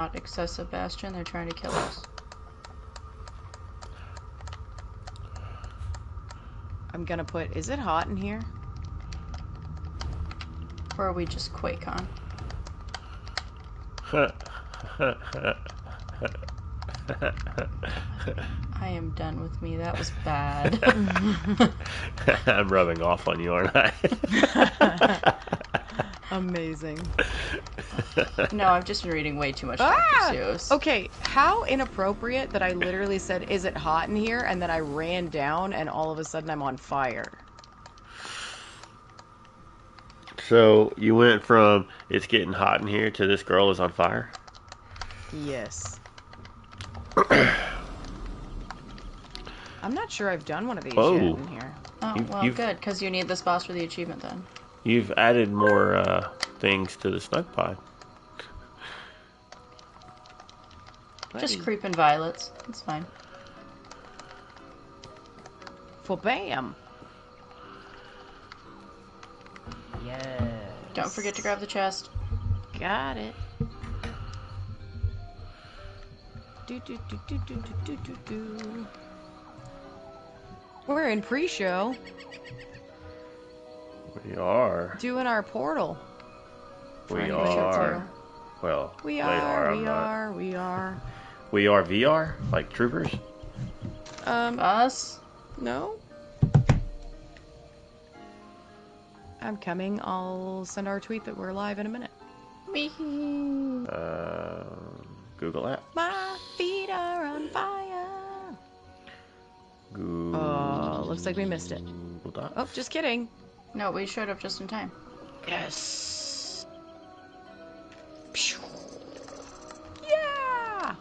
not excessive, Bastion. They're trying to kill us. I'm gonna put, is it hot in here? Or are we just QuakeCon? I am done with me. That was bad. I'm rubbing off on you, aren't I? Amazing. No, I've just been reading way too much Dr. Seuss. Okay, how inappropriate that I literally said, is it hot in here? And then I ran down and all of a sudden I'm on fire. So, you went from, it's getting hot in here, to this girl is on fire? Yes. I'm not sure I've done one of these Whoa. yet in here. Oh, well, good, because you need this boss for the achievement then. You've added more things to the Snugpod. Just creeping violets. It's fine. For bam. Yes. Don't forget to grab the chest. Got it. Do, do, do, do, do, do, do, do. We're in pre-show. We are. Doing our portal. We are. Well, we are. We are VR? Like troopers? Us? No. I'm coming. I'll send our tweet that we're live in a minute. Google that. My feet are on fire. Google. Looks like we missed it. Oh, just kidding. No, we showed up just in time. Yes. Yeah.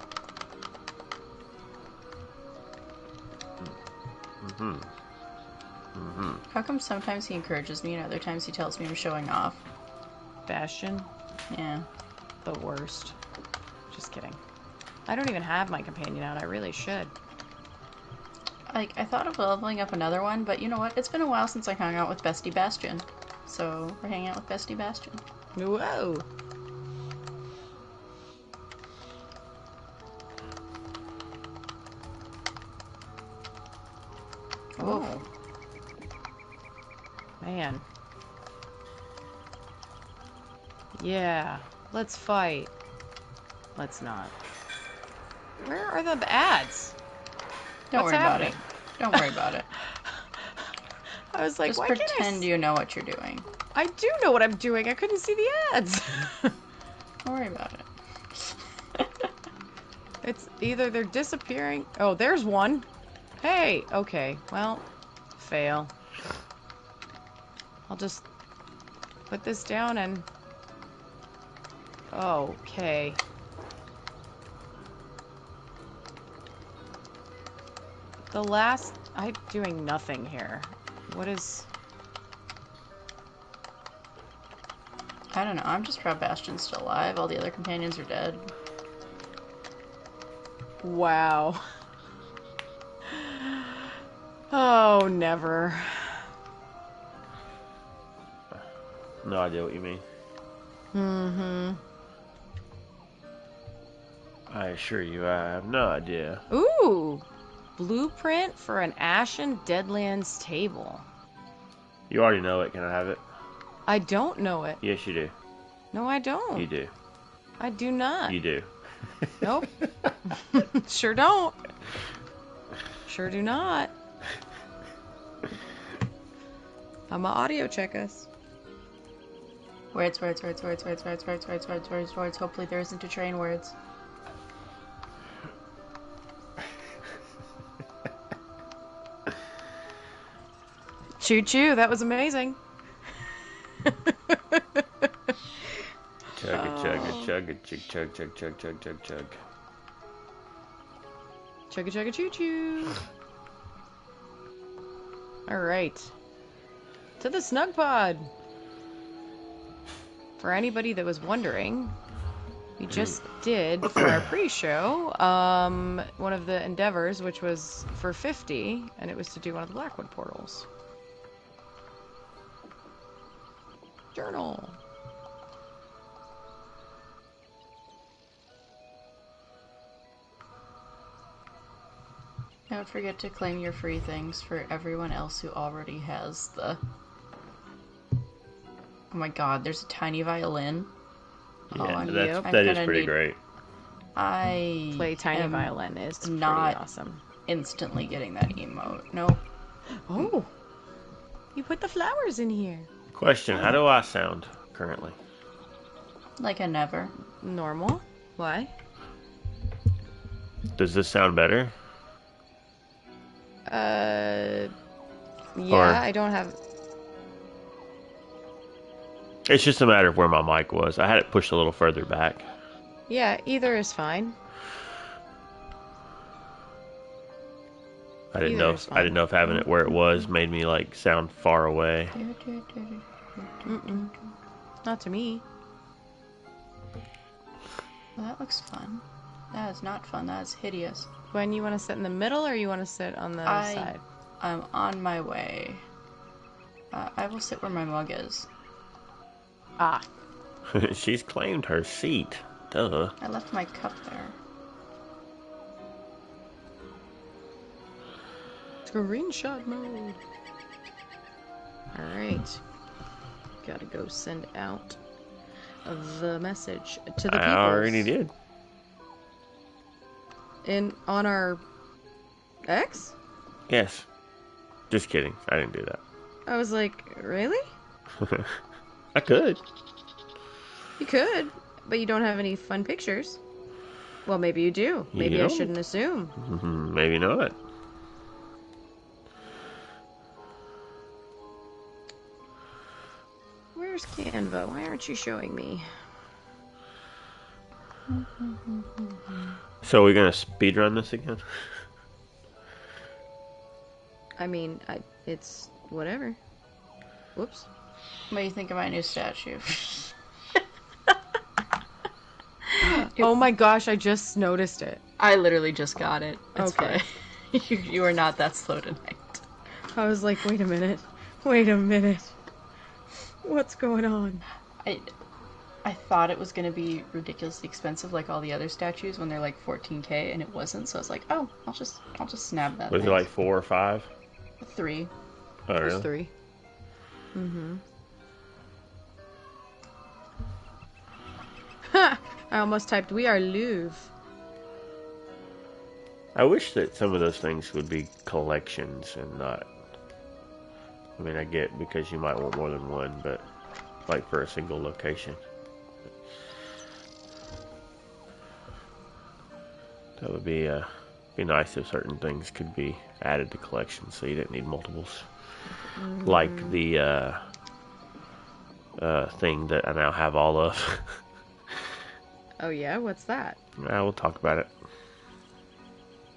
How come sometimes he encourages me and other times he tells me I'm showing off? Bastion? Yeah. The worst. Just kidding. I don't even have my companion out. I really should. Like, I thought of leveling up another one, but you know what? It's been a while since I hung out with Bestie Bastion. So, we're hanging out with Bestie Bastion. Whoa. Oh. Man. Yeah. Let's fight. Let's not. Where are the ads? Don't What's worry happening? about it. Don't worry about it. I was like, just why pretend you know what you're doing. I do know what I'm doing. I couldn't see the ads. Don't worry about it. It's either they're disappearing. Oh, there's one. Hey. Okay. Well, fail. I'll just put this down and... Okay. The last... I'm doing nothing here. What is... I don't know. I'm just proud Bastion's still alive. All the other companions are dead. Wow. Oh, never. No idea what you mean. Mm-hmm. I assure you, I have no idea. Ooh! Blueprint for an Ashen Deadlands table. You already know it. Can I have it? I don't know it. Yes, you do. No, I don't. You do. I do not. You do. Nope. Sure don't. Sure do not. I'ma audio check us. Words. Hopefully there isn't a train words. Choo choo, that was amazing. Chug a chug a chug a chug chug chug chug chug chug chug. Chugga chugga choo choo. Alright. To the Snugpod. For anybody that was wondering, we just did, for our pre-show, one of the endeavors, which was for 50, and it was to do one of the Blackwood portals. Journal. Don't forget to claim your free things for everyone else who already has the... Oh my god, there's a tiny violin. Yeah, Yep. that is gonna pretty need- great. I Play tiny am violin is not pretty awesome. instantly getting that emote. Nope. Oh, you put the flowers in here. Question, how do I sound currently? Like a never. Normal. Why? Does this sound better? Yeah, Or- I don't have... It's just a matter of where my mic was. I had it pushed a little further back. Yeah, either is fine. I didn't Either know. is I didn't know if having it where it was made me like sound far away. Mm-mm. Not to me. Well, that looks fun. That is not fun. That is hideous. Gwen, you want to sit in the middle or you want to sit on the side? I'm on my way. I will sit where my mug is. Ah. She's claimed her seat. Duh. I left my cup there. Screenshot mode. Alright. Gotta go send out the message to the people. I already did. On our X? Yes. Just kidding. I didn't do that. I was like, really? I could. You could, but you don't have any fun pictures. Well, maybe you do. Maybe I don't? shouldn't assume. Maybe not. Where's Canva? Why aren't you showing me? So we're gonna speedrun this again? I mean, it's whatever. Whoops. What do you think of my new statue? Oh my gosh, I just noticed it. I literally just got it. It's Okay. fine. you are not that slow tonight. I was like, wait a minute. Wait a minute. What's going on? I thought it was gonna be ridiculously expensive like all the other statues when they're like 14K, and it wasn't. So I was like, oh, I'll just snap that. Was it thing. like 4 or 5? 3? Oh, There's really? 3. Mm-hmm. Ha! I almost typed, we are Louvre. I wish that some of those things would be collections and not... I mean, I get because you might want more than one, but like for a single location. That would be nice if certain things could be added to collections so you didn't need multiples. Like the thing that I now have all of. Oh yeah? What's that? We'll talk about it.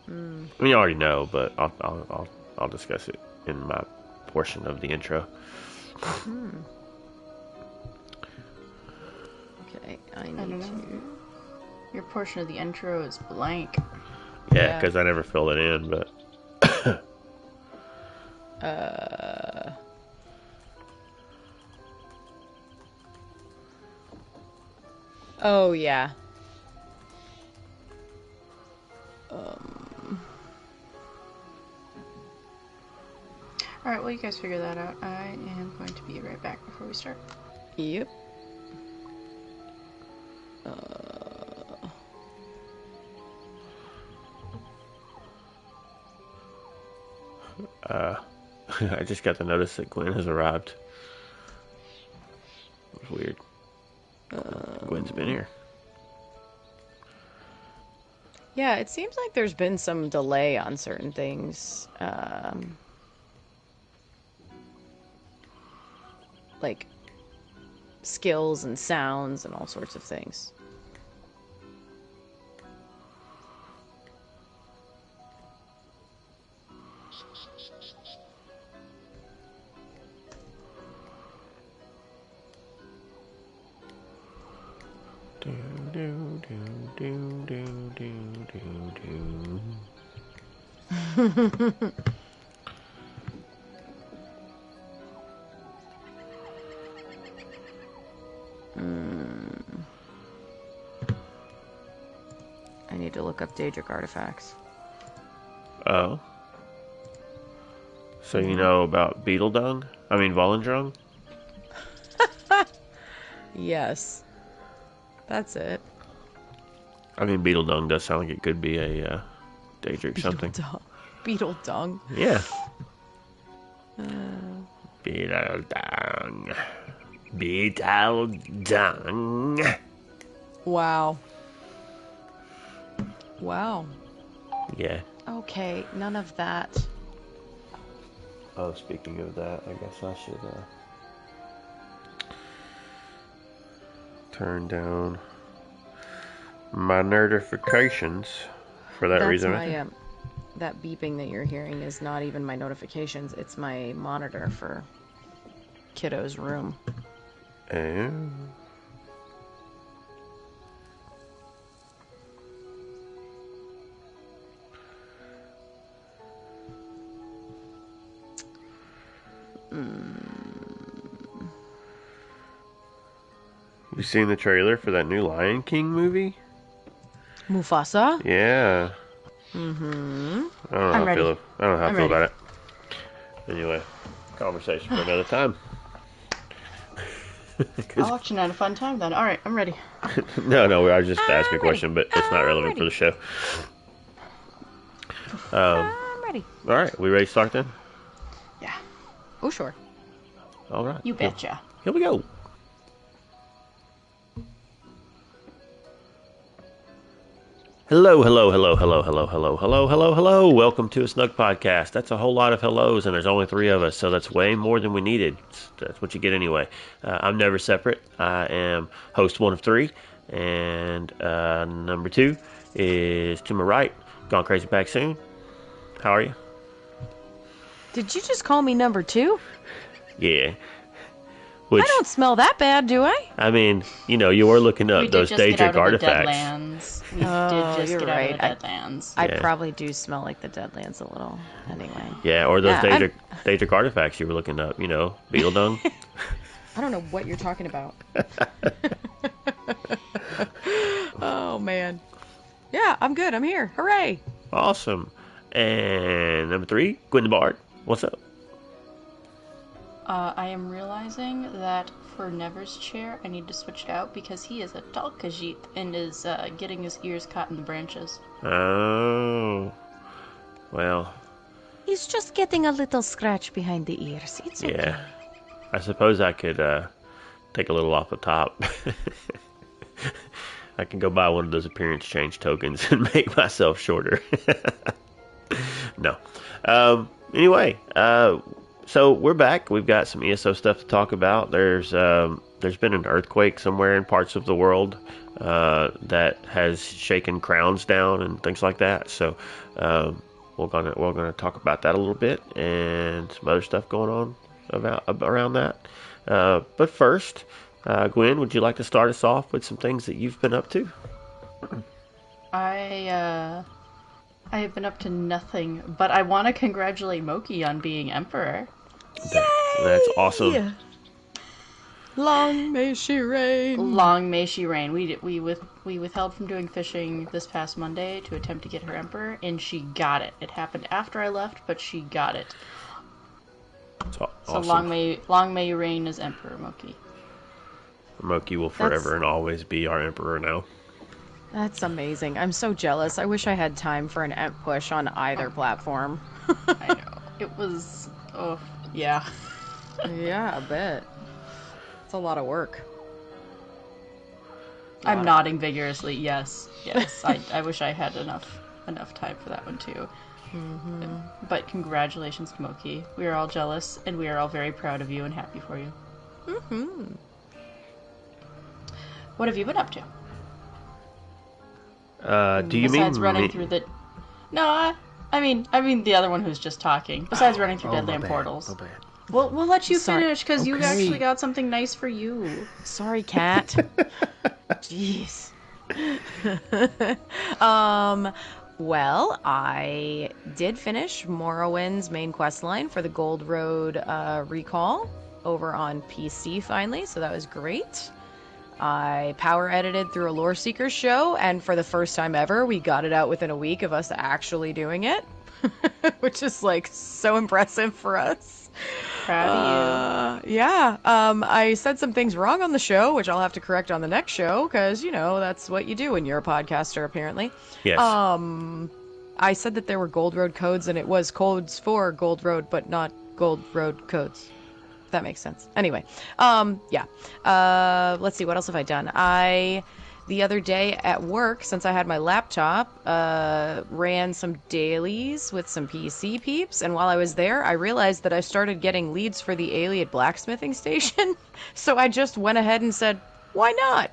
I mean, you already know, but I'll discuss it in my portion of the intro. Okay, I don't need know. to... Your portion of the intro is blank. Yeah, Yeah. because I never filled it in, but Oh, yeah. Alright, well, you guys figure that out. I am going to be right back before we start. Yep. I just got the notice that Gwen has arrived. It's weird. Gwen's been here. Yeah, it seems like there's been some delay on certain things. Like skills and sounds and all sorts of things. Do, do, do, do, do, do, do, do. I need to look up Daedric artifacts. Oh. So you know about beetle dung? I mean Volendrung? Yes. That's it. I mean beetle dung does sound like it could be a Daedric something. Beetle dung. Yeah. Beetle dung. Beetle dung. Wow. Wow. Yeah. Okay, none of that. Oh, speaking of that, I guess I should turn down my notifications for that reason. My, that beeping that you're hearing is not even my notifications. It's my monitor for Kiddo's room. Oh. You seen the trailer for that new Lion King movie? Mufasa? Yeah. Mm-hmm. I don't know how I feel about it. Anyway, conversation for another time. I'll auction at a fun time then. Alright, I'm ready. No, I was just asking a question, but it's not relevant for the show. I'm ready. Alright, we ready to start then? Yeah. Oh, sure. Alright. You betcha. Here we go. Hello. Welcome to A Snugpod Cast. That's a whole lot of hellos, and there's only 3 of us, so that's way more than we needed. That's what you get anyway. I'm never separate. I am host 1 of 3, and number 2 is to my right. Gone crazy back soon. How are you? Did you just call me number 2? Yeah. I don't smell that bad, do I? I mean, you were looking up those Daedric artifacts. We did just you're get right. out of the Deadlands. I probably do smell like the Deadlands a little, anyway. Yeah, or those Daedric artifacts you were looking up, beetle dung. I don't know what you're talking about. Oh, man. Yeah, I'm good. I'm here. Hooray. Awesome. And number 3, Gwyn the Bard. What's up? I am realizing that for Never's chair, I need to switch it out because he is a tall Khajiit and is getting his ears caught in the branches. Oh. Well. He's just getting a little scratch behind the ears. It's okay. Yeah. I suppose I could take a little off the top. I can go buy one of those appearance change tokens and make myself shorter. No. Anyway, so we're back. We've got some ESO stuff to talk about. There's been an earthquake somewhere in parts of the world that has shaken crowns down and things like that. So we're gonna talk about that a little bit and some other stuff going on around that. But first, Gwen, would you like to start us off with some things that you've been up to? I have been up to nothing, but I want to congratulate Moki on being Emperor. That's awesome. Long may she reign. Long may she reign. We withheld from doing fishing this past Monday to attempt to get her Emperor, and she got it. It happened after I left, but she got it. That's So awesome. long may you reign as Emperor, Moki. Moki will forever and always be our Emperor now. That's amazing. I'm so jealous. I wish I had time for an Emp push on either platform. I know. It was... Oh, yeah. Yeah, I bet. It's a lot of work. I'm nodding vigorously. Yes. I wish I had enough time for that one too. Mm-hmm. But congratulations to Moki. We are all jealous, and we are all very proud of you and happy for you. Mm-hmm. What have you been up to? Do you Besides mean running me? through the... No, I mean the other one who's just talking. Besides running through Deadland portals. Oh, bad. We'll let you Sorry. finish, because you Okay. actually got something nice for you. Sorry, cat. Jeez. Well, I did finish Morrowind's main quest line for the Gold Road recall over on PC finally, so that was great. I power edited through a Lore Seekers show, and for the first time ever, we got it out within a week of us actually doing it. which is like so impressive for us. Proud of Yeah. I said some things wrong on the show, which I'll have to correct on the next show, because, that's what you do when you're a podcaster, apparently. Yes. I said that there were Gold Road codes, and it was codes for Gold Road, but not Gold Road codes. If that makes sense. Anyway, yeah. Let's see, what else have I done? The other day at work, since I had my laptop, ran some dailies with some PC peeps, and while I was there, I realized that I started getting leads for the Aliad blacksmithing station, so I just went ahead and said, why not?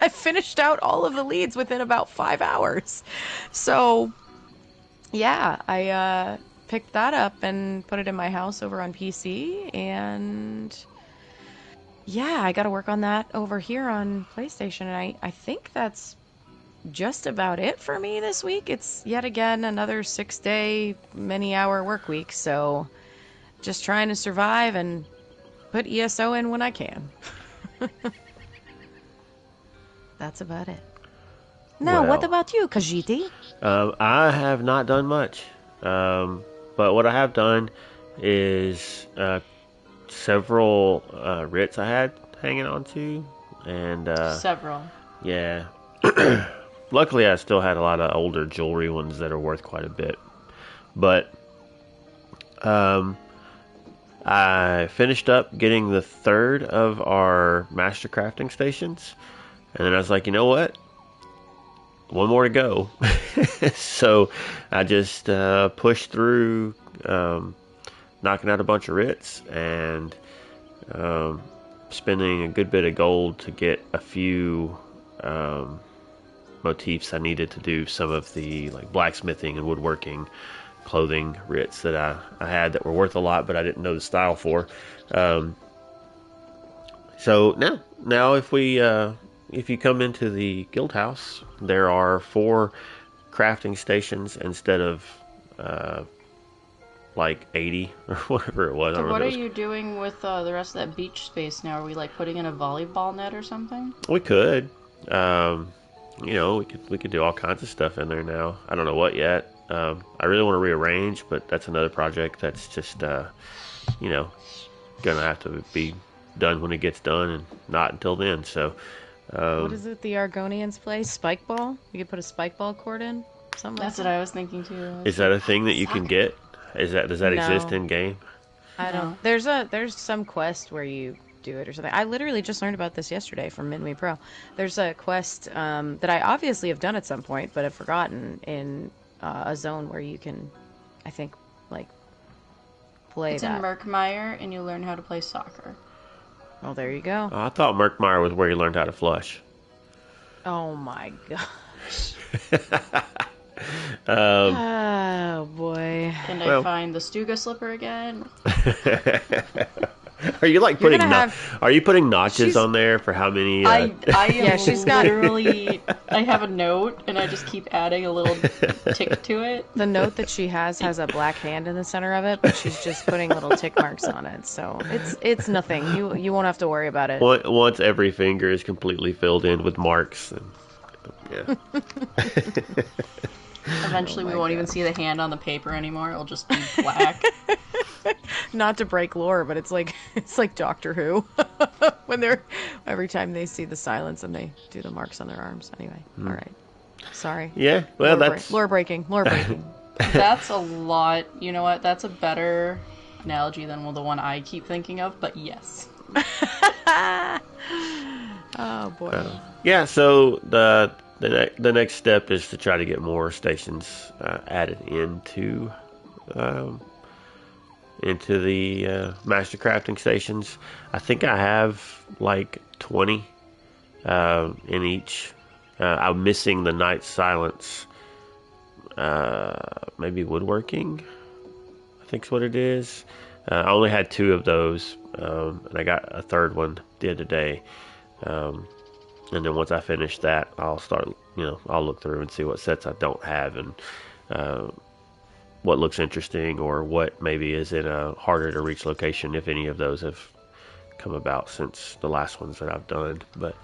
I finished out all of the leads within about 5 hours. So, yeah, I picked that up and put it in my house over on PC, and yeah, I got to work on that over here on PlayStation, and I think that's just about it for me this week. It's yet again another 6-day, many-hour work week, so just trying to survive and put ESO in when I can. That's about it. Now, Well, what about you, Khajiit? I have not done much. But what I have done is several writs I had hanging on to. And Several. yeah. Luckily, I still had a lot of older jewelry ones that are worth quite a bit. But I finished up getting the third of our master crafting stations. And then I was like, you know what? One more to go. So I just pushed through knocking out a bunch of writs and spending a good bit of gold to get a few motifs I needed to do some of the like blacksmithing and woodworking clothing writs that I had that were worth a lot, but I didn't know the style for. So now if you come into the guild house, there are 4 crafting stations instead of like 80 or whatever it was. So what are you doing with the rest of that beach space now? Are we like putting in a volleyball net or something? We could. We could do all kinds of stuff in there now. I don't know what yet. I really want to rearrange, but that's another project that's just gonna have to be done when it gets done and not until then. So What is it the Argonians play? Spike ball? You could put a spike ball court in? Something That's like what I was thinking too. is that a thing that you can get? Does that No. exist in game? I don't. There's some quest where you do it or something. I literally just learned about this yesterday from Minmi Pro. There's a quest that I obviously have done at some point, but have forgotten in a zone where you can, I think, like play It's that. in Merkmire, and you learn how to play soccer. Well, there you go. Oh, I thought Merkmire was where you learned how to flush. Oh my gosh. Um, Oh boy. Can Well- I find the Stuga slipper again? Are you like You're putting gonna are you putting notches She's- on there for how many? I am Yeah, she's got- literally. I have a note, and I just keep adding a little tick to it. The note that she has a black hand in the center of it, but she's just putting little tick marks on it. So it's nothing. You won't have to worry about it. Once every finger is completely filled in with marks, and yeah. Eventually, Oh we my won't God. even see the hand on the paper anymore. It'll just be black. Not to break lore, but it's like Doctor Who when every time they see the silence and they do the marks on their arms. Anyway, all right. Sorry. Yeah, well, that's lore breaking. That's a lot. You know what? That's a better analogy than the one I keep thinking of. But yes. Oh boy. yeah. So the next step is to try to get more stations added into the master crafting stations. I think I have like 20 in each. I'm missing the night silence. Maybe woodworking, I think's what it is. I only had 2 of those, and I got a third one the other day. And then once I finish that, I'll start, I'll look through and see what sets I don't have and what looks interesting or what maybe is in a harder to reach location, if any of those have come about since the last ones that I've done. But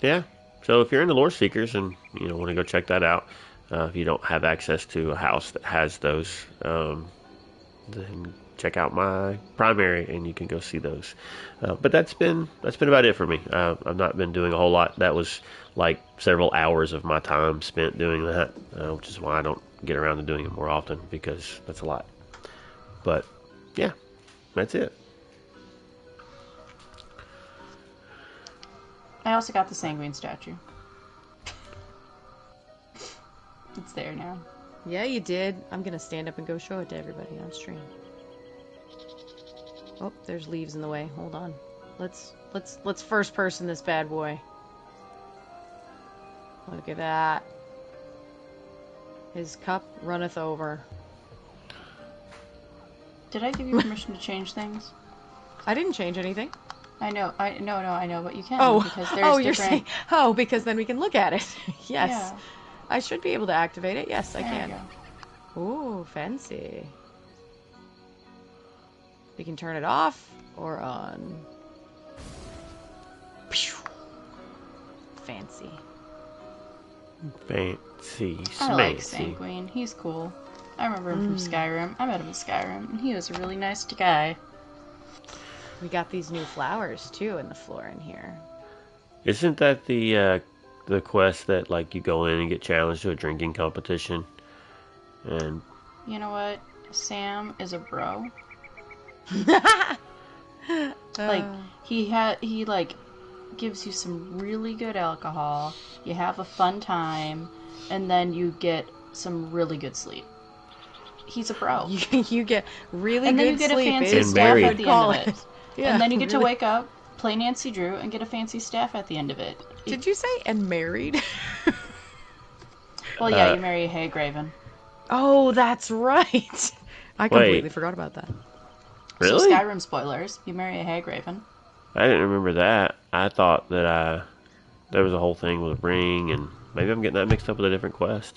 yeah, so if you're into Lore Seekers and want to go check that out, If you don't have access to a house that has those, then check out my primary and you can go see those. But that's been about it for me. I've not been doing a whole lot. That was like several hours of my time spent doing that, which is why I don't get around to doing it more often, because that's a lot. But yeah, that's it. I also got the Sanguine statue. It's there now. Yeah, you did. I'm gonna stand up and go show it to everybody on stream. Oh, there's leaves in the way. Hold on. Let's first person this bad boy. Look at that. His cup runneth over. Did I give you permission to change things? I didn't change anything. I know, I know, but you can. Oh, because there's you're different... saying, because then we can look at it. Yes. Yeah. I should be able to activate it. Yes, I There can. you go. Ooh, fancy. We can turn it off or on. Pew. Fancy. Fancy, I like smancy. Sanguine. He's cool. I remember him from Skyrim. I met him in Skyrim, and he was a really nice guy. We got these new flowers too in the floor in here. Isn't that the quest that like you go in and get challenged to a drinking competition? And You know what? Sam is a bro. Like he like gives you some really good alcohol. You have a fun time, and then you get some really good sleep. He's a bro. you get really And then good you get a sleep. fancy And staff married. at the end of it. Yeah, And then you get to really. wake up, play Nancy Drew, and get a fancy staff at the end of it. Did you say and married? Well, yeah, you marry a Hagraven. Oh, that's right. I completely forgot about that. really? So Skyrim spoilers. You marry a Hagraven. I didn't remember that. I thought that there was a whole thing with a ring, and maybe I'm getting that mixed up with a different quest.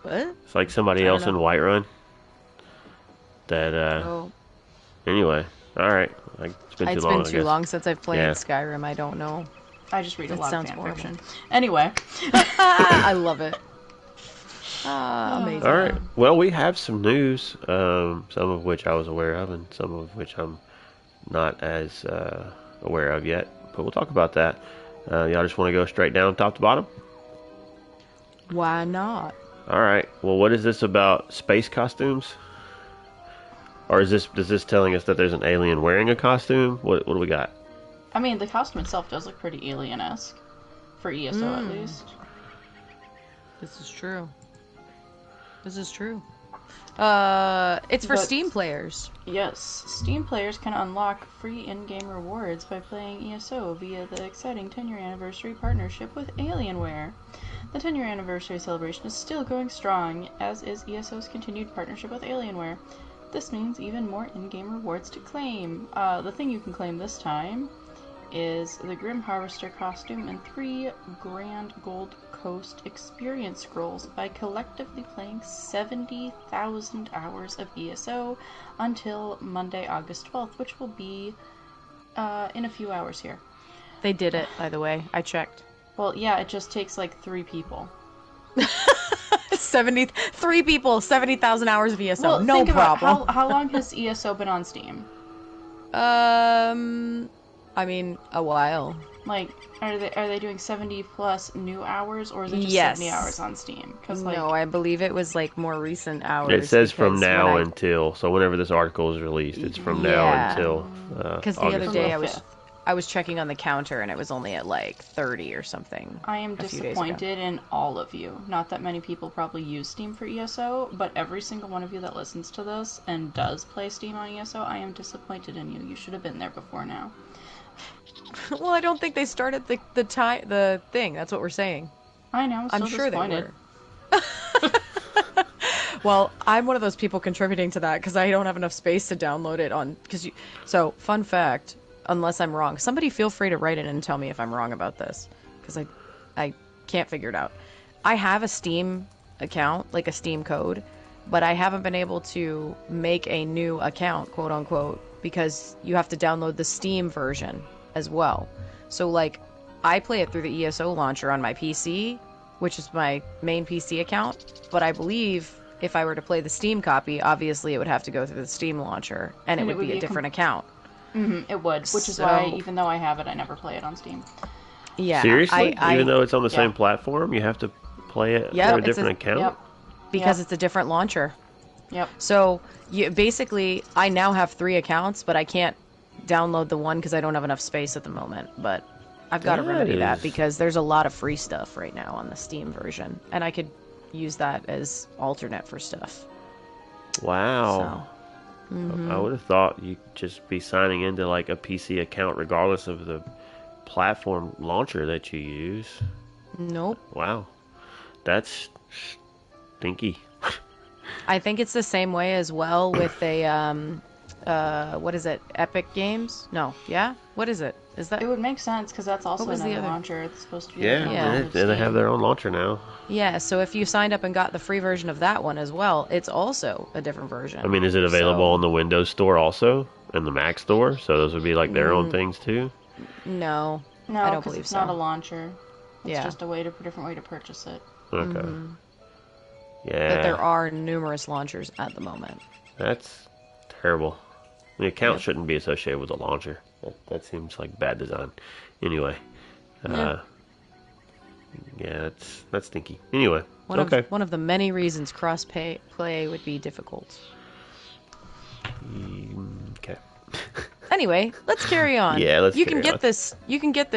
What? It's like somebody I don't else in know. Whiterun. That Oh, anyway. All right. Like, it's been too it's long. been I too guess. long since I've played Yeah. Skyrim. I don't know. I just read a That lot of sounds fan horrible. fiction. Anyway. I love it. Amazing. All right. Well, we have some news, some of which I was aware of, and some of which I'm not as aware of yet. But we'll talk about that. Y'all just want to go straight down, top to bottom? Why not? All right. Well, what is this about space costumes? Or is this telling us that there's an alien wearing a costume? What do we got? I mean, the costume itself does look pretty alien-esque. For ESO, at least. This is true. This is true. It's for But- Steam players. Yes, Steam players can unlock free in-game rewards by playing ESO via the exciting 10-year anniversary partnership with Alienware. The 10-year anniversary celebration is still going strong, as is ESO's continued partnership with Alienware. This means even more in-game rewards to claim. The thing you can claim this time is the Grim Harvester costume and 3 Grand Gold Coast experience scrolls by collectively playing 70,000 hours of ESO until Monday, August 12th, which will be in a few hours here. They did it, by the way. I checked. Well, yeah, it just takes like 3 people. 73 people, 70,000 hours of ESO. Well, no think about problem. how long has ESO been on Steam? I mean, a while. Like, are they doing 70 plus new hours, or is it just Yes. 70 hours on Steam? Because like, No, I believe it was like more recent hours. It says from because now when I- until, so whenever this article is released, it's from now Yeah. until Because the August other day 12th. I was checking on the counter and it was only at like 30 or something. I am a few days ago. disappointed in all of you. Not that many people probably use Steam for ESO, but every single one of you that listens to this and does play Steam on ESO, I am disappointed in you. You should have been there before now. Well, I don't think they started the thing. That's what we're saying. I know, I'm still sure they disappointed. were. Well, I'm one of those people contributing to that because I don't have enough space to download it on. So, fun fact, unless I'm wrong, somebody feel free to write in and tell me if I'm wrong about this because I can't figure it out. I have a Steam account, like a Steam code, but I haven't been able to make a new account, quote unquote, because you have to download the Steam version as well. So, like, I play it through the ESO launcher on my PC, which is my main PC account. But I believe if I were to play the Steam copy, obviously it would have to go through the Steam launcher, and it would be a different account. It would, which is why, even though I have it, I never play it on Steam. Yeah. Seriously? Even though it's on the same platform, you have to play it through a different account? Yep. Because it's a different launcher. Yep. So, basically, I now have 3 accounts, but I can't download the one because I don't have enough space at the moment. But I've got to remedy that because there's a lot of free stuff right now on the Steam version, and I could use that as alternate for stuff. Wow. So, I would have thought you'd just be signing into like a PC account regardless of the platform launcher that you use. Nope. Wow. That's stinky. I think it's the same way as well with a what is it? Epic Games? No, yeah. What is it? Is that? It would make sense because that's also another launcher. It's supposed to be. And they have their own launcher now. Yeah. So if you signed up and got the free version of that one as well, it's also a different version. I mean, is it available on the Windows Store also and the Mac Store? So those would be like their own things too. No, I don't believe it's so. not a launcher. It's just a different way to purchase it. Okay. Yeah. But there are numerous launchers at the moment. That's terrible. The account shouldn't be associated with a launcher. That seems like bad design. Anyway. That's stinky. Anyway. One of the many reasons cross-play would be difficult. Okay. Anyway, let's carry on. Yeah, let's You can get this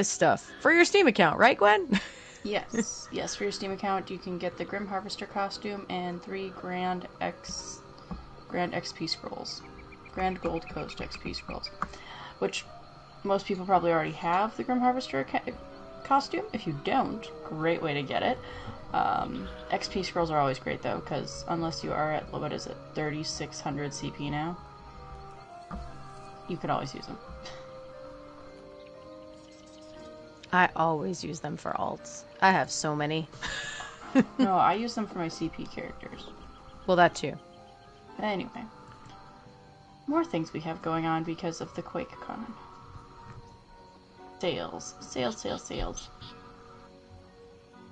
stuff for your Steam account, right, Gwen? Yes. Yes, for your Steam account, you can get the Grim Harvester costume and 3 Grand XP scrolls. Grand Gold Coast XP scrolls. Which most people probably already have the Grim Harvester costume. If you don't, great way to get it. XP scrolls are always great though, because unless you are at, 3600 CP now, you could always use them. I always use them for alts. I have so many. No, I use them for my CP characters. Well, that too. Anyway. More things we have going on because of the QuakeCon. Sales. Sales.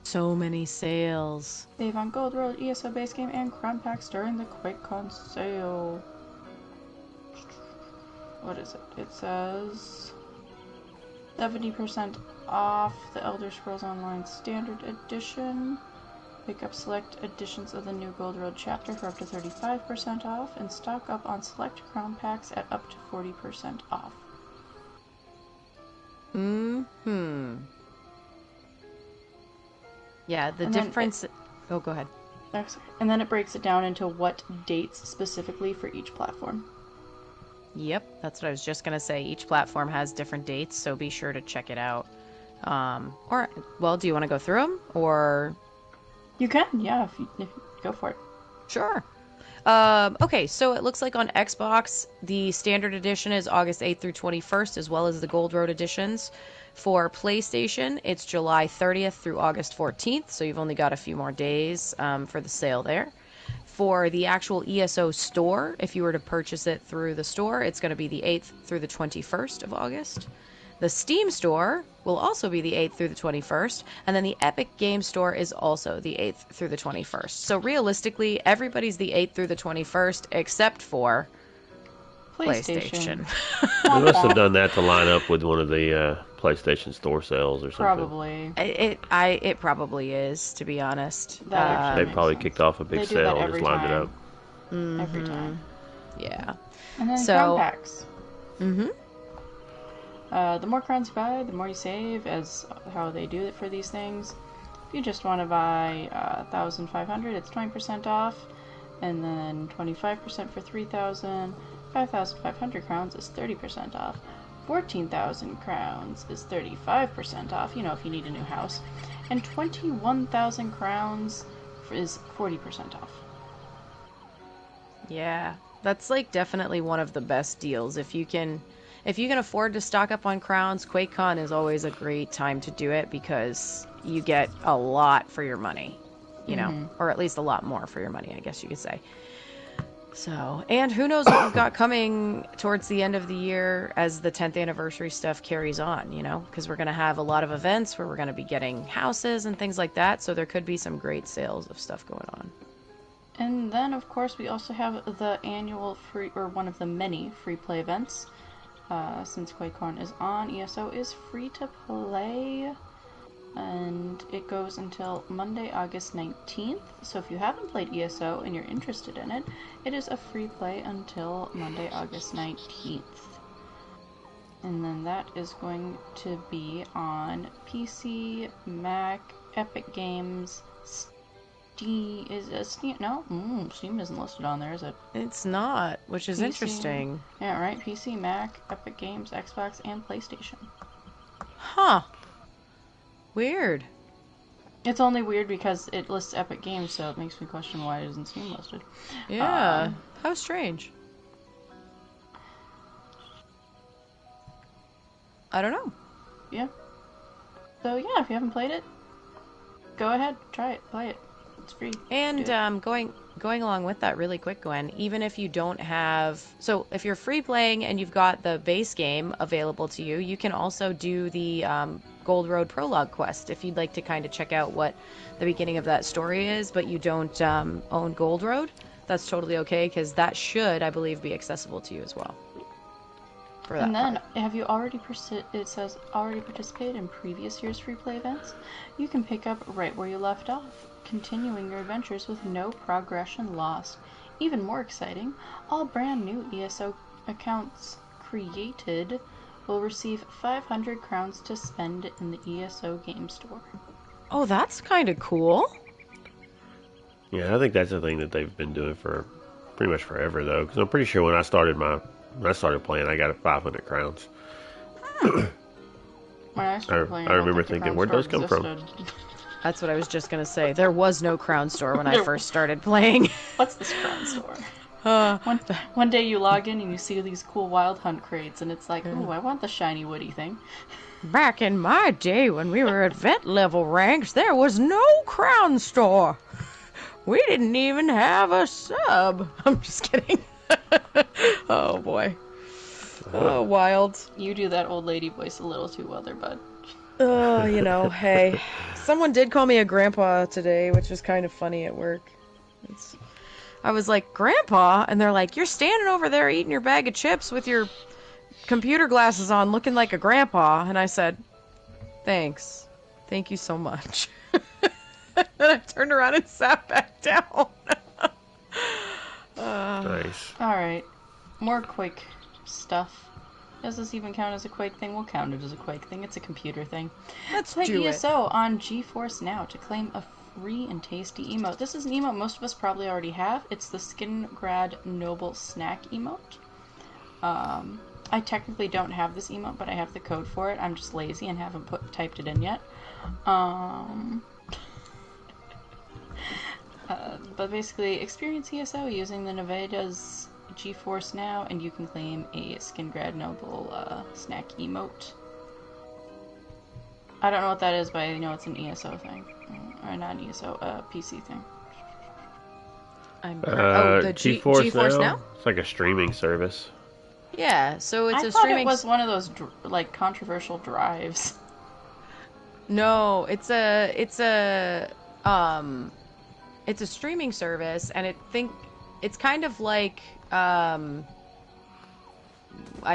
So many sales. Save on Gold Road, ESO base game, and Crown Packs during the QuakeCon sale. What is it? It says 70% off the Elder Scrolls Online Standard Edition. Pick up select editions of the new Gold Road chapter for up to 35% off, and stock up on select crown packs at up to 40% off. Yeah, the difference... go ahead. And then it breaks it down into what dates specifically for each platform. Yep, that's what I was just going to say. Each platform has different dates, so be sure to check it out. Do you want to go through them, or... You can, yeah, if you go for it. Sure. Okay, so it looks like on Xbox, the standard edition is August 8th through 21st, as well as the Gold Road editions. For PlayStation, it's July 30th through August 14th, so you've only got a few more days for the sale there. For the actual ESO store, if you were to purchase it through the store, it's going to be the 8th through the 21st of August. The Steam store will also be the 8th through the 21st, and then the Epic Games store is also the 8th through the 21st. So realistically, everybody's the 8th through the 21st, except for PlayStation. They must have done that to line up with one of the PlayStation Store sales or something. Probably. It probably is, to be honest. They probably kicked off a big sale and just lined it up. Every time. Yeah. And then crown packs. The more crowns you buy, the more you save, as how they do it for these things. If you just want to buy 1,500, it's 20% off, and then 25% for 3,000. 5,500 crowns is 30% off. 14,000 crowns is 35% off, if you need a new house. And 21,000 crowns is 40% off. Yeah, that's definitely one of the best deals. If you can afford to stock up on crowns, QuakeCon is always a great time to do it because you get a lot for your money, or at least a lot more for your money, I guess you could say. So, and who knows what we've got coming towards the end of the year as the 10th anniversary stuff carries on, you know, because we're going to have a lot of events where we're going to be getting houses and things like that. So there could be some great sales of stuff going on. And then, of course, we also have the annual free, or one of the many free play events. Since QuakeCon is on, ESO is free to play. And it goes until Monday, August 19th. So if you haven't played ESO and you're interested in it, it is a free play until Monday, August 19th. And then that is going to be on PC, Mac, Epic Games, Steam. Is it Steam? No? Steam isn't listed on there, is it? It's not, which is PC, interesting. Yeah, right? PC, Mac, Epic Games, Xbox, and PlayStation. Huh. Weird. It's only weird because it lists Epic Games, so it makes me question why it isn't Steam listed. Yeah. How strange. I don't know. Yeah. So yeah, if you haven't played it, go ahead, try it, play it. It's free. And going along with that really quick, Gwen, even if you don't have... So if you're free playing and you've got the base game available to you, you can also do the Gold Road Prologue quest if you'd like to kind of check out what the beginning of that story is, but you don't own Gold Road. That's totally okay, because that should, I believe, be accessible to you as well. For that And then, part. have you already it says already participated in previous year's free play events? You can pick up right where you left off, continuing your adventures with no progression lost. Even more exciting, all brand new ESO accounts created will receive 500 crowns to spend in the ESO game store. Oh, that's kind of cool. Yeah, I think that's the thing that they've been doing for pretty much forever, though. Because I'm pretty sure when I started playing, I got 500 crowns. When I started playing, I remember thinking, where'd those come from? That's what I was just going to say. There was no crown store when I first started playing. What's this crown store? One day you log in and you see these cool wild hunt crates, and it's like, ooh, I want the shiny woody thing. Back in my day when we were at vet level ranks, there was no crown store. We didn't even have a sub. I'm just kidding. Oh boy. Oh, wild. You do that old lady voice a little too well there, bud. Oh, you know, hey. Someone did call me a grandpa today, which was kind of funny at work. I was like, Grandpa? And they're like, you're standing over there eating your bag of chips with your computer glasses on looking like a grandpa. And I said, thanks. Thank you so much. And I turned around and sat back down. Nice. Alright. More Quake stuff. Does this even count as a Quake thing? We'll count it as a Quake thing. It's a computer thing. Let's Play do ESO on GeForce Now to claim a free and tasty emote. This is an emote most of us probably already have. It's the Skingrad Noble Snack emote. I technically don't have this emote, but I have the code for it. I'm just lazy and haven't typed it in yet. But basically, experience ESO using the Nevada's GeForce Now, and you can claim a Skingrad Noble snack emote. I don't know what that is, but I know it's an ESO thing. Or not an ESO, PC thing. The GeForce now? It's like a streaming service. Yeah, so it's I a thought streaming... it was one of those, like, controversial drives. No, it's a streaming service, and it's kind of like, I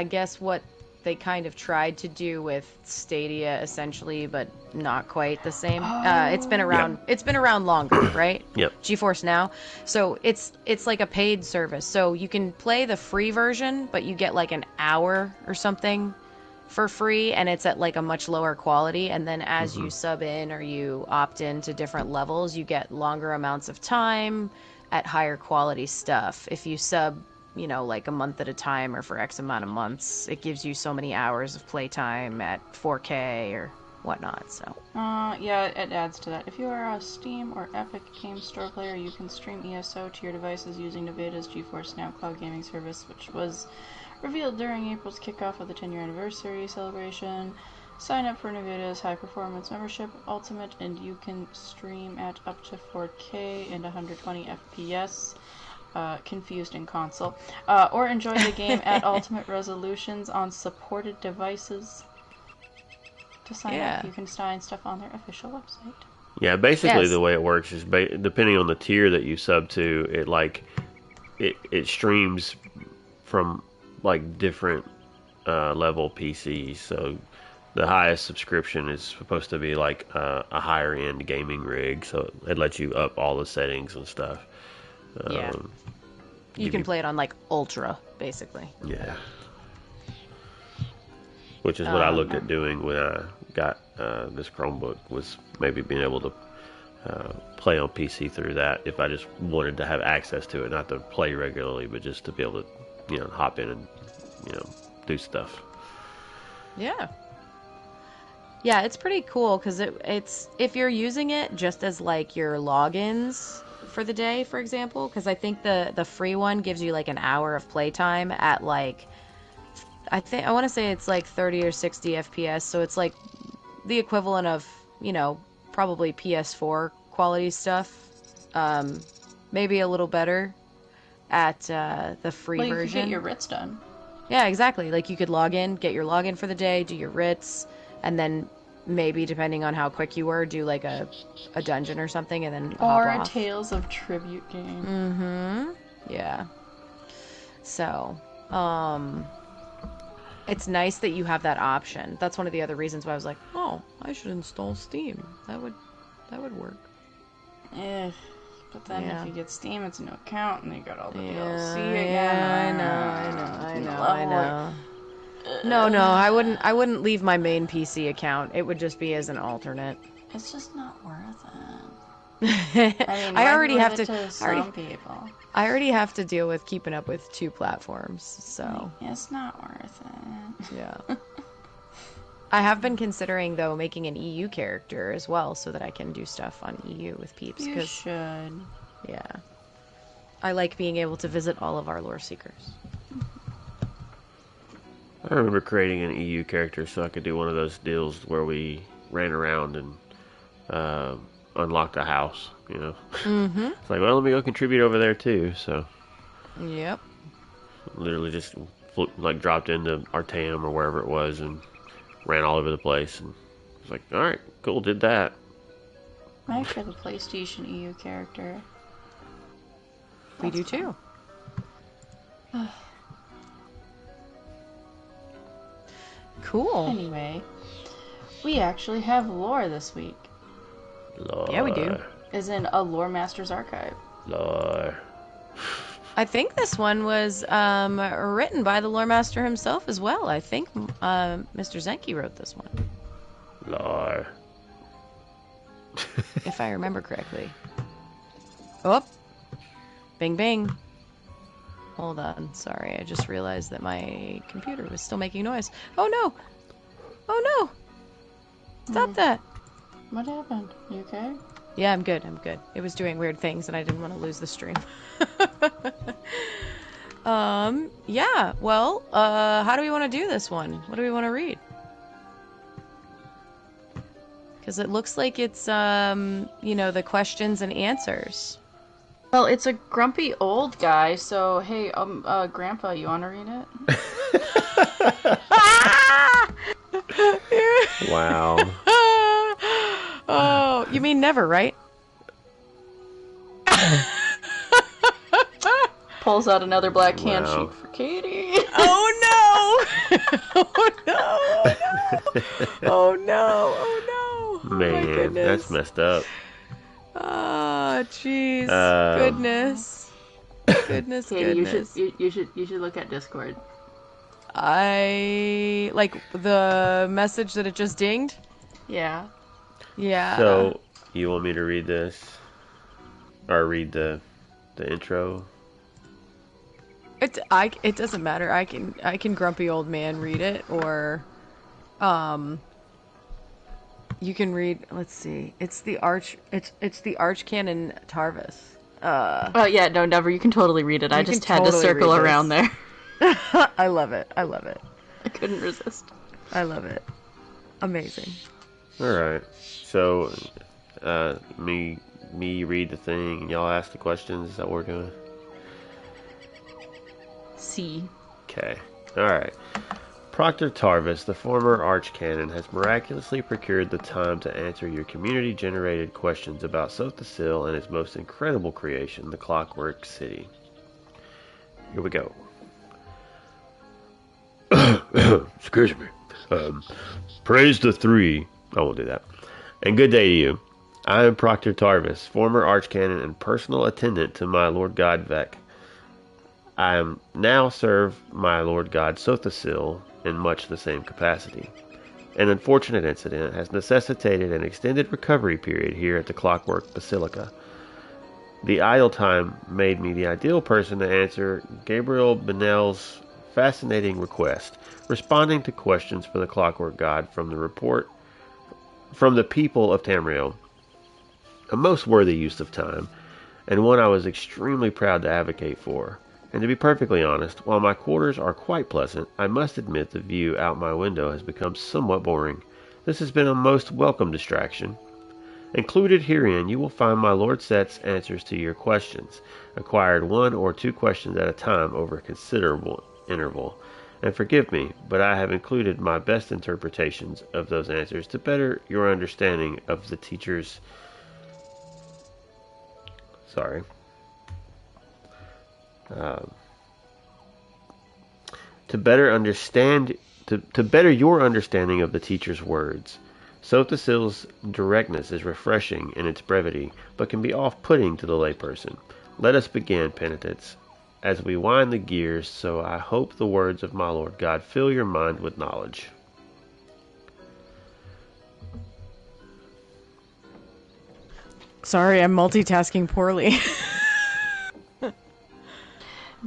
guess what they kind of tried to do with Stadia, essentially, but not quite the same. It's been around. Yep. It's been around longer, right? Yep. GeForce Now. So it's like a paid service. So you can play the free version, but you get like an hour or something for free, and it's at like a much lower quality. And then as you sub in or you opt in to different levels, you get longer amounts of time at higher quality stuff. If you sub, like a month at a time or for X amount of months, it gives you so many hours of playtime at 4K or whatnot. So Yeah, it adds to that. If you are a Steam or Epic Games Store player, you can stream ESO to your devices using Nevada's GeForce Now cloud gaming service, which was revealed during April's kickoff of the 10-year anniversary celebration. Sign up for Nevada's high-performance membership Ultimate, and you can stream at up to 4K and 120 FPS. confused in console, or enjoy the game at ultimate resolutions on supported devices. To sign up, you can find stuff on their official website. Yeah, basically the way it works is depending on the tier that you sub to, it streams from like different level PCs. So the highest subscription is supposed to be like a higher end gaming rig, so it lets you up all the settings and stuff. You can play it on like ultra, basically. Yeah. Which is what I looked at doing when I got this Chromebook, was maybe being able to play on PC through that if I just wanted to have access to it, not to play regularly, but just to be able to, hop in and, do stuff. Yeah. Yeah, it's pretty cool because it's if you're using it just as like your logins for the day, for example, because I think the free one gives you like an hour of playtime at like, I want to say it's like 30 or 60 FPS, so it's like the equivalent of, probably PS4 quality stuff, maybe a little better at the free version. You can get your writs done. Yeah, exactly. Like you could log in, get your login for the day, do your writs, and then maybe depending on how quick you were, do like a dungeon or something, and then hop or off. a Tales of Tribute game. Mm-hmm. Yeah. So, it's nice that you have that option. That's one of the other reasons why I was like, oh, I should install Steam. That would work. But then if you get Steam, it's a new account, and you got all the DLC again. I know. No, I wouldn't leave my main PC account. It would just be as an alternate. It's just not worth it. I mean, I already have some people. I already have to deal with keeping up with 2 platforms, so it's not worth it. Yeah. I have been considering though making an EU character as well, so that I can do stuff on EU with peeps. You should. Yeah. I like being able to visit all of our lore seekers. I remember creating an EU character so I could do one of those deals where we ran around and unlocked a house, Mm-hmm. It's like, well, let me go contribute over there too, so. Yep. Literally just dropped into Artaeum or wherever it was and ran all over the place, and I was like, alright, cool, did that. I for the PlayStation EU character. We do too. Cool. Anyway, we actually have lore this week. Lore. Yeah, we do. As in a Lore Master's Archive. Lore. I think this one was written by the lore master himself as well. I think Mr. Zenki wrote this one. Lore. If I remember correctly. Oh. Bing, bing. Hold on. Sorry, I just realized that my computer was still making noise. Oh, no. Oh, no. Stop that. What happened? You okay? Yeah, I'm good. It was doing weird things, and I didn't want to lose the stream. Yeah. Well, how do we want to do this one? What do we want to read? Because it looks like it's, the questions and answers. Well, it's a grumpy old guy, so hey, Grandpa, you want to read it? Wow. Oh, you mean never, right? Pulls out another black hand sheet for Katie. Oh no! Oh no! Oh no! Oh no! Man, that's messed up. Oh, jeez. Goodness. Goodness, Katie, goodness. you should look at Discord. I like the message that it just dinged. Yeah. Yeah. So, you want me to read this? Or read the intro? It doesn't matter. I can grumpy old man read it, or you can read. Let's see. It's the Archcanon Tarvis. Oh yeah, no, never. You can totally read it. I just had to circle around there. I love it. I love it. I couldn't resist. I love it. Amazing. All right. So, me read the thing, and y'all ask the questions. Is that what we're doing? C. Okay. Alright. Proctor Tarvis, the former archcanon, has miraculously procured the time to answer your community-generated questions about Sothasil and its most incredible creation, the Clockwork City. Here we go. Excuse me. Praise the three. I won't do that. And good day to you. I am Proctor Tarvis, former archcanon and personal attendant to my Lord God Vec. I am now serve my Lord God Sothasil in much the same capacity. An unfortunate incident has necessitated an extended recovery period here at the Clockwork Basilica. The idle time made me the ideal person to answer Gabriel Benel's fascinating request, responding to questions for the Clockwork God from the people of Tamriel. A most worthy use of time, and one I was extremely proud to advocate for. And to be perfectly honest, while my quarters are quite pleasant, I must admit the view out my window has become somewhat boring. This has been a most welcome distraction. Included herein you will find my Lord Set's answers to your questions, acquired 1 or 2 questions at a time over a considerable interval. And forgive me, but I have included my best interpretations of those answers to better your understanding of the teacher's... to better your understanding of the teacher's words. Sothasil's directness is refreshing in its brevity, but can be off-putting to the layperson. Let us begin, penitents, as we wind the gears, so I hope the words of my Lord God fill your mind with knowledge. Sorry, I'm multitasking poorly.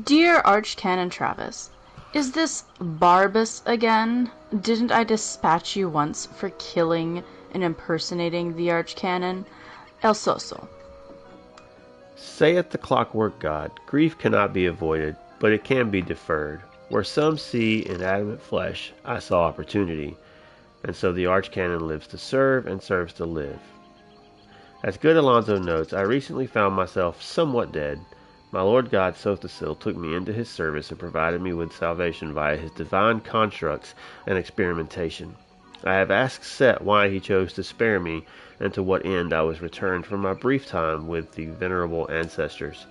Dear Archcanon Travis, is this Barbus again? Didn't I dispatch you once for killing and impersonating the Archcanon? El Soso. Saith the Clockwork God, grief cannot be avoided, but it can be deferred. Where some see inanimate flesh, I saw opportunity, and so the Archcanon lives to serve and serves to live. As good Alonso notes, I recently found myself somewhat dead. My Lord God Sothasil took me into his service and provided me with salvation via his divine constructs and experimentation. I have asked Set why he chose to spare me and to what end I was returned from my brief time with the venerable ancestors.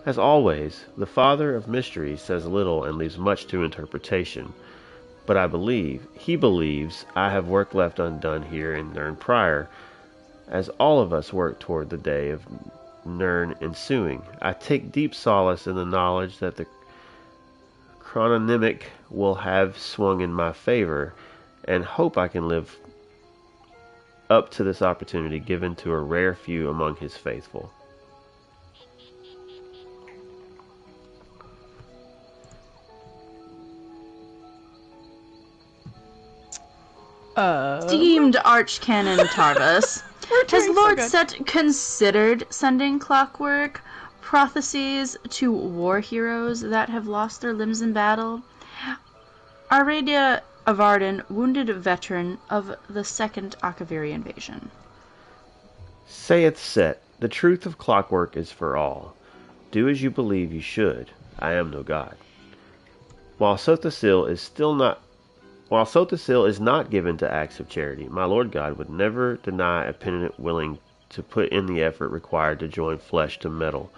As always, the Father of Mysteries says little and leaves much to interpretation. But he believes, I have work left undone here in Nern Prior, as all of us work toward the day of Nern ensuing. I take deep solace in the knowledge that the chrononymic will have swung in my favor, and hope I can live up to this opportunity given to a rare few among his faithful. Esteemed Archcanon Tarvis, has Lord Set considered sending clockwork prophecies to war heroes that have lost their limbs in battle? Aradia Avarden, wounded veteran of the Second Akaviri invasion. Saith Set, the truth of clockwork is for all. Do as you believe you should. I am no god. While Sothasil is not given to acts of charity, my Lord God would never deny a penitent willing to put in the effort required to join flesh to metal.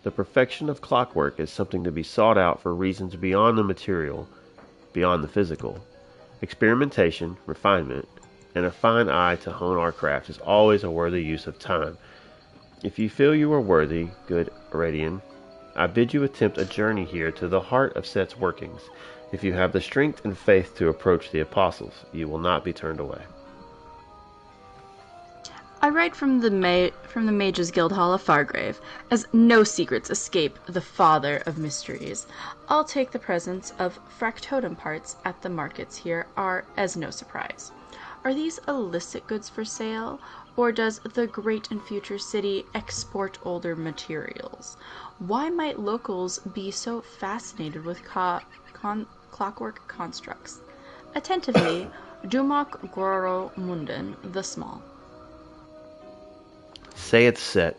The perfection of clockwork is something to be sought out for reasons beyond the material, beyond the physical. Experimentation, refinement, and a fine eye to hone our craft is always a worthy use of time. If you feel you are worthy, good Aradian, I bid you attempt a journey here to the heart of Set's workings. If you have the strength and faith to approach the apostles, you will not be turned away. I write from the Mages Guild Hall of Fargrave, as no secrets escape the Father of Mysteries. I'll take the presence of fractotum parts at the markets here are as no surprise. Are these illicit goods for sale, or does the great and future city export older materials? Why might locals be so fascinated with clockwork constructs? Attentively, Dumak Goro Munden the Small. Saith Set,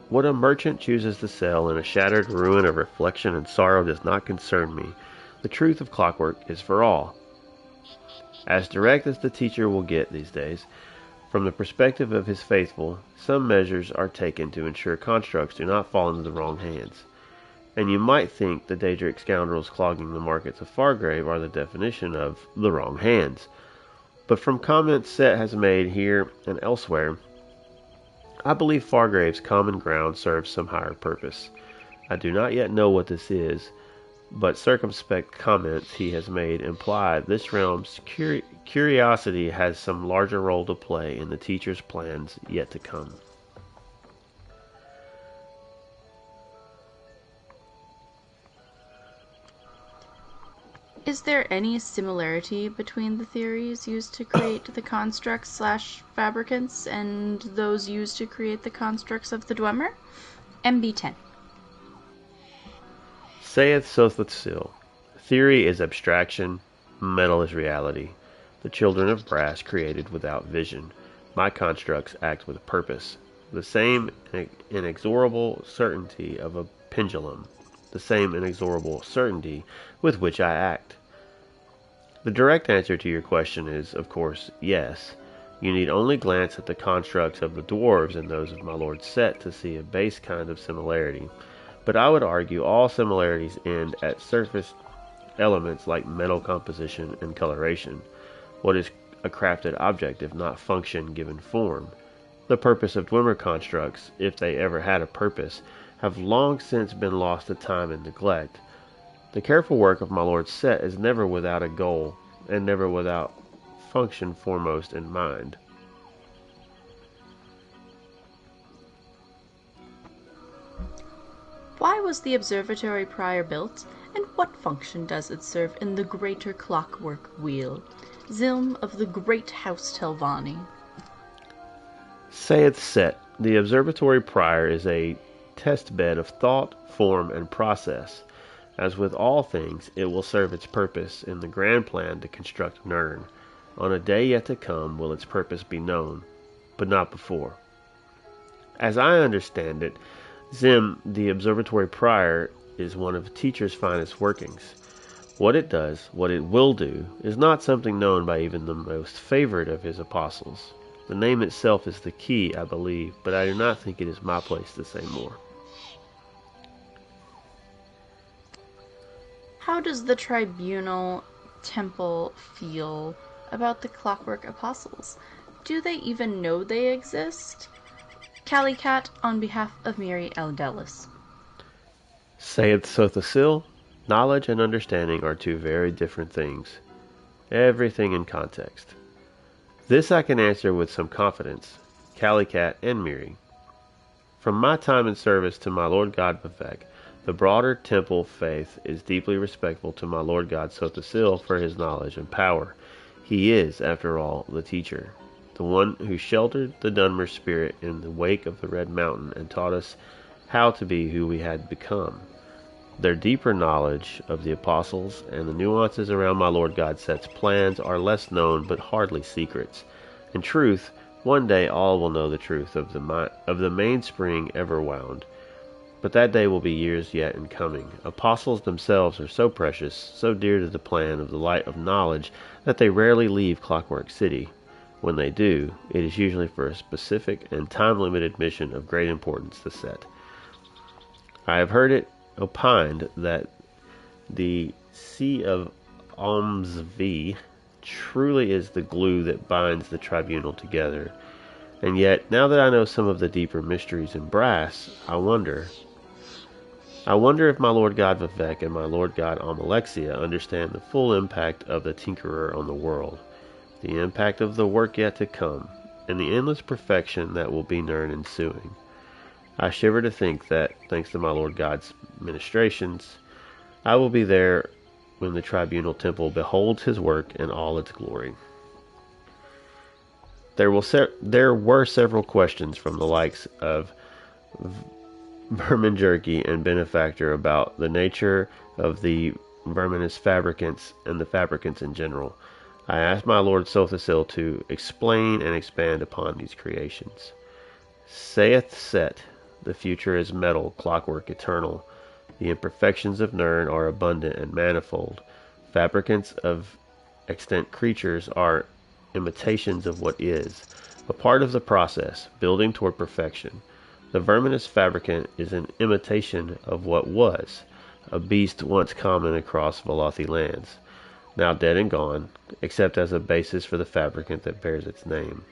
What a merchant chooses to sell in a shattered ruin of reflection and sorrow does not concern me. The truth of clockwork is for all. As direct as the teacher will get these days, from the perspective of his faithful, some measures are taken to ensure constructs do not fall into the wrong hands. And you might think the Daedric scoundrels clogging the markets of Fargrave are the definition of the wrong hands. But from comments Set has made here and elsewhere, I believe Fargrave's common ground serves some higher purpose. I do not yet know what this is, but circumspect comments he has made imply this realm's curiosity has some larger role to play in the teacher's plans yet to come. Is there any similarity between the theories used to create the constructs / fabricants and those used to create the constructs of the Dwemer? MB10. Saith Sothasil, theory is abstraction, metal is reality. The children of brass created without vision. My constructs act with purpose. The same inexorable certainty of a pendulum. The same inexorable certainty with which I act. The direct answer to your question is, of course, yes. You need only glance at the constructs of the dwarves and those of my lord Set to see a base kind of similarity. But I would argue all similarities end at surface elements like metal composition and coloration. What is a crafted object if not function given form? The purpose of Dwemer constructs, if they ever had a purpose, have long since been lost to time and neglect. The careful work of my lord Set is never without a goal, and never without function foremost in mind. Why was the observatory prior built, and what function does it serve in the greater clockwork wheel? Zilm of the great house Telvanni. Saith Set, the observatory prior is a test bed of thought, form, and process. As with all things, it will serve its purpose in the grand plan to construct Nirn. On a day yet to come will its purpose be known, but not before. As I understand it, Zim, the observatory prior, is one of the teacher's finest workings. What it does, what it will do, is not something known by even the most favored of his apostles. The name itself is the key, I believe, but I do not think it is my place to say more. How does the tribunal temple feel about the clockwork apostles? Do they even know they exist? Calicat on behalf of Miri Eldelis. Saith Sothasil, knowledge and understanding are two very different things. Everything in context. This I can answer with some confidence, Calicat and Miri. From my time in service to my Lord God Vivek, the broader temple faith is deeply respectful to my Lord God Sothasil for his knowledge and power. He is, after all, the teacher, the one who sheltered the Dunmer spirit in the wake of the Red Mountain and taught us how to be who we had become. Their deeper knowledge of the apostles and the nuances around my Lord God Set's plans are less known but hardly secrets. In truth, one day all will know the truth of the mainspring ever wound. But that day will be years yet in coming. Apostles themselves are so precious, so dear to the plan of the light of knowledge, that they rarely leave Clockwork City. When they do, it is usually for a specific and time-limited mission of great importance to Set. I have heard it opined that the Sea of Omsvi truly is the glue that binds the tribunal together. And yet, now that I know some of the deeper mysteries in brass, I wonder if my Lord God Vivek and my Lord God Amalexia understand the full impact of the Tinkerer on the world, the impact of the work yet to come, and the endless perfection that will be Nirn ensuing. I shiver to think that, thanks to my Lord God's ministrations, I will be there when the tribunal temple beholds his work in all its glory. There were several questions from the likes of Vermin Jerky and Benefactor about the nature of the verminous fabricants and the fabricants in general. I asked my Lord Sothasil to explain and expand upon these creations. Saith Set, The future is metal, clockwork, eternal. The imperfections of Nirn are abundant and manifold. Fabricants of extant creatures are imitations of what is, a part of the process, building toward perfection. The verminous fabricant is an imitation of what was, a beast once common across Velothi lands, now dead and gone, except as a basis for the fabricant that bears its name.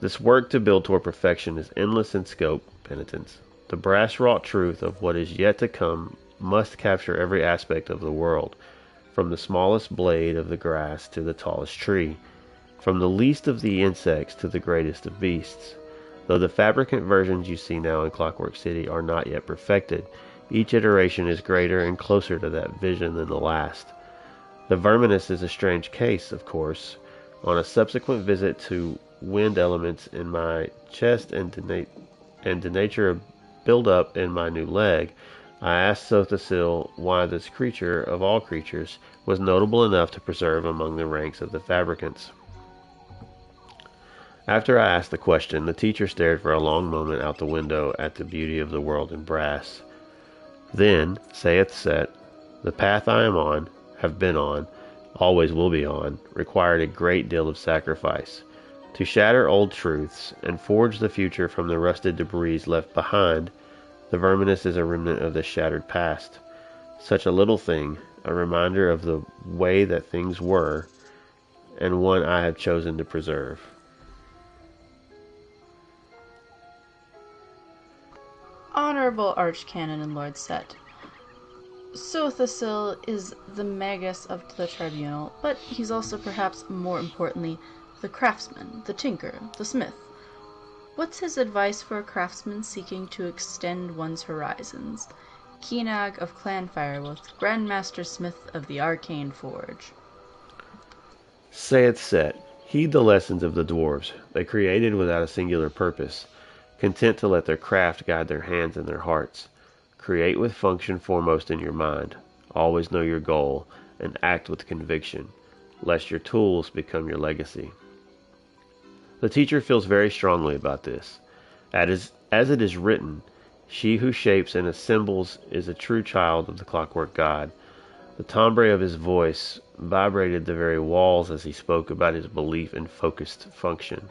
This work to build toward perfection is endless in scope, penitence. The brass-wrought truth of what is yet to come must capture every aspect of the world, from the smallest blade of the grass to the tallest tree, from the least of the insects to the greatest of beasts. Though the fabricant versions you see now in Clockwork City are not yet perfected, each iteration is greater and closer to that vision than the last. The verminous is a strange case, of course. On a subsequent visit to wind elements in my chest and denature of build-up in my new leg, I asked Sothasil why this creature, of all creatures, was notable enough to preserve among the ranks of the fabricants. After I asked the question, the teacher stared for a long moment out the window at the beauty of the world in brass. Then, saith Set, the path I am on, have been on, always will be on, required a great deal of sacrifice. To shatter old truths, and forge the future from the rusted debris left behind, the verminous is a remnant of the shattered past. Such a little thing, a reminder of the way that things were, and one I have chosen to preserve. Honorable Archcanon and Lord Set, Sothasil is the magus of the tribunal, but he's also perhaps more importantly the craftsman, the tinker, the smith. What's his advice for a craftsman seeking to extend one's horizons? Kenag of Clan Firewolf, Grandmaster Smith of the Arcane Forge. Saith Set, heed the lessons of the dwarves. They created without a singular purpose, content to let their craft guide their hands and their hearts. Create with function foremost in your mind. Always know your goal, and act with conviction, lest your tools become your legacy. The teacher feels very strongly about this. As it is written, she who shapes and assembles is a true child of the Clockwork God. The timbre of his voice vibrated the very walls as he spoke about his belief in focused function.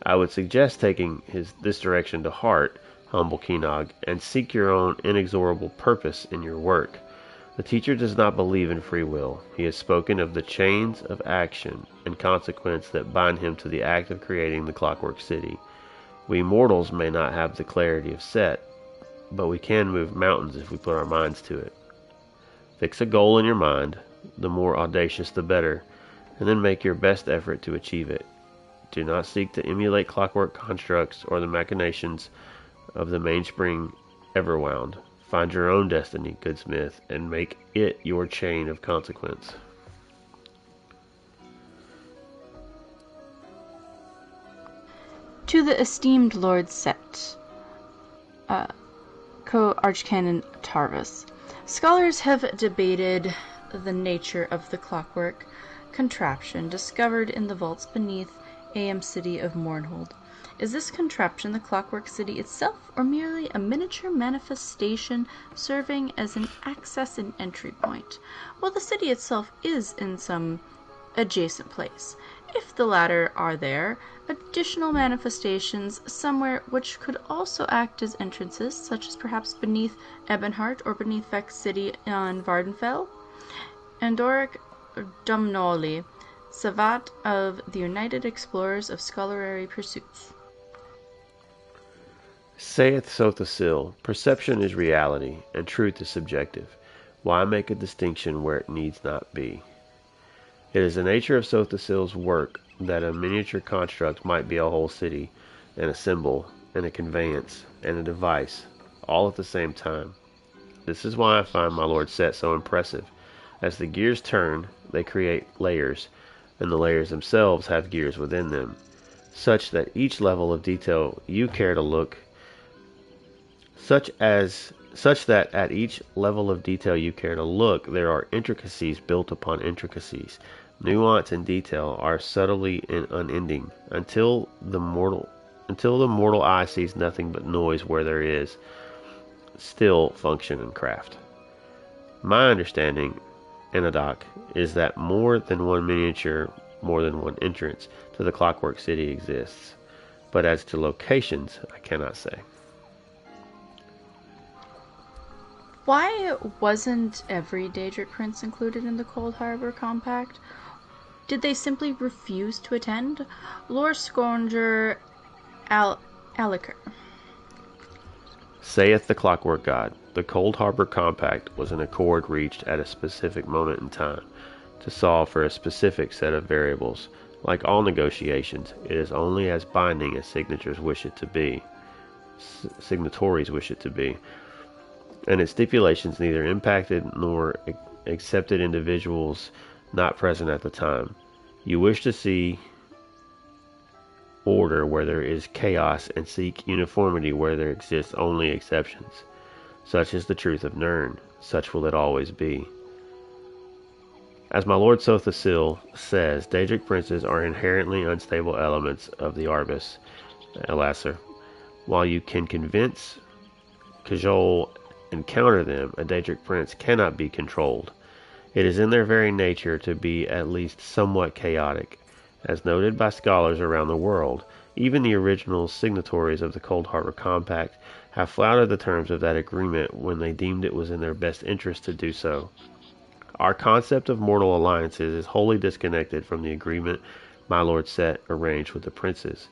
I would suggest taking this direction to heart, humble Kenag, and seek your own inexorable purpose in your work. The teacher does not believe in free will. He has spoken of the chains of action and consequence that bind him to the act of creating the Clockwork City. We mortals may not have the clarity of Set, but we can move mountains if we put our minds to it. Fix a goal in your mind, the more audacious the better, and then make your best effort to achieve it. Do not seek to emulate clockwork constructs or the machinations of the mainspring Everwound. Find your own destiny, good smith, and make it your chain of consequence. To the esteemed Lord Set, Co-Archcanon Tarvis, scholars have debated the nature of the clockwork contraption discovered in the vaults beneath Am City of Mournhold. Is this contraption the Clockwork City itself, or merely a miniature manifestation serving as an access and entry point, while the city itself is in some adjacent place? If the latter are there, additional manifestations somewhere which could also act as entrances, such as perhaps beneath Ebonheart or beneath Vex City on Vardenfell? Andoric Dumnoli, Savat of the United Explorers of Scholarly Pursuits. Saith Sothasil, perception is reality, and truth is subjective. Why make a distinction where it needs not be? It is the nature of Sothasil's work that a miniature construct might be a whole city, and a symbol, and a conveyance, and a device, all at the same time. This is why I find my Lord Set so impressive. As the gears turn, they create layers, and the layers themselves have gears within them, such that each level of detail you care to look such that at each level of detail you care to look, there are intricacies built upon intricacies. Nuance and detail are subtly and unending until the until the mortal eye sees nothing but noise where there is still function and craft. My understanding, Anadoc, is that more than one miniature, more than one entrance to the Clockwork City exists. But as to locations, I cannot say. Why wasn't every Daedric prince included in the Cold Harbor Compact? Did they simply refuse to attend? Lord Scourger Aliker. Saith the Clockwork God, the Cold Harbor Compact was an accord reached at a specific moment in time to solve for a specific set of variables. Like all negotiations, it is only as binding as signatories wish it to be, and its stipulations neither impacted nor accepted individuals not present at the time. You wish to see order where there is chaos and seek uniformity where there exists only exceptions. Such is the truth of Nirn. Such will it always be. As my lord Sothasil says, Daedric princes are inherently unstable elements of the Arbus, Elasser. While you can convince, cajole, and counter them, a Daedric prince cannot be controlled. It is in their very nature to be at least somewhat chaotic. As noted by scholars around the world, even the original signatories of the Cold Harbor Compact have flouted the terms of that agreement when they deemed it was in their best interest to do so. Our concept of mortal alliances is wholly disconnected from the agreement my lord Set arranged with the princes.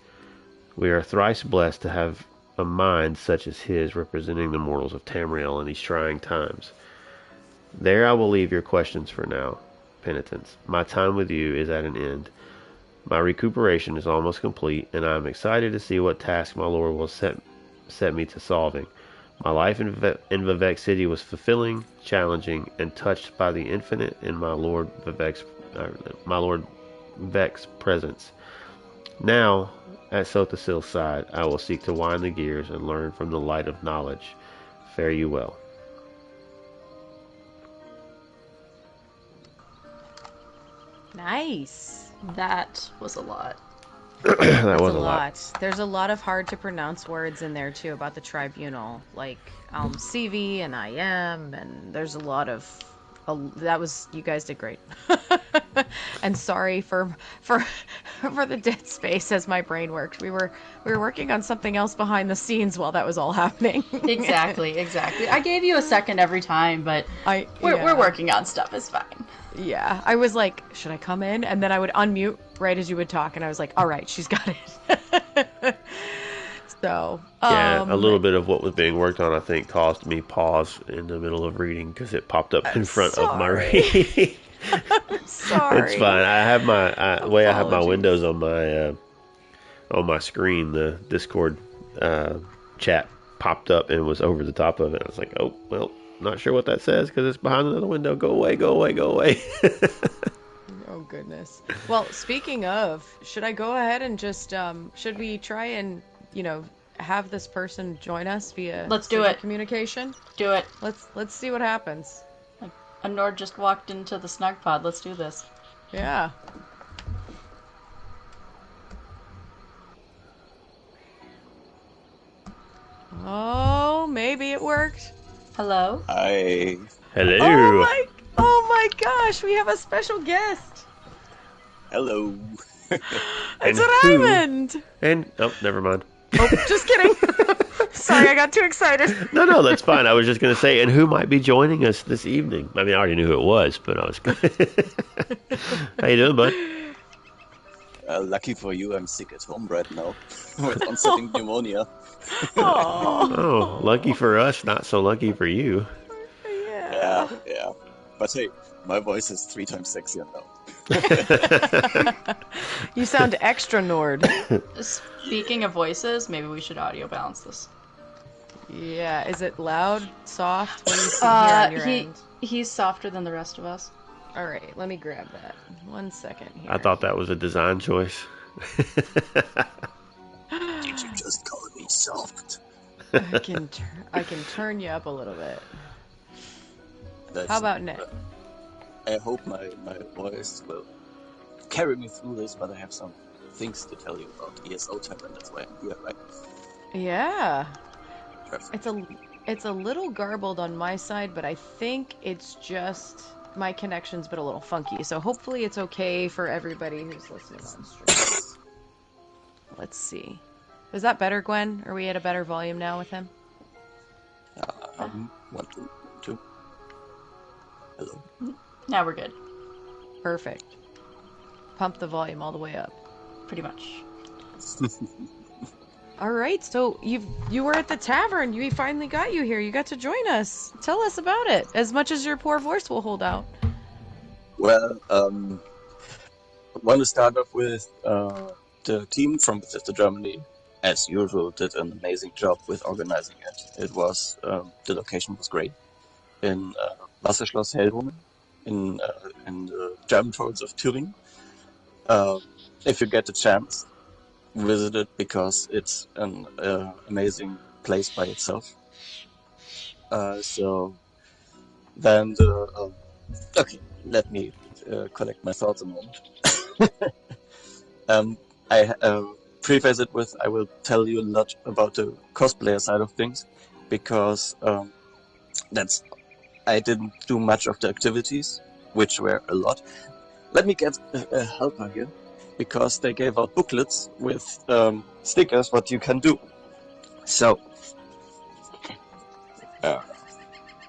We are thrice blessed to have a mind such as his representing the mortals of Tamriel in these trying times. There I will leave your questions for now, penitents. My time with you is at an end. My recuperation is almost complete, and I am excited to see what task my lord will set me to solving. My life in Vivec City was fulfilling, challenging, and touched by the infinite in my lord Vec's presence. Now, at Sothasil's side, I will seek to wind the gears and learn from the light of knowledge. Fare you well. Nice. That was a lot. That was a lot. There's a lot of hard to pronounce words in there too about the tribunal, like CV and IM, and there's a lot of. That was, you guys did great. And sorry for the dead space as my brain worked. We were working on something else behind the scenes while that was all happening. Exactly. I gave you a second every time, but we're working on stuff. It's fine. Yeah, I was like, should I come in? And then I would unmute right as you would talk, and I was like, all right, she's got it. So, yeah, a little bit of what was being worked on, I think, caused me pause in the middle of reading because it popped up in front of my reading. I'm sorry. It's fine. I have my way I have my windows on my screen. The Discord chat popped up and was over the top of it. I was like, oh well, not sure what that says because it's behind another window. Go away. Oh goodness. Well, speaking of, should I go ahead and just should we try and have this person join us via Let's do it. Communication? Do it. Let's see what happens. A Nord just walked into the Snugpod. Let's do this. Yeah. Oh, maybe it worked. Hello? Hi. Hello. Oh my gosh, we have a special guest. Hello. It's Raymond. And oh, never mind. Oh, just kidding. Sorry, I got too excited. No, that's fine. I was just going to say, and who might be joining us this evening? I mean, I already knew who it was, but I was. How you doing, bud? Lucky for you, I'm sick at home right now with onsetting pneumonia. Oh, lucky for us, not so lucky for you. Yeah. But hey, my voice is 3 times sexier now. You sound extra Nord. Speaking of voices, maybe we should audio balance this. Yeah, is it loud, soft? What do you see here on your end? He's softer than the rest of us. All right, let me grab that. 1 second here. I thought that was a design choice. Did you just call me soft? I can turn you up a little bit. How about Nick? I hope my voice will carry me through this, but I have some things to tell you about ESO Tavern. That's why I'm here, right? Yeah. Perfect. It's a little garbled on my side, but I think it's just my connection's been a little funky. So hopefully it's okay for everybody who's listening on stream. Let's see. Is that better, Gwen? Are we at a better volume now with him? 1, 2, 2. Hello. Now we're good. Perfect. Pump the volume all the way up. Pretty much. All right, so you were at the tavern. We finally got you here. You got to join us. Tell us about it, as much as your poor voice will hold out. Well, I want to start off with the team from Bethesda Germany, as usual, did an amazing job with organizing it. It was the location was great in Wasserschloss Hellwohn in the German province of Thüringen. If you get the chance, visit it because it's an amazing place by itself. So then okay, let me collect my thoughts a moment. I preface it with I will tell you a lot about the cosplayer side of things because I didn't do much of the activities, which were a lot. Let me get a helper here, because they gave out booklets with stickers what you can do. So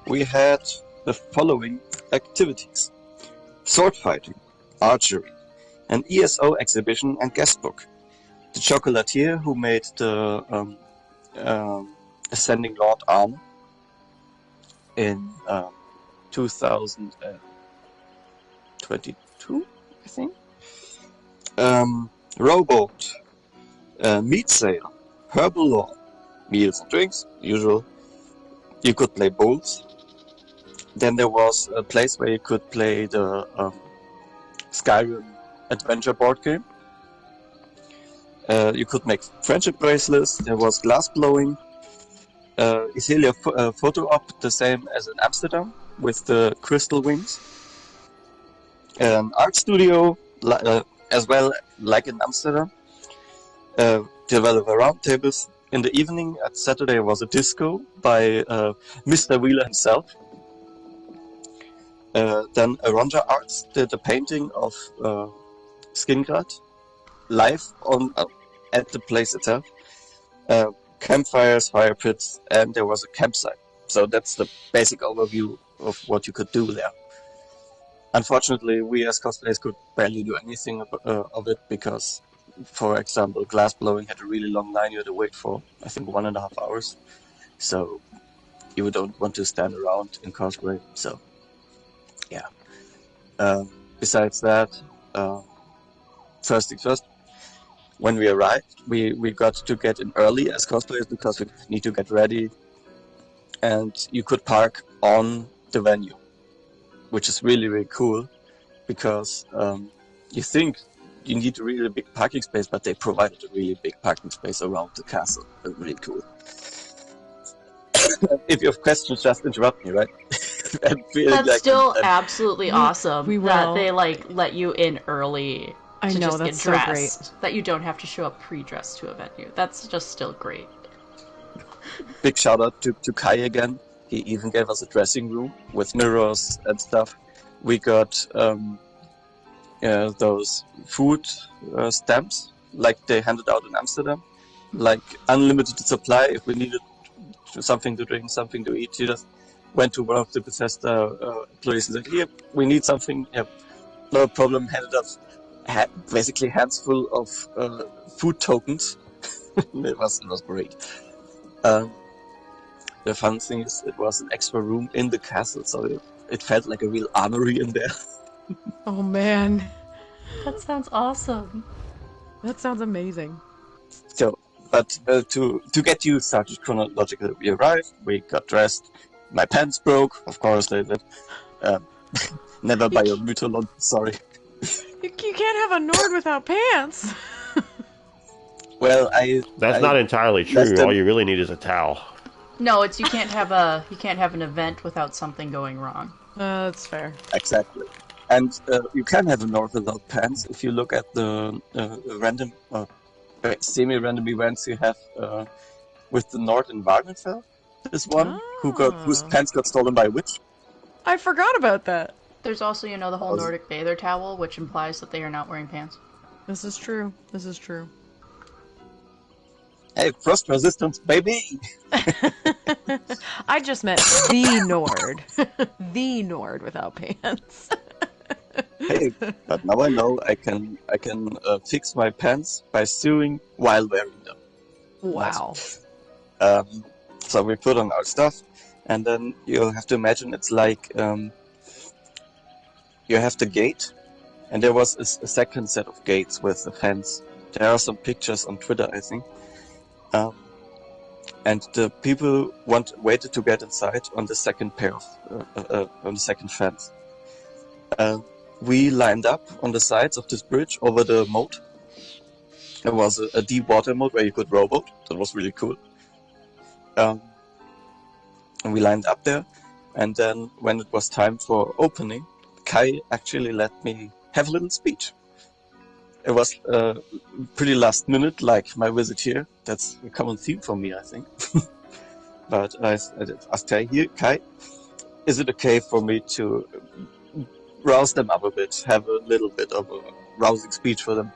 we had the following activities: sword fighting, archery, an ESO exhibition and guest book. The chocolatier who made the Ascending Lord armor in 2022, I think. Rowboat, meat sale, herbal law, meals and drinks, usual. You could play bowls. Then there was a place where you could play the Skyrim adventure board game. You could make friendship bracelets. There was glass blowing. Iselia photo op, the same as in Amsterdam, with the crystal wings. An art studio, as well like in Amsterdam. Developer roundtables. In the evening, at Saturday, was a disco by Mr. Wheeler himself. Then Aronja Arts did a painting of Skingrat live on at the place itself. Campfires, fire pits, and there was a campsite. So that's the basic overview of what you could do there. Unfortunately, we as cosplayers could barely do anything of it because, for example, glass blowing had a really long line you had to wait for, I think, 1.5 hours. So you don't want to stand around in cosplay. So, yeah. Besides that, first things first, when we arrived, we got to get in early as cosplayers because we need to get ready. And you could park on the venue, which is really, really cool because you think you need a really big parking space, but they provided a really big parking space around the castle. Really cool. If you have questions, just interrupt me, right? That's still absolutely awesome we that will. they let you in early I to know, just that's get so dressed. That you don't have to show up pre-dressed to a venue. That's just still great. Big shout out to Kai again. He even gave us a dressing room with mirrors and stuff. We got those food stamps like they handed out in Amsterdam, like unlimited supply. If we needed something to drink, something to eat, you just went to one of the Bethesda employees and said, "Here, we need something." Yeah, no problem. Handed us basically hands full of food tokens. It was great. The fun thing is, it was an extra room in the castle, so it felt like a real armory in there. Oh man, That sounds awesome. that sounds amazing. So, but to get you started chronologically, we arrived, we got dressed. My pants broke, of course they did. Never buy a Mytholon, sorry. You can't have a Nord without pants. Well, That's not entirely left true. them- All you really need is a towel. No, it's you can't have an event without something going wrong. That's fair. Exactly. And you can have a Nord without pants if you look at the random, semi-random events you have with the Nord in Wagenfell. This one whose pants got stolen by a witch. I forgot about that. There's also, the whole Nordic bather towel, which implies that they are not wearing pants. This is true. Hey, frost resistance, baby! I just meant the Nord. The Nord without pants. Hey, but now I know I can fix my pants by sewing while wearing them. Wow. Nice. So we put on our stuff, and then you have to imagine it's like you have the gate, and there was a second set of gates with the fence. There are some pictures on Twitter, I think. And the people waited to get inside on the second pair of on the second fence. We lined up on the sides of this bridge over the moat. There was a deep water moat where you could rowboat. That was really cool. And we lined up there, and then when it was time for opening, Kai actually let me have a little speech. It was pretty last minute, like my visit here. That's a common theme for me, I think. But I asked Kai, is it okay for me to rouse them up a bit, have a little bit of a rousing speech for them?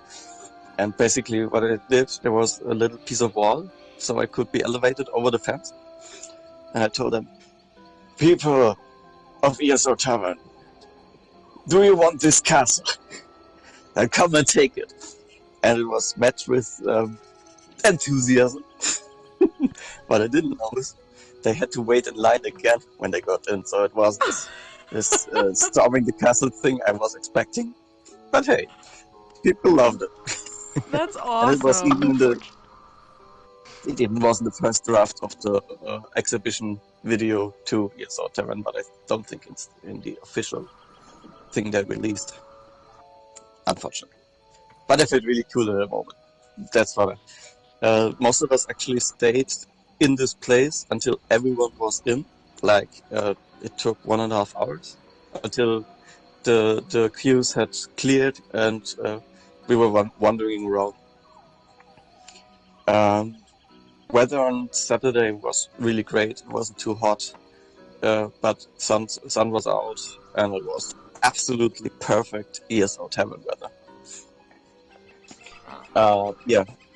And basically what I did, there was a little piece of wall, so I could be elevated over the fence. And I told them, people of ESO Tavern, do you want this castle? Then come and take it. And it was met with enthusiasm. But I didn't know this. They had to wait in line again when they got in, so it was this storming the castle thing I was expecting. But hey, people loved it. That's awesome. And it was it even was in the first draft of the exhibition video to ESO Tavern, but I don't think it's in the official thing they released. Unfortunately. But I felt really cool at the moment. That's what most of us actually stayed in this place until everyone was in. Like, it took 1.5 hours until the queues had cleared and we were wandering around. Weather on Saturday was really great. It wasn't too hot, but sun was out and it was absolutely perfect ESO Tavern weather.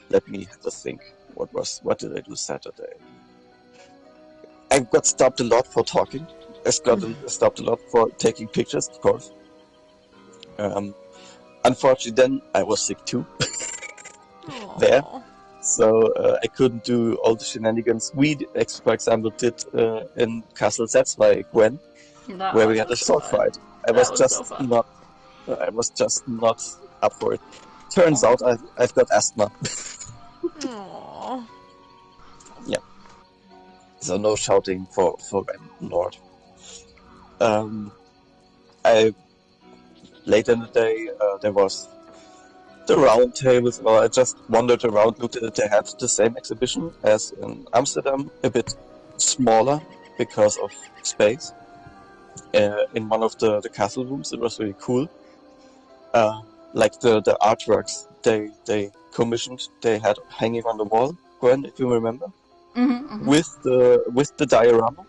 Let me have a think. What did I do Saturday? I got stopped a lot for talking. I got stopped a lot for taking pictures, of course. Unfortunately, then I was sick too. There. So I couldn't do all the shenanigans we, for example, did in Castle Zetzwai, Gwen, where we had a sword fight. I was just not up for it. Turns out I've got asthma. Aww. Yeah. So no shouting for Lord. Later in the day there was the round tables. Well, I just wandered around, looked at it. They had the same exhibition as in Amsterdam, a bit smaller because of space. In one of the castle rooms, it was really cool. Like the artworks they commissioned, they had hanging on the wall. Gwen, if you remember, with the diorama.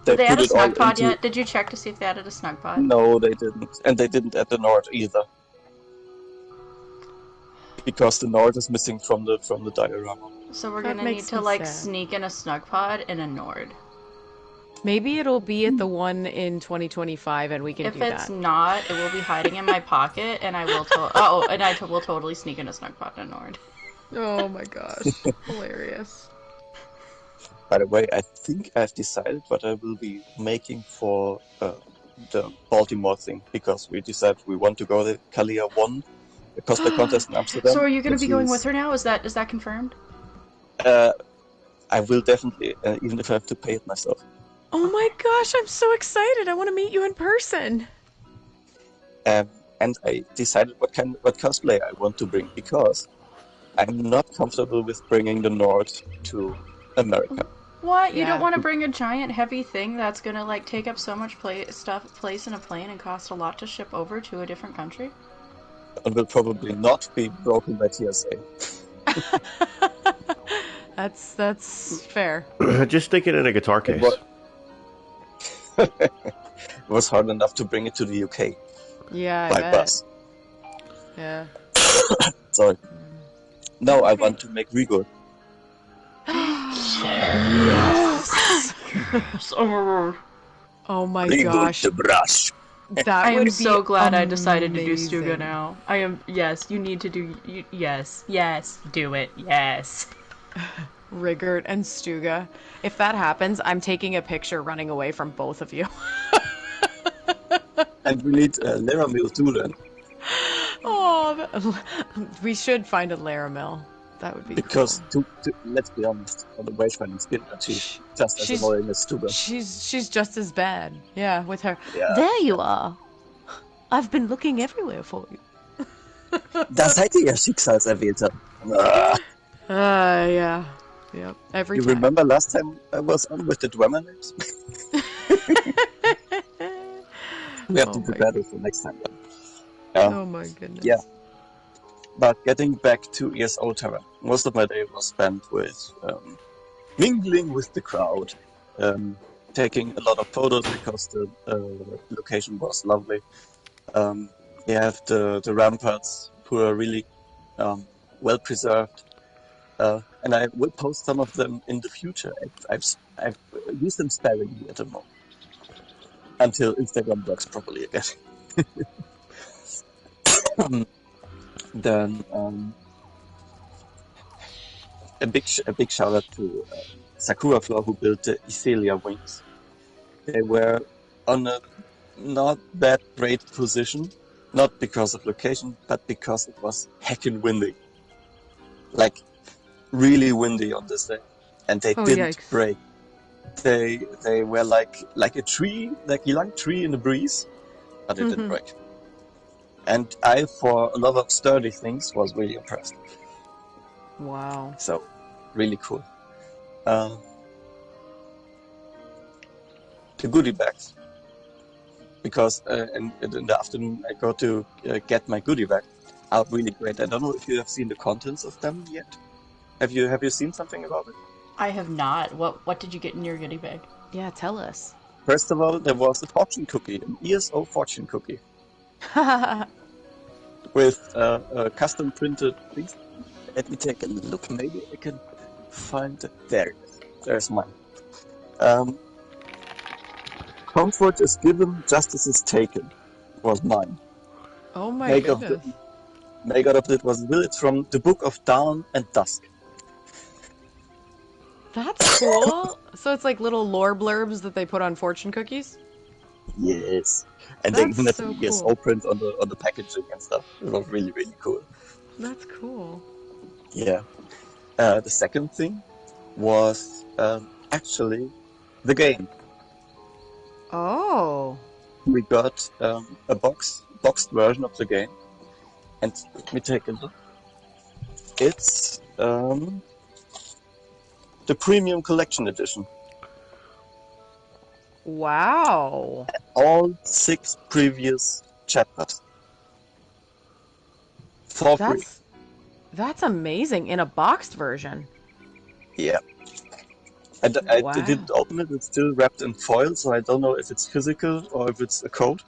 Did they add a Snugpod yet? Did you check to see if they added a Snugpod? No, they didn't, and they didn't add the Nord either, because the Nord is missing from the diorama. So we're gonna need to sneak in a Snugpod and a Nord. Maybe it'll be at the one in 2025, and we can do that. If it's not, it will be hiding in my pocket, and I will will totally sneak in a Snugpod and a Nord. Oh my gosh, hilarious. By the way, I think I've decided what I will be making for the Baltimore thing, because we decided we want to go to Kalia 1, the cosplay contest in Amsterdam. So are you going to be going with her now? Is that confirmed? I will definitely, even if I have to pay it myself. Oh my gosh, I'm so excited! I want to meet you in person. And I decided what cosplay I want to bring, because I'm not comfortable with bringing the Nord to America. What? You Yeah. don't want to bring a giant heavy thing that's gonna like take up so much place in a plane and cost a lot to ship over to a different country? And will probably not be broken by TSA. That's fair. Just stick it in a guitar case. It was hard enough to bring it to the UK Yeah, I by bet. bus. Yeah. Sorry. Now I want to make Rigor. Oh my Oh my gosh. the brush. That I am would be so glad I decided to do Stuga amazing. now. I am. Yes, you need to do. Yes, do it. Yes. Rigert and Stuga. If that happens, I'm taking a picture running away from both of you. And we need Laramil too then. Oh, we should find a Laramil. That would be Because cool. let's be honest, on the wayfinding skin, she's just as annoying as Stuba. She's just as bad. Yeah, with her. Yeah. There you are. I've been looking everywhere for you. Da seid ihr, Schicksalserwählter. Yeah. Yep. Every You time. remember last time I was on with the drummer names? We have to prepare this for next time. Oh my goodness. Yeah. But getting back to ESO Terra, most of my day was spent with mingling with the crowd, taking a lot of photos because the location was lovely. You have the ramparts who are really well preserved, and I will post some of them in the future. I've used them sparingly at the moment until Instagram works properly again. Then a big shout out to Sakura Floor who built the Iselia wings. They were on a not that great position, not because of location, but because it was heckin' windy. Like really windy on this day, and they didn't yikes. break. They were like a tree, like a young tree in the breeze, but it didn't break. And I, for a lot of sturdy things, was really impressed. Wow. So, really cool. The goodie bags. Because in the afternoon I go to get my goodie bag. Are really great. I don't know if you have seen the contents of them yet. Have you seen something about it? I have not. What did you get in your goodie bag? Yeah, tell us. First of all, there was a fortune cookie, an ESO fortune cookie. With a custom printed things. Let me take a look. Maybe I can find it. There it is. There's mine. Comfort is given, justice is taken. Was mine. Oh my Make goodness. out of it was village from the Book of Dawn and Dusk. That's cool. So it's like little lore blurbs that they put on fortune cookies? Yes. And they That's even had so the ESO cool. print on the packaging and stuff. It was really, really cool. That's cool. Yeah. The second thing was actually the game. Oh. We got a boxed version of the game. And let me take a look. It's the Premium Collection Edition. Wow. All 6 previous chapters. For free. That's amazing in a boxed version. Yeah. I Wow. didn't open it. It's still wrapped in foil, so I don't know if it's physical or if it's a code.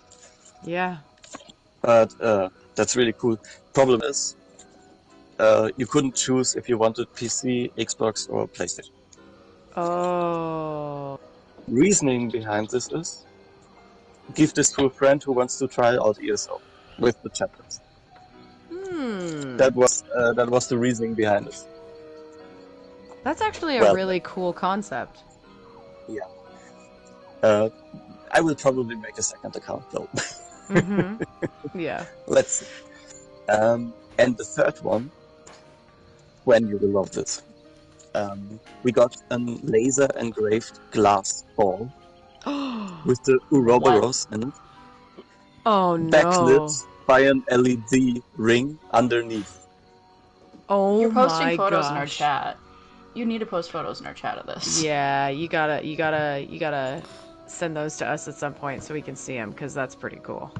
Yeah. But that's really cool. Problem is, you couldn't choose if you wanted PC, Xbox, or PlayStation. Oh. Reasoning behind this is, give this to a friend who wants to try out ESO with the chapters. That was the reasoning behind it. That's actually a Well- really cool concept. Yeah. I will probably make a second account though. Yeah. Let's see. And the third one, when you will love this. We got a laser engraved glass ball with the Ouroboros in it, Oh no. backlit by an LED ring underneath. Oh You're posting my photos in our gosh. chat. You need to post photos in our chat of this. Yeah, you gotta send those to us at some point so we can see them, because that's pretty cool.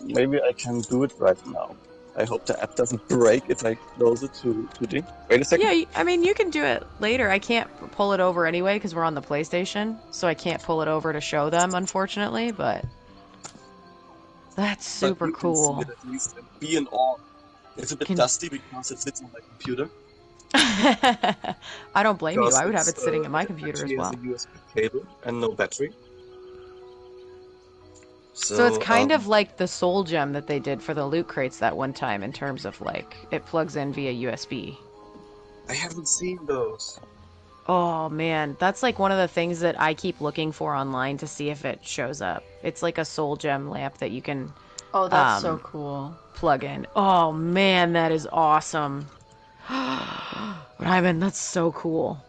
Maybe I can do it right now. I hope the app doesn't break if I close it to the... Wait a second. Yeah, I mean, you can do it later. I can't pull it over anyway because we're on the PlayStation, so I can't pull it over to show them, unfortunately, but that's super But you can see cool. it at least and be in awe. It's a bit dusty because it sits on my computer. I don't blame you. Because I would have it it's, sitting in my it computer as actually well. has a USB cable and no battery. So it's kind of like the soul gem that they did for the loot crates that one time in terms of, like, it plugs in via USB. I haven't seen those. Oh, man. That's, like, one of the things that I keep looking for online to see if it shows up. It's like a soul gem lamp that you can Oh, that's so cool. plug in. Oh, man, that is awesome. Ryman, that's so cool.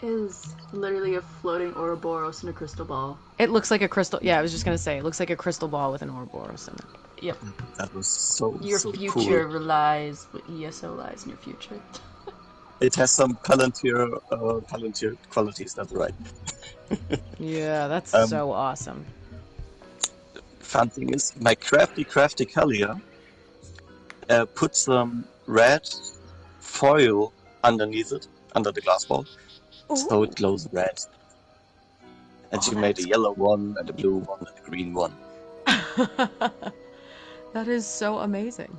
It is literally a floating Ouroboros in a crystal ball. It looks like a crystal... Yeah, I was just going to say, it looks like a crystal ball with an Ouroboros in it. Yep. That was so Your so future cool. lies, ESO lies in your future. It has some Palantir qualities, that's right. Yeah, that's so awesome. Fun thing is, my crafty Kalia put some red foil underneath it, under the glass ball, so it glows red. And she made a yellow one, and a blue one, and a green one. That is so amazing.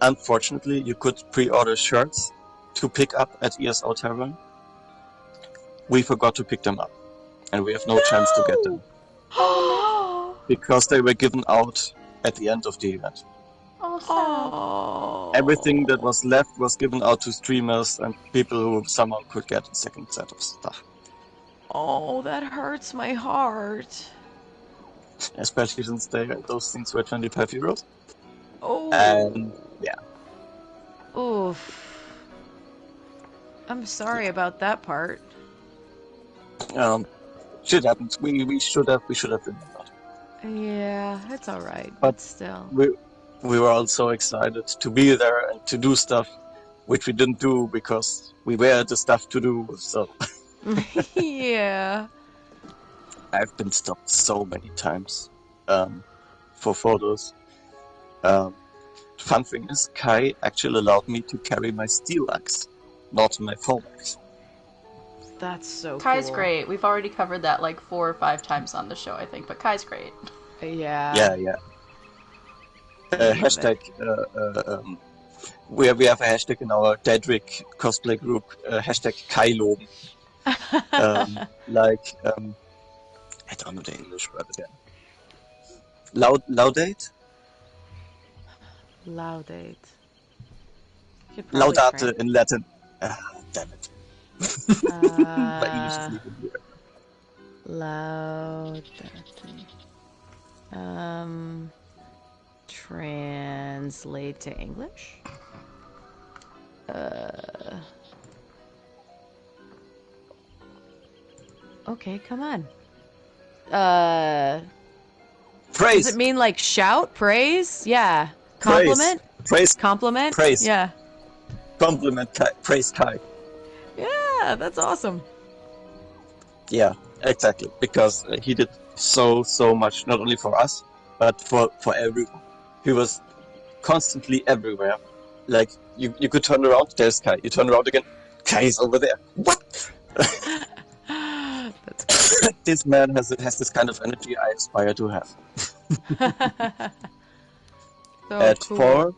Unfortunately, you could pre-order shirts to pick up at ESO Tavern. We forgot to pick them up, and we have no chance to get them. Because they were given out at the end of the event. Oh. Everything that was left was given out to streamers and people who somehow could get a second set of stuff. Oh, that hurts my heart. Especially since those things were 25 euros. Oh. And yeah. Oof. I'm sorry about that part. Shit happens. We should have been that. Yeah, it's alright, But but still. We were all so excited to be there and to do stuff, which we didn't do because we were the stuff to do. So Yeah. I've been stopped so many times for photos. Fun thing is, Kai actually allowed me to carry my steel axe, not my foam axe. That's so Kai's cool. great. We've already covered that like 4 or 5 times on the show, I think, but Kai's great. Yeah. Yeah. Hashtag. We have a hashtag in our Dedrick cosplay group. Hashtag Kailoben. I don't know the English word again. Laudate? Laudate. Should probably Laudate in Latin. Damn it. My English is leaving here. Laudate. Translate to English? Okay, come on. Praise! Does it mean like shout? Praise? Yeah. Compliment? Praise. Compliment? Praise. Yeah. Compliment Kai. Praise Kai. Yeah, that's awesome. Yeah, exactly. Because he did so much, not only for us, but for everyone. He was constantly everywhere. Like, you could turn around, there's Kai. You turn around again, Kai is over there. What? That's This man has this kind of energy I aspire to have. so At cool.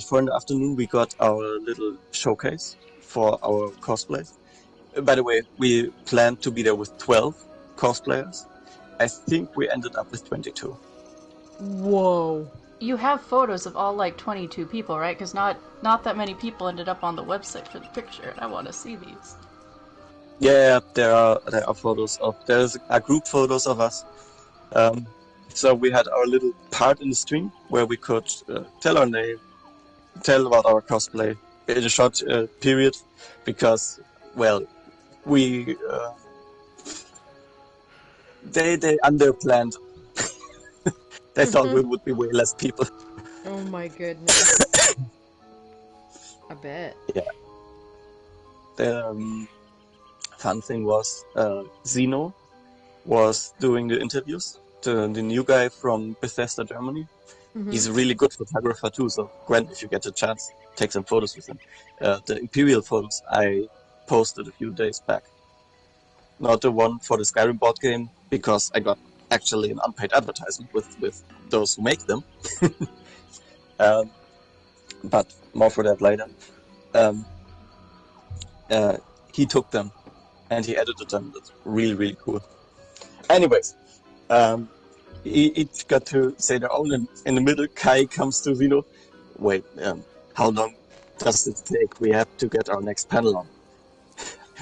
4 in the afternoon, we got our little showcase for our cosplays. By the way, we planned to be there with 12 cosplayers. I think we ended up with 22. Whoa. You have photos of all like 22 people, right? Because not that many people ended up on the website for the picture, and I want to see these. Yeah, there are photos there's a group photos of us. So we had our little part in the stream where we could tell our name, tell about our cosplay in a short period, because, well, we they underplanned. They thought we would be way less people. Oh my goodness. I bet. Yeah. the fun thing was Zeno was doing the interviews. The new guy from Bethesda, Germany. Mhm. He's a really good photographer too, so Gwen, if you get a chance, take some photos with him. The Imperial photos I posted a few days back. Not the one for the Skyrim board game, because I got actually an unpaid advertisement with those who make them. But more for that later. He took them and he edited them. That's really, really cool. Anyways, each got to say their own. In the middle, Kai comes to Zeno. Wait, how long does this take? We have to get our next panel on.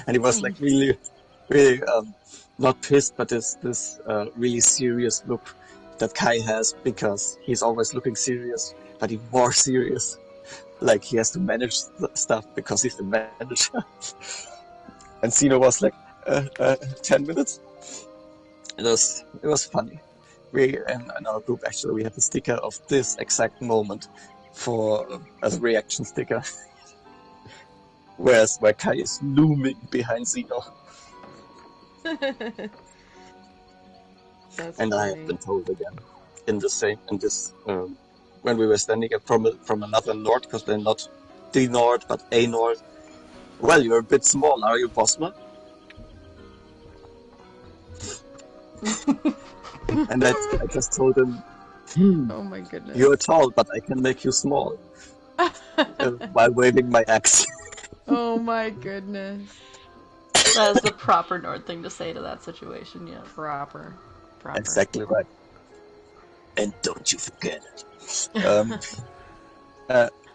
And he was like really, really not pissed, but this really serious look that Kai has, because he's always looking serious, but he's more serious. Like he has to manage stuff because he's the manager. And Zeno was like, 10 minutes. It was funny. We in our group actually we have a sticker of this exact moment for as a reaction sticker. Where Kai is looming behind Zeno. That's And I funny. have been told again when we were standing up from another Nord, because they're not the Nord but a Nord. Well, you're a bit small, are you, Bosma? And I just told him, Oh my goodness. you're tall, but I can make you small. While waving my axe. Oh my goodness. That is the proper Nord thing to say to that situation, yes. Proper. Exactly right. And don't you forget it.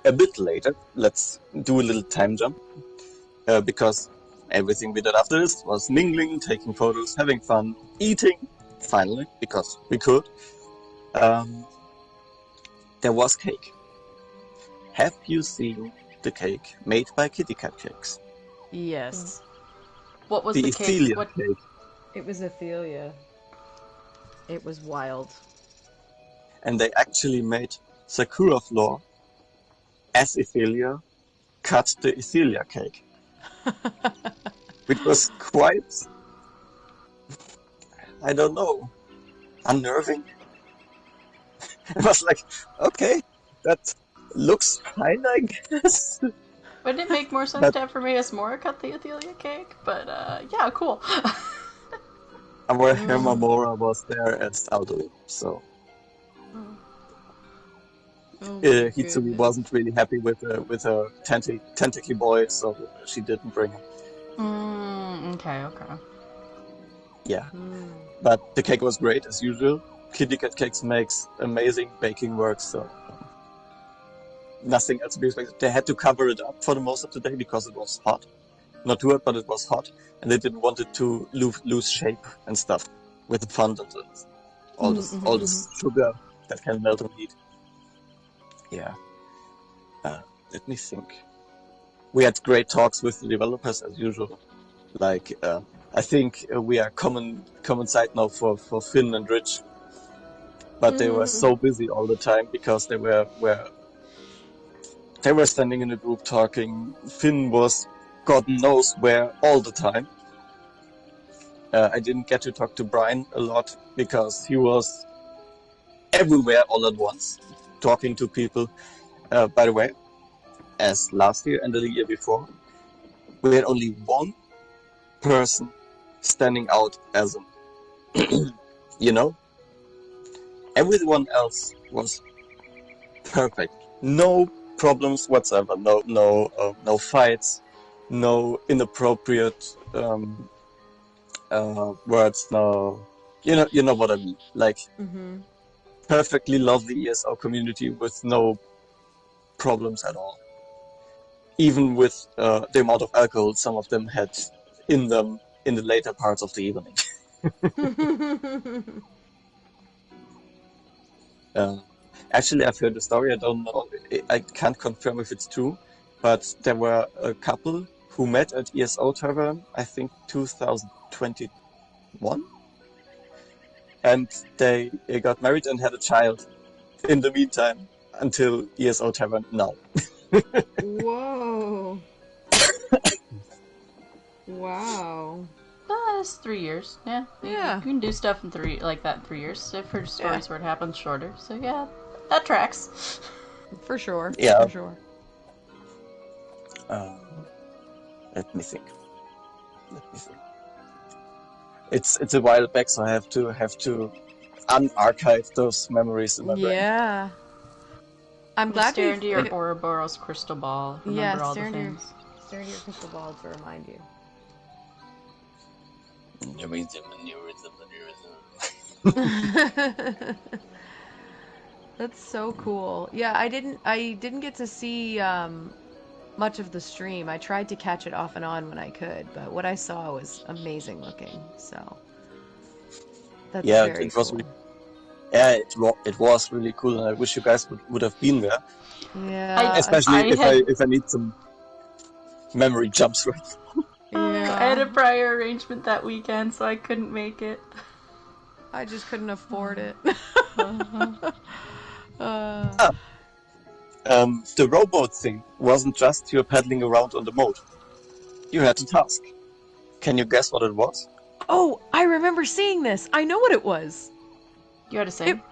A bit later, let's do a little time jump. Because everything we did after this was mingling, taking photos, having fun, eating, finally, because we could. There was cake. Have you seen the cake made by Kitty Cat Cakes? Yes. What was The the cake? Ethelia What? cake. It was Athelia. It was wild. And they actually made Sakura Floor as Ethelia cut the Ethelia cake. Which was quite, I don't know, unnerving. It was like, okay, that looks fine, I guess. Wouldn't it make more sense But- to have Hermaeus Mora cut the Athelia cake? But, yeah, cool. Our Hermamora was there as Aldo, so Oh my Hitsumi goodness. wasn't really happy with her tentacle boy, so she didn't bring him. Okay. Yeah, but the cake was great as usual. Kitty Cat Cakes makes amazing baking work, so nothing else to be expected. They had to cover it up for the most of the day because it was hot. Not too hot, but it was hot, and they didn't want it to lose shape and stuff with the fondant and all this sugar that can melt in heat. Yeah. Let me think. We had great talks with the developers as usual. Like, I think we are common site now for Finn and Rich. But they were so busy all the time because they were standing in a group talking. Finn was God knows where all the time. I didn't get to talk to Brian a lot because he was everywhere all at once, talking to people. By the way, as last year and the year before, we had only one person standing out as everyone else was perfect. No problems whatsoever. No fights. No inappropriate words. No, you know what I mean. Like perfectly lovely ESO community with no problems at all. Even with the amount of alcohol some of them had in them in the later parts of the evening. Actually, I've heard the story. I don't know. I can't confirm if it's true, but there were a couple who met at ESO Tavern, I think 2021, and they got married and had a child in the meantime until ESO Tavern now. Whoa. Wow. It's 3 years. Yeah. Yeah. You can do stuff in 3 like that in 3 years. If her stories where it happens shorter. So yeah, that tracks. For sure. Yeah. For sure. Let me think. It's a while back, so I have to unarchive those memories in my brain. Yeah. I'm Just glad stare we into your Ouroboros crystal ball. Remember all the things. Stare into your crystal ball to remind you. That's so cool. Yeah, I didn't get to see much of the stream. I tried to catch it off and on when I could, but what I saw was amazing looking. So that's very cool. It was really cool, and I wish you guys would have been there. Yeah, especially if I need some memory jumps right. Yeah. I had a prior arrangement that weekend, so I couldn't make it. I just couldn't afford it. The rowboat thing wasn't just you paddling around on the moat. You had a task. Can you guess what it was? Oh, I remember seeing this. I know what it was. You had to sing?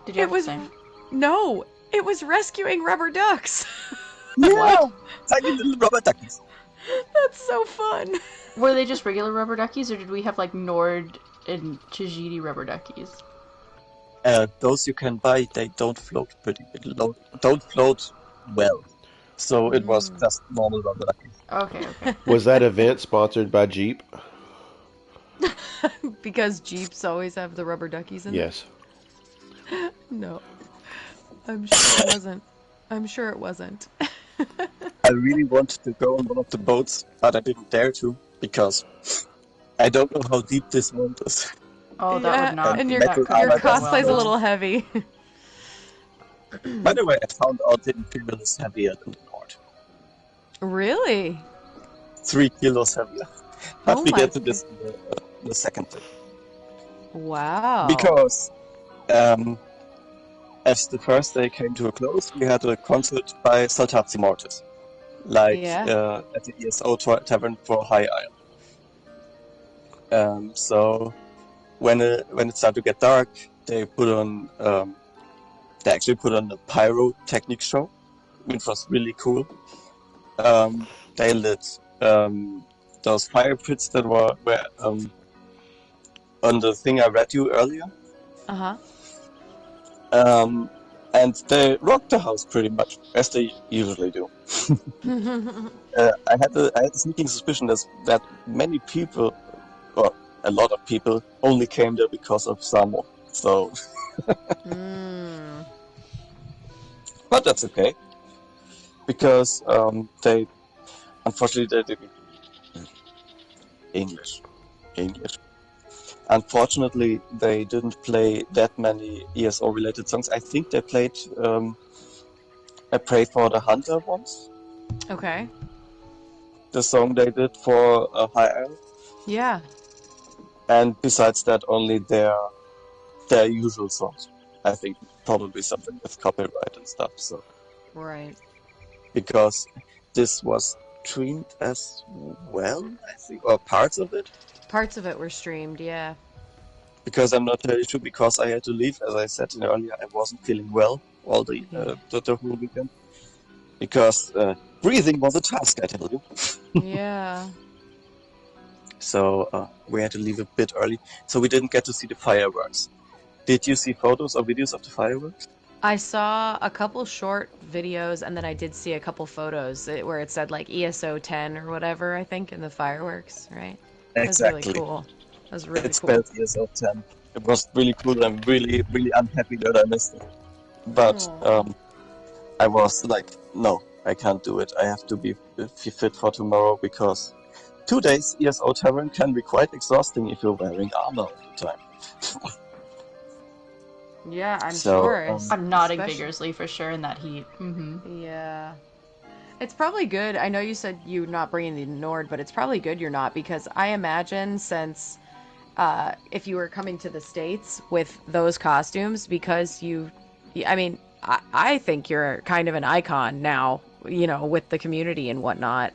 Did you have to sing? No, it was rescuing rubber ducks. Yeah! Tiny little rubber duckies. That's so fun. Were they just regular rubber duckies, or did we have like Nord and Chijiti rubber duckies? Those you can buy, they don't float don't float well. So it was just normal rubber duckies. Okay. Was that event sponsored by Jeep? Because Jeeps always have the rubber duckies in them? Yes. No. I'm sure it wasn't. I'm sure it wasn't. I really wanted to go on one of the boats, but I didn't dare to, because I don't know how deep this moat is. Oh, that would not. And your your cosplay's a little heavy. By the way, I found out the Imperial is heavier than the Nord. Really? 3 kilos heavier. But we get to this in the second thing. Wow. Because as the first day came to a close, we had a concert by Saltazzi Mortis. At the ESO Tavern for High Isle. So when it started to get dark, they actually put on a pyrotechnic show, which was really cool. They lit those fire pits that were on the thing I read you earlier. And they rocked the house pretty much, as they usually do. I had a sneaking suspicion that many people, or a lot of people, only came there because of Samo. So, but that's okay, because they didn't English. Unfortunately, they didn't play that many ESO-related songs. I think they played I Prayed for the Hunter once. Okay. The song they did for High Isle. Yeah. And besides that, only their usual songs. I think probably something with copyright and stuff. So. Right. Because this was streamed as well, I think, or parts of it. Parts of it were streamed, yeah. Because I'm not really sure, because I had to leave, as I said earlier, I wasn't feeling well all the whole weekend. Because breathing was a task, I tell you. Yeah. So we had to leave a bit early, so we didn't get to see the fireworks. Did you see photos or videos of the fireworks? I saw a couple short videos, and then I did see a couple photos where it said like ESO 10 or whatever, I think, in the fireworks, right? Exactly. That was really cool. That was really cool. It spelled ESO 10. It was really cool. I'm really, really unhappy that I missed it. But I was like, no, I can't do it. I have to be fit for tomorrow, because 2 days ESO Tavern can be quite exhausting if you're wearing armor all the time. Yeah, I'm sure. I'm nodding vigorously for sure in that heat. Mm-hmm. Yeah. It's probably good. I know you said you're not bringing the Nord, but it's probably good you're not, because I imagine since if you were coming to the States with those costumes, because I think you're kind of an icon now, with the community and whatnot.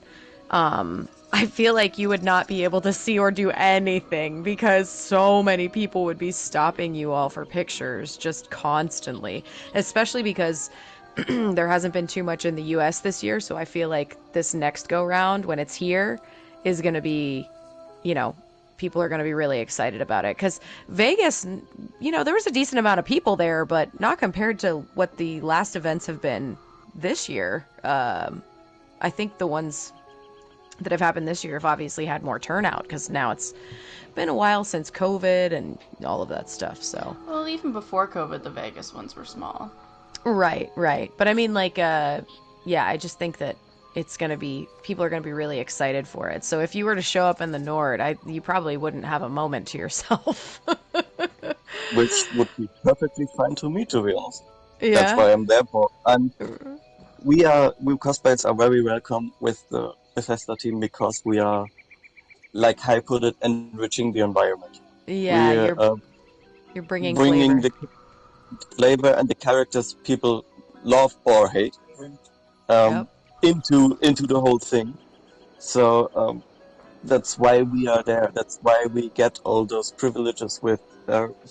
I feel like you would not be able to see or do anything because so many people would be stopping you all for pictures just constantly, especially because there hasn't been too much in the US this year. So I feel like this next go round, when it's here, is going to be, people are going to be really excited about it because Vegas, there was a decent amount of people there, but not compared to what the last events have been this year. I think the ones that have happened this year have obviously had more turnout because now it's been a while since COVID and all of that stuff. So, well, even before COVID, the Vegas ones were small. Right. But I mean, I just think that people are going to be really excited for it. So if you were to show up in the Nord, you probably wouldn't have a moment to yourself. Which would be perfectly fine to me, to be honest. Yeah. That's why I'm there for. We cosplayers are very welcome with the Bethesda team because we are, like Hai put it, enriching the environment. Yeah, you're bringing bringing flavor. the flavor and the characters people love or hate into the whole thing. So that's why we are there. That's why we get all those privileges with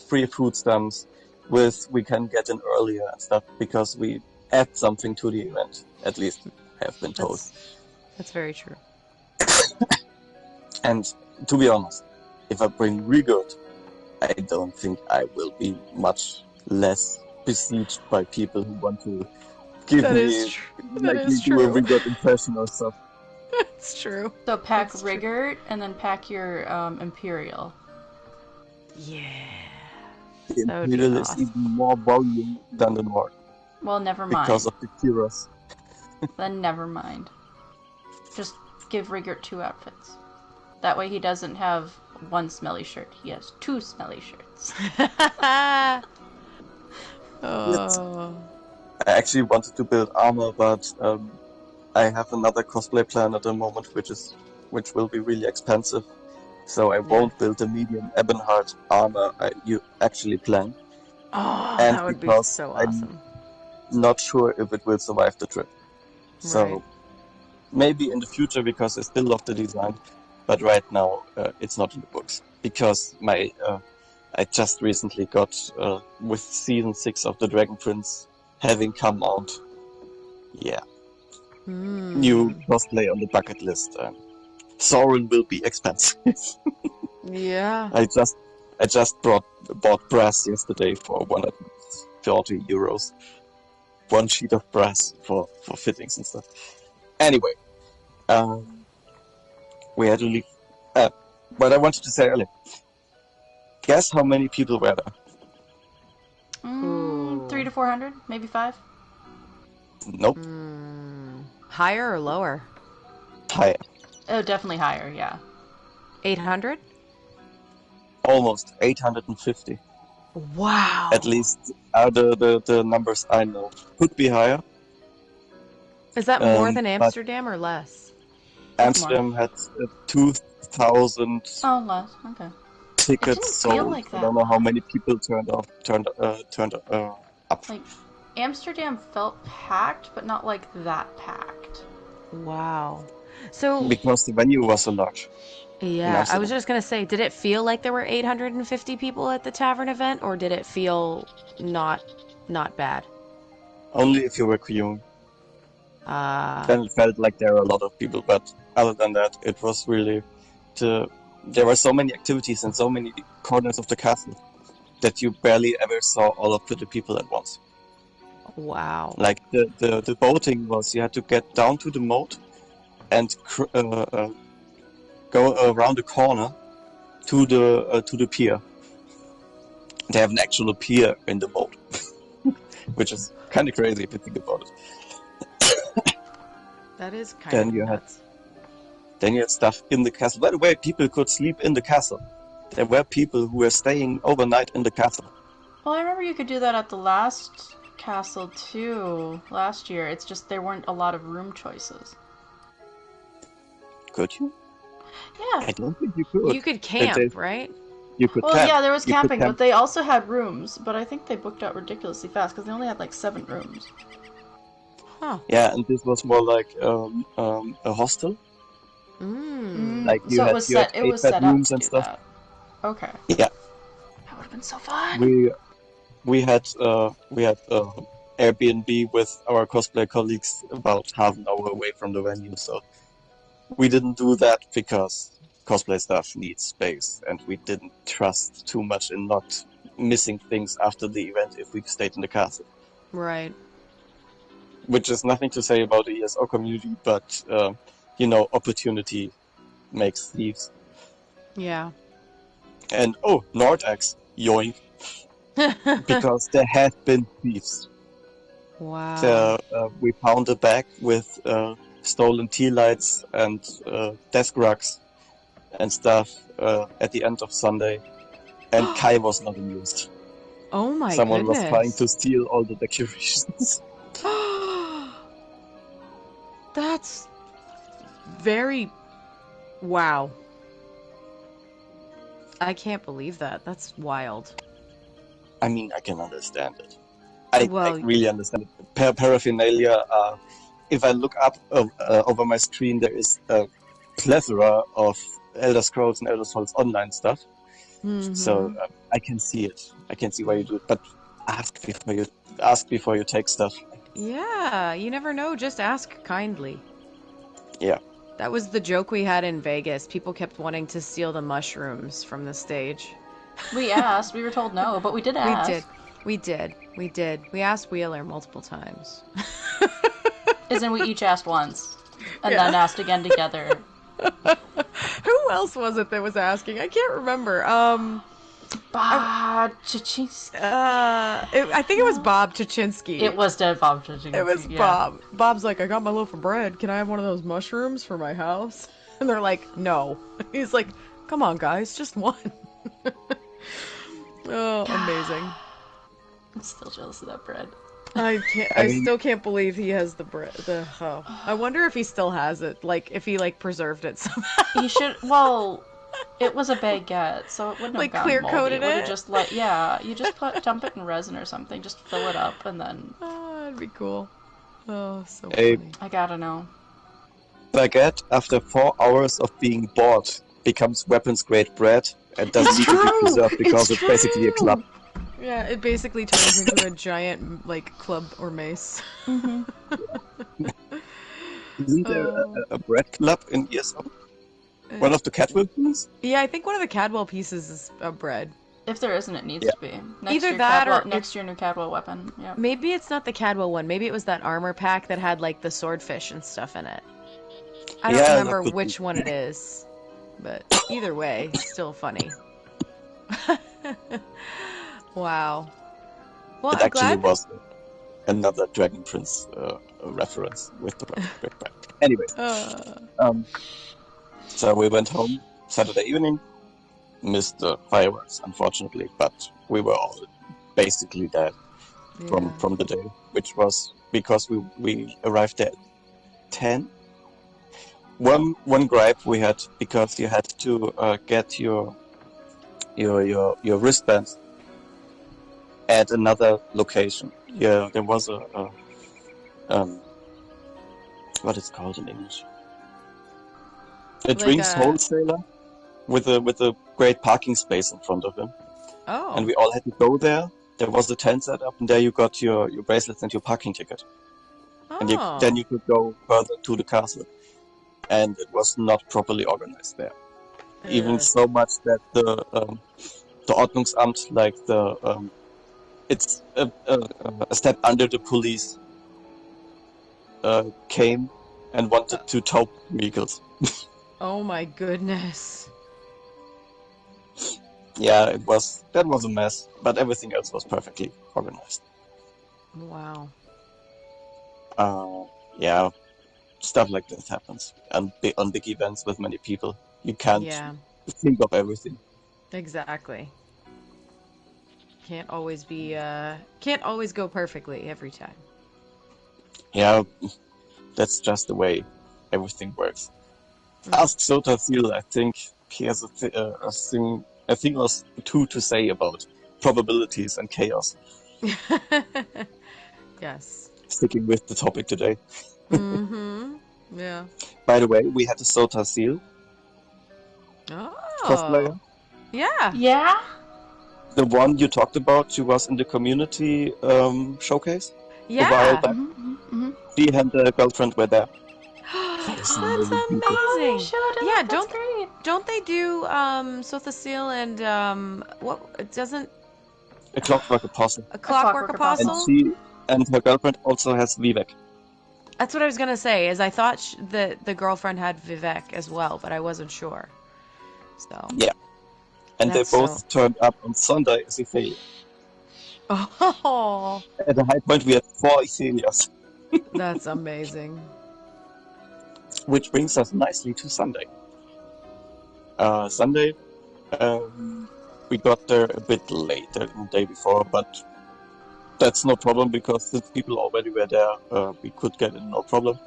free food stamps, we can get in earlier and stuff because we add something to the event. At least have been told. That's very true. And to be honest, if I bring Rigurd, I don't think I will be much less besieged by people who want to give That me is do a Rigurd impression or stuff. It's true. So pack Rigurd and then pack your Imperial. Yeah. The Imperial is even more volume than the Nord. Well, never mind. Because of the Kyros. Then never mind. Just give Rigurd 2 outfits. That way he doesn't have one smelly shirt. He has 2 smelly shirts. Oh. I actually wanted to build armor, but I have another cosplay plan at the moment, which will be really expensive. So I won't build the medium Ebonheart armor you actually plan. Oh, and that would be so awesome. I'm not sure if it will survive the trip. So maybe in the future, because I still love the design, but right now it's not in the books because I just recently got with season 6 of the Dragon Prince having come out. Yeah, new cosplay on the bucket list. Sauron will be expensive. Yeah. I just bought brass yesterday for 140 euros. One sheet of brass for fittings and stuff. Anyway, we had to leave. But I wanted to say earlier, guess how many people were there? 300 to 400, maybe 5. Nope. Higher or lower? Higher. Oh, definitely higher, yeah. 800? Almost 850. Wow. At least are the numbers I know. Could be higher. Is that more than Amsterdam or less? Amsterdam had 2,000 less. Okay. tickets, so like that. I don't know how many people turned up. Like, Amsterdam felt packed, but not like that packed. Wow. So because the venue was so large. Yeah, I was just going to say, did it feel like there were 850 people at the tavern event, or did it feel not bad? Only if you were queuing. Then it felt like there were a lot of people, but other than that, it was really... There were so many activities and so many corners of the castle that you barely ever saw all of the people at once. Wow. Like, the boating was, you had to get down to the moat and go around the corner to the pier. They have an actual pier in the boat, which is kind of crazy if you think about it. That is kind of nuts. Then you had stuff in the castle. By the way, people could sleep in the castle. There were people who were staying overnight in the castle. Well, I remember you could do that at the last castle too, last year. It's just there weren't a lot of room choices. Could you? Yeah. I don't think you could. You could camp, right? You could camp. Yeah, there was camping, camp. But they also had rooms. But I think they booked out ridiculously fast because they only had like 7 rooms. Huh. Yeah, and this was more like a hostel. Like So you had it 8 was set up bedrooms to and do stuff. that. Okay. Yeah, That would have been so fun. we had Airbnb with our cosplay colleagues about half an hour away from the venue, so we didn't do that because cosplay stuff needs space, and we didn't trust too much in not missing things after the event if we stayed in the castle. Right. Which is nothing to say about the ESO community, but opportunity makes thieves. Yeah. And Nordax, yoink, because there have been thieves. Wow. We found a bag with stolen tea lights and desk rugs and stuff at the end of Sunday, and Kai was not amused. Oh my Someone was trying goodness. to steal all the decorations. That's very... Wow. I can't believe that. That's wild. I mean, I can understand it. I Well, really understand it. Paraphernalia. If I look up over my screen, there is a plethora of Elder Scrolls and Elder Scrolls Online stuff. So I can see it. I can see why you do it. But ask before you take stuff. yeah, you never know. Just ask kindly. Yeah. That was the joke we had in Vegas. People kept wanting to steal the mushrooms from the stage. We asked. We were told no, but we did ask. We did. We asked Wheeler multiple times. As in, we each asked once, and Yeah. then asked again together. Who else was it that was asking? I can't remember. Bob Chichinski. I think it was Bob Chachinsky. It was dead Bob Chichinski. It was yeah. Bob. Bob's like, I got my loaf of bread. Can I have one of those mushrooms for my house? And they're like, no. He's like, come on, guys, just one. Oh, amazing. I'm still jealous of that bread. I can't. I still can't believe he has the bread. I wonder if he still has it. Like, if he preserved it somehow. He should. Well, it was a baguette, so it wouldn't have gotten clear moldy. coated It would it? have just you just dump it in resin or something. Just fill it up and then. Oh, that'd be cool. Oh, so Hey. funny. I gotta know. Baguette, after 4 hours of being bought, becomes weapons grade bread and doesn't need to be preserved because it's basically a club. Yeah, it basically turns into a giant club or mace. Isn't there a bread club in ESO? One of the Catwell things? Yeah, I think one of the Cadwell pieces is bread. If there isn't, it needs to be. Either that or next to your new Cadwell weapon. Yeah. Maybe it's not the Cadwell one. Maybe it was that armor pack that had the swordfish and stuff in it. I don't remember which one it is, but either way, it's still funny. Wow. Well, It I'm actually glad. was another Dragon Prince reference with the bread. Anyway, so we went home Saturday evening. Missed the fireworks, unfortunately, but we were all basically dead from the day, which was because we arrived at 10. One gripe we had, because you had to get your wristbands at another location. Yeah, there was a what it's called in English? A drinks wholesaler with a great parking space in front of him. Oh. And we all had to go there. There was a tent set up, and there you got your bracelets and your parking ticket. Oh. And then you could go further to the castle. And it was not properly organized there. Even so much that the Ordnungsamt, it's a step under the police, came and wanted to tow vehicles. Oh my goodness. Yeah, that was a mess, but everything else was perfectly organized. Wow. Yeah, stuff like that happens on big events with many people. You can't think of everything. Exactly. Can't always go perfectly every time. Yeah, that's just the way everything works. Ask Sota Seal. I think he has a thing or two to say about probabilities and chaos. Yes. Sticking with the topic today. Yeah. By the way, we had a Sota Seal cosplayer. Oh. Yeah. Yeah? The one you talked about, she was in the community showcase a while Yeah. back. Mm-hmm. She and her girlfriend were there. That's amazing people. Oh, amazing. they showed up. Yeah, That's great. don't they do Sothasil and what it doesn't A Clockwork Apostle. a Clockwork Clockwork And Apostle? Apostle. she and her girlfriend also has Vivek. That's what I was gonna say. Is I thought that the girlfriend had Vivek as well, but I wasn't sure. So Yeah. And That's they both turned up on Sunday as Ethelia. Oh, At a high point, we had 4 Ethelias. that's amazing. Which brings us nicely to Sunday. Sunday, we got there a bit later than the day before, but that's no problem because since people already were there, we could get in no problem.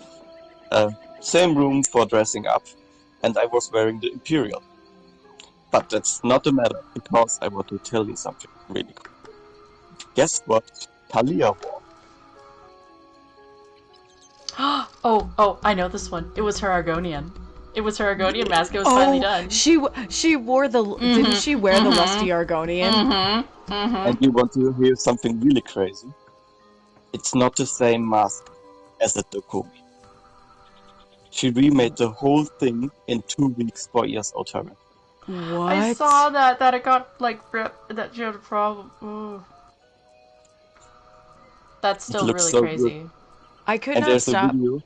Same room for dressing up, and I was wearing the Imperial. But that's not the matter, because I want to tell you something really quick. Guess what Talia wore? Oh, I know this one. It was her Argonian. It was her Argonian mask. It was finally done. She wore the didn't she wear the lusty Argonian? And you want to hear something really crazy? It's not the same mask as at the Komi. She remade the whole thing in 2 weeks for ESO Terran. What? I saw that it got like ripped, that she had a problem. Ooh. That's still looks really so crazy. good. I could And not there's a stop. video.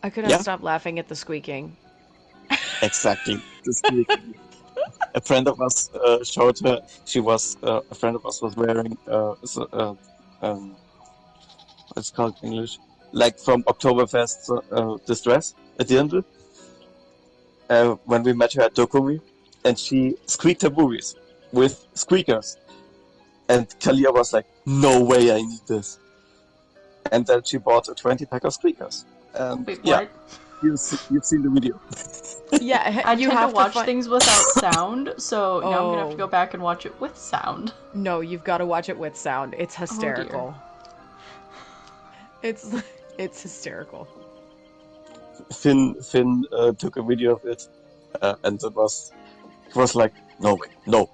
I could not Yeah? stop laughing at the squeaking. Exactly. This week. A friend of us showed her. She was a friend of us was wearing what's it called in English, like from Oktoberfest, this dress at the end. When we met her at Dokumi, and she squeaked her boobies with squeakers, and Kalia was like, "No way, I need this." And then she bought a 20-pack of squeakers. And Wait, yeah, what? you've seen the video. Yeah, I you tend have to watch find... things without sound, so now I'm gonna have to Oh. go back and watch it with sound. No, you've got to watch it with sound. It's hysterical. It's hysterical. Finn took a video of it, and it was like, no way, no,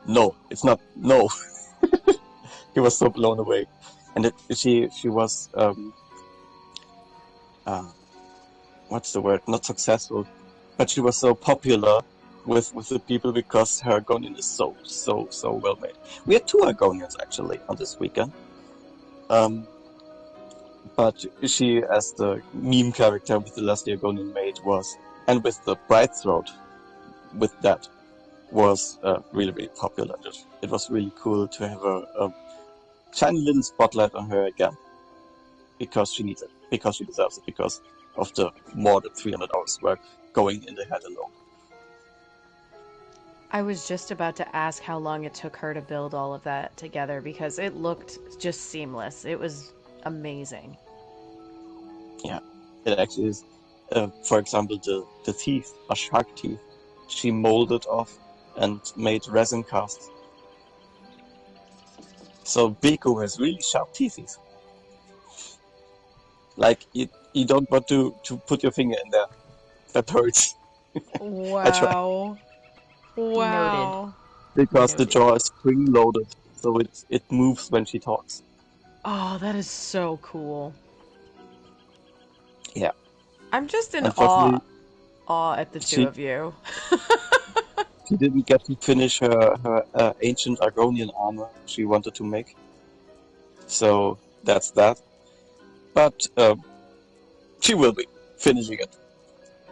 it's not, no. He was so blown away, and she was what's the word? Not successful, but she was so popular with the people because her Argonian is so well made. We had 2 Argonians actually on this weekend. But she, as the meme character with the lusty Argonian maid, was, and with the bright throat, with that, was really popular. It was really cool to have a shiny little spotlight on her again, because she needs it, because she deserves it, because of the more than 300 hours work going in the head alone. I was just about to ask how long it took her to build all of that together because it looked just seamless. It was amazing. Yeah, it actually is. For example, the teeth are shark teeth. She molded off and made resin casts. So Biko has really sharp teeth. Like, you don't want to put your finger in there. That hurts. Wow. Wow. Because the Noted. jaw is spring-loaded, so it moves when she talks. Oh, that is so cool. Yeah. I'm just in Unfortunately, awe at the two she- of you. She didn't get to finish her ancient Argonian armor she wanted to make. So that's that. But she will be finishing it.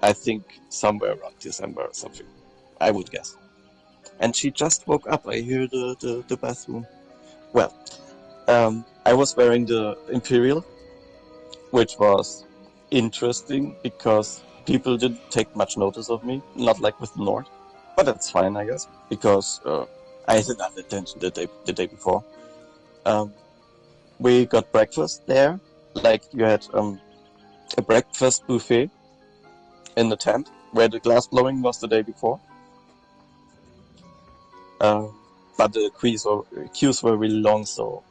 I think somewhere around December or something. I would guess. And she just woke up. I hear the bathroom. Well, I was wearing the Imperial, which was interesting because people didn't take much notice of me. Not like with the Nord. But that's fine, I guess, because I had enough attention the day before. We got breakfast there. Like, you had a breakfast buffet in the tent, where the glass blowing was the day before. But the queues were really long, so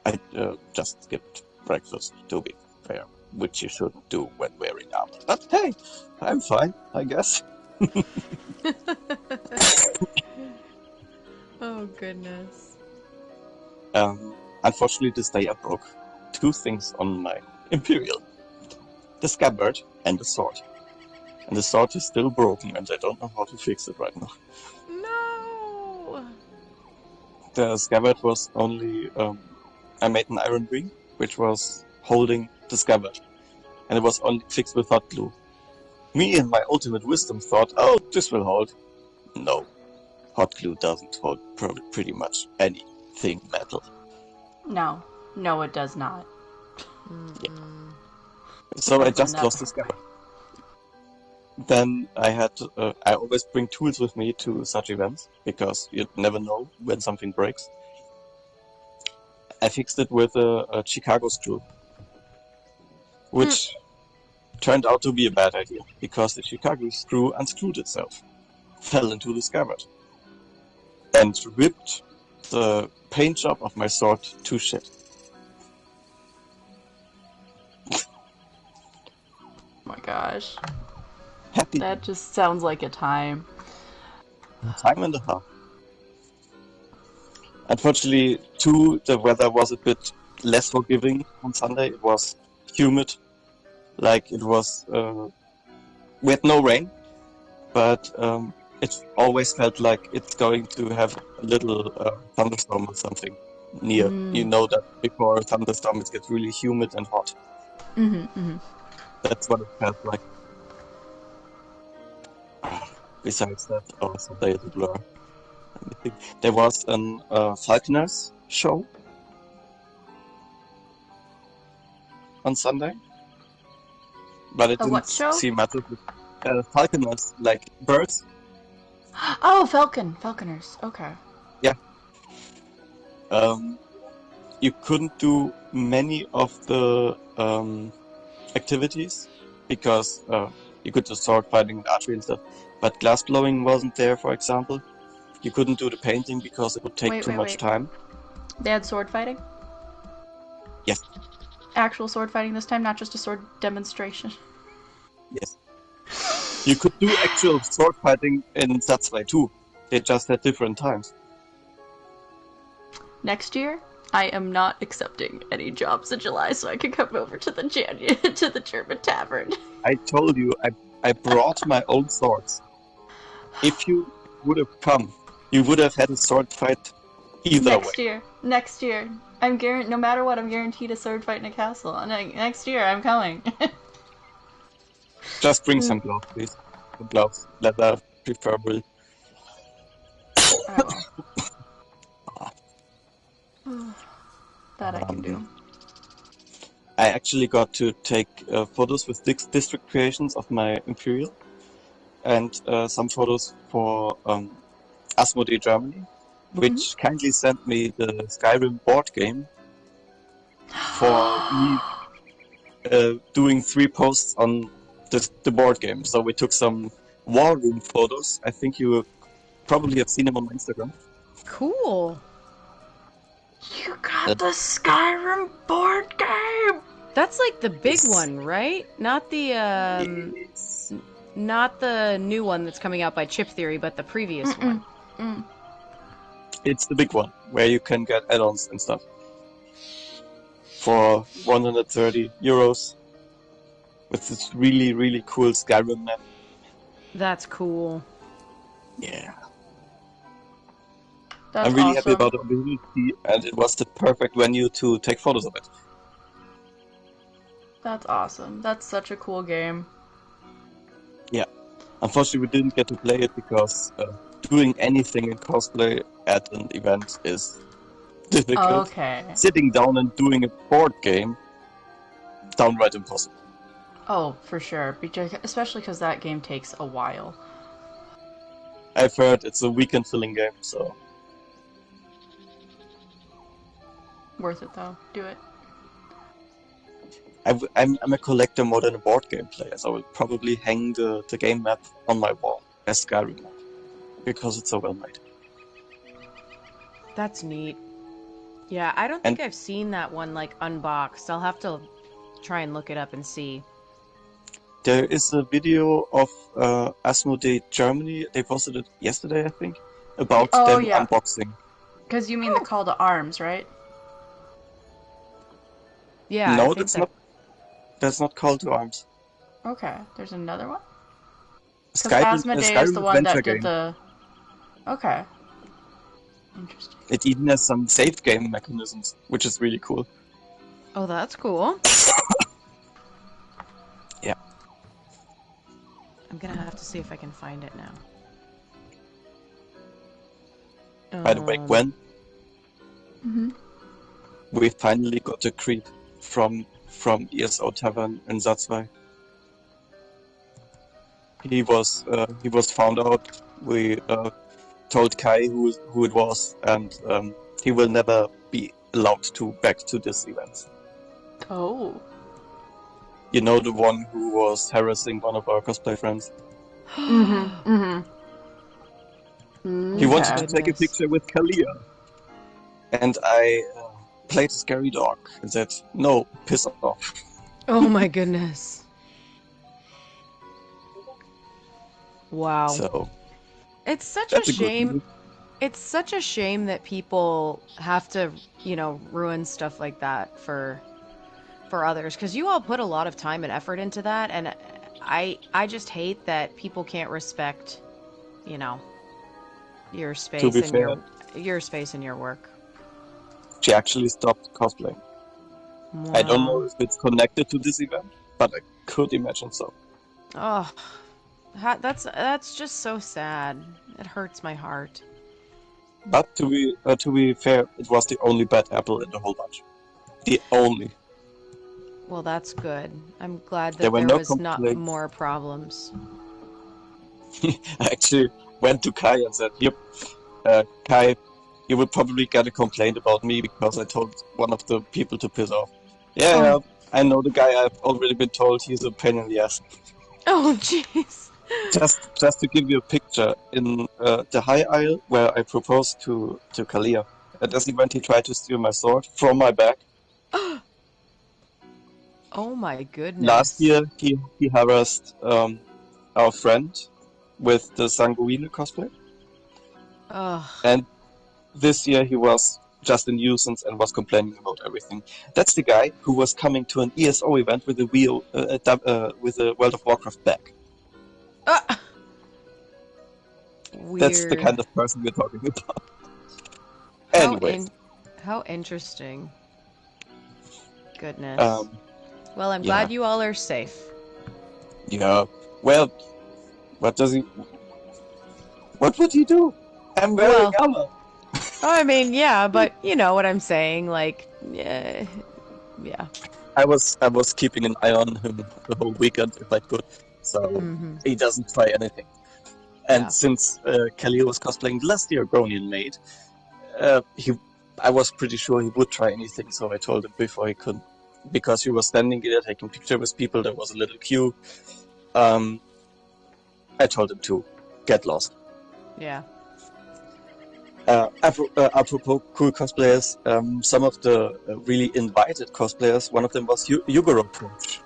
I just skipped breakfast, to be fair. which you shouldn't do when wearing armor. But hey, I'm fine, I guess. Oh, goodness. Unfortunately, this day I broke two things on my Imperial. The scabbard and the sword. And the sword is still broken, and I don't know how to fix it right now. No! The scabbard was only... I made an iron ring, which was holding the scabbard. And it was only fixed with hot glue. Me and my ultimate wisdom thought, oh, this will hold. No. Hot glue doesn't hold pretty much anything metal. No. No, it does not. Yeah. So I just Enough. lost the scabbard. Then I had to, I always bring tools with me to such events, because you never know when something breaks. I fixed it with a Chicago screw, which turned out to be a bad idea, because the Chicago screw unscrewed itself, fell into the scabbard, and ripped the paint job of my sword to shit. Oh my gosh. Happy That just sounds like a time. time and a half. Unfortunately, too, the weather was a bit less forgiving on Sunday. It was humid, like it was. We had no rain, but it always felt like it's going to have a little thunderstorm or something near. You know that before a thunderstorm it gets really humid and hot. That's what it felt like. Besides that, our Sunday is a blur. Let me think. There was an Falconers show on Sunday, but it A didn't what show? seem much of it. Falconers, like birds. Oh, Falconers. Okay. Yeah. You couldn't do many of the activities because you could do sword fighting and archery and stuff, but glass blowing wasn't there, for example. You couldn't do the painting because it would take too much time. They had sword fighting? Yes. Actual sword fighting this time, not just a sword demonstration. Yes. You could do actual sword fighting in Satsway too. They just had different times. Next year, I am not accepting any jobs in July, so I can come over to the to the German tavern. I told you, I brought my own swords. If you would have come, you would have had a sword fight either way. Next year. No matter what, I'm guaranteed a sword fight in a castle. And next year, I'm coming. Just bring some gloves, please. Some gloves, leather, preferably. I will. That I can do. I actually got to take photos with district creations of my Imperial, and some photos for Asmodee Germany, which kindly sent me the Skyrim board game for me doing 3 posts on the board game. So we took some war room photos. I think you probably have seen them on my Instagram. Cool. You got the Skyrim board game! That's like the big one, right? Not the not the new one that's coming out by Chip Theory, but the previous one. It's the big one, where you can get add-ons and stuff. For 130 euros. With this really, really cool Skyrim map. That's cool. Yeah. That's I'm really awesome. happy about the ability, and it was the perfect venue to take photos of it. That's awesome. That's such a cool game. Yeah. Unfortunately, we didn't get to play it because doing anything in cosplay at an event is difficult. Okay. Sitting down and doing a board game, downright impossible. Oh, for sure. Especially because that game takes a while. I've heard it's a weekend-filling game, so... Worth it, though. Do it. I'm a collector more than a board game player, so I will probably hang the game map on my wall as Skyrim map, because it's so well made. That's neat. Yeah, I don't think I've seen that one, like, unboxed. I'll have to try and look it up and see. There is a video of Asmodee Germany. They posted it yesterday, I think, about them unboxing. Because you mean the call to arms, right? Yeah. No, that's not call to arms. Okay, there's another one? Because Skyrim Asmodee is the one that did game. the... Okay. Interesting. It even has some save game mechanisms, which is really cool. Oh, that's cool. Yeah. I'm gonna have to see if I can find it now. By the way, Gwen, Mm-hmm. we finally got a creep from ESO Tavern in Satzwey. He was found out. We told Kai who it was, and he will never be allowed back to this event. Oh. You know, the one who was harassing one of our cosplay friends. Mm-hmm. Mm-hmm. He wanted to take a picture with Kalia, and I played a scary dog and said, "No, piss off." Oh my goodness. Wow. So it's such a shame. It's such a shame that people have to, ruin stuff like that for others, because you all put a lot of time and effort into that, and I just hate that people can't respect, your space and your space and your work. She actually stopped cosplaying. Wow. I don't know if it's connected to this event, but I could imagine so. Oh, that's just so sad. It hurts my heart. But to be fair, it was the only bad apple in the whole bunch. The only. Well, that's good. I'm glad that There were there no was complaints. not more problems. I actually went to Kai and said, "Yep, Kai, you will probably get a complaint about me because I told one of the people to piss off." Yeah, I know the guy. I've already been told he's a pain in the ass. Oh, jeez. Just to give you a picture, in the high aisle where I proposed to Kalia, at this event he tried to steal my sword from my back. Oh my goodness. Last year he harassed our friend with the Sanguine cosplay. Ugh. And this year he was just a nuisance and was complaining about everything. That's the guy who was coming to an ESO event with a World of Warcraft bag. Weird. That's the kind of person we're talking about. Anyways. How interesting. Goodness. Well, I'm yeah. glad you all are safe. Yeah. Well, what would he do? I'm wearing armor. I mean, yeah, but you know what I'm saying, like, yeah. I was keeping an eye on him the whole weekend if I could, so he doesn't try anything. And since Kalia was cosplaying the last year Gronian maid, I was pretty sure he would try anything, so I told him before he could, because he was standing there taking pictures with people, there was a little queue. I told him to get lost. Yeah. Apropos cool cosplayers, some of the really invited cosplayers, one of them was Yugoro Punch,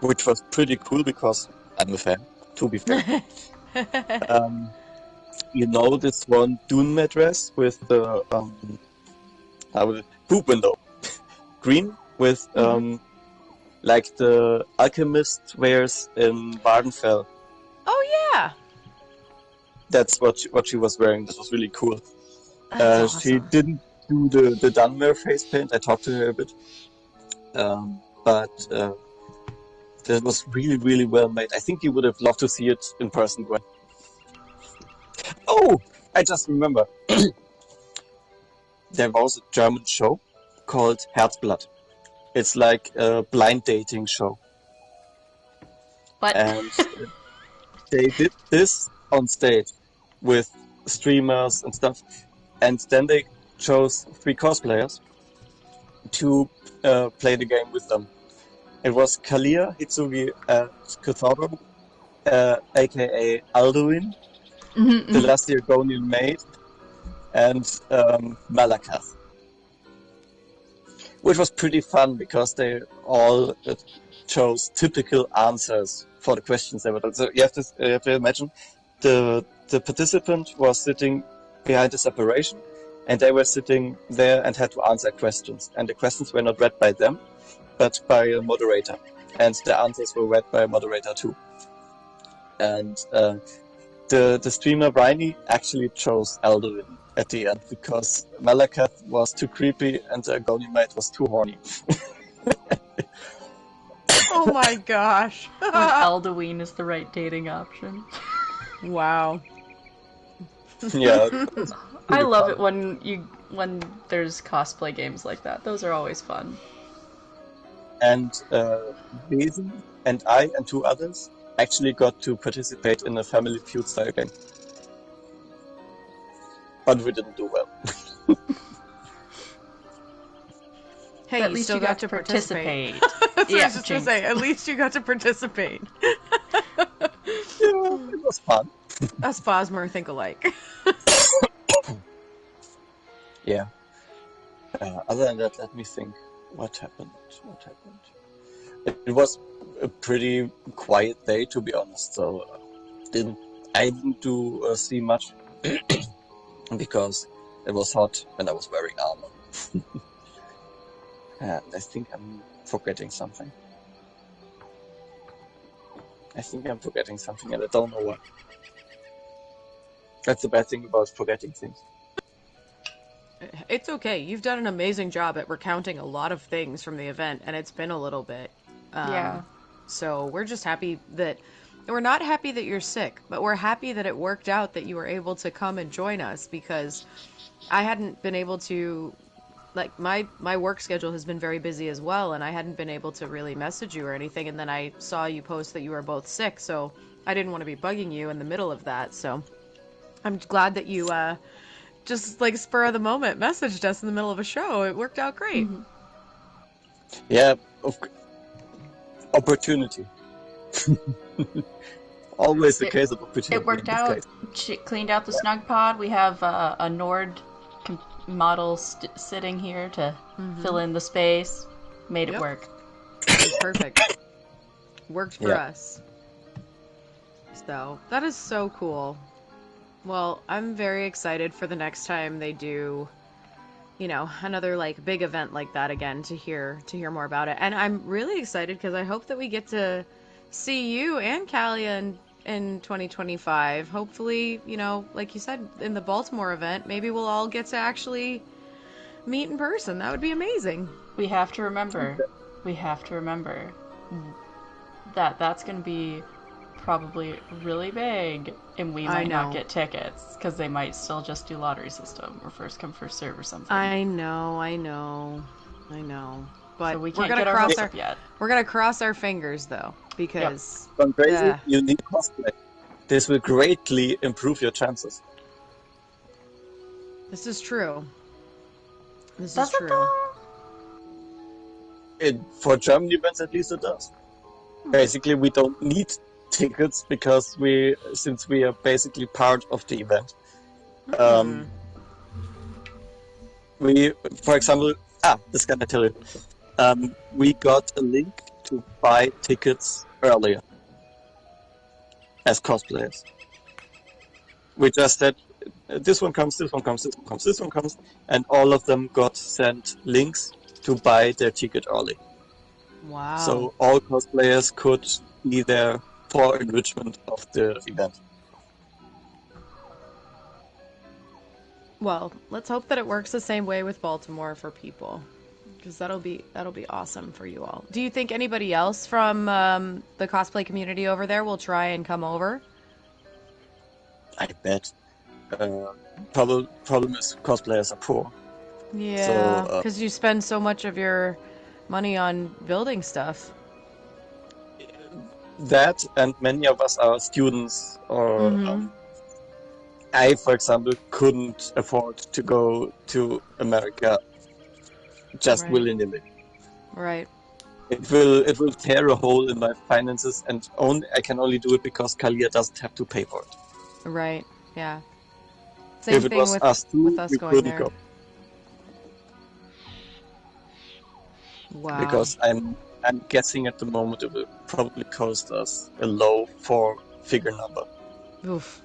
which was pretty cool because I'm a fan, to be fair. You know this one Dune dress with the poop window, green with like the alchemist wears in Vardenfell. Oh yeah. That's what she was wearing. This was really cool. That's She awesome. didn't do the Dunmer face paint. I talked to her a bit, but that was really, really well made. I think you would have loved to see it in person, Gwen. Oh, I just remember. There was a German show called Herzblatt. It's like a blind dating show. What? And they did this on stage with streamers and stuff. And then they chose 3 cosplayers to play the game with them. It was Kalia Hitsugi Kotaro, aka Alduin, the last year Gonian maid, and Malakath. which was pretty fun because they all chose typical answers for the questions they were. So you have to imagine the participant was sitting behind the separation, and they were sitting there and had to answer questions. And the questions were not read by them, but by a moderator, and the answers were read by a moderator too. And the streamer Briny actually chose Eldenroot at the end because Malakath was too creepy and the Agonimite was too horny. Oh my gosh. When Eldenroot is the right dating option. Wow. Yeah. I love it when there's cosplay games like that. Those are always fun. And Besen and I and 2 others actually got to participate in a Family Feud style game. But we didn't do well. Hey, at you least still you got to participate. That's what I Yeah, was just going to say. At least you got to participate. Yeah, it was fun. Us Bosmer think alike. Yeah. Other than that, let me think. What happened? It was a pretty quiet day, to be honest. So I didn't see much because it was hot and I was wearing armor. And I think I'm forgetting something. And I don't know what. That's the bad thing about forgetting things. It's okay. You've done an amazing job at recounting a lot of things from the event, and it's been a little bit. Yeah. So we're just happy that... We're not happy that you're sick, but we're happy that it worked out that you were able to come and join us, because I hadn't been able to... Like, my work schedule has been very busy as well, and I hadn't been able to really message you or anything, and then I saw you post that you were both sick, so I didn't want to be bugging you in the middle of that, so I'm glad that you just, like, spur of the moment messaged us in the middle of a show. It worked out great. Mm-hmm. Yeah, opportunity. Always the case of opportunity. It worked out. She cleaned out the Snugpod. We have a Nord model sitting here to fill in the space. Made it work. It was perfect. Worked for us. So, that is so cool. Well, I'm very excited for the next time they do, you know, another, like, big event like that again to hear more about it. And I'm really excited because I hope that we get to see you and Kalia in 2025. Hopefully, you know, like you said, in the Baltimore event, maybe we'll all get to actually meet in person. That would be amazing. We have to remember that that's going to be probably really big, and we might not get tickets because they might still just do lottery system or first come first serve or something. I know. But so we can't get our hopes up yet. We're gonna cross our fingers though, because From crazy, you need cosplay. This will greatly improve your chances. This is true. Does it though? For German events, at least it does. Basically, we don't need tickets because since we are basically part of the event. We, for example, this can I tell you? We got a link to buy tickets earlier as cosplayers. We just said, this one comes, and all of them got sent links to buy their ticket early. Wow. So all cosplayers could be there for enrichment of the event. Well, let's hope that it works the same way with Baltimore for people, because that'll be awesome for you all. Do you think anybody else from the cosplay community over there will try and come over? I bet. Problem is cosplayers are poor. Yeah, because you spend so much of your money on building stuff. That, and many of us are students, or I, for example, couldn't afford to go to America just willy-nilly. Right. It will tear a hole in my finances, and I can only do it because Kalia doesn't have to pay for it. Right. Yeah. Same if it thing was with us two, with us we going couldn't there. go. Wow. Because I'm guessing at the moment it will probably cost us a low 4-figure number. Oof.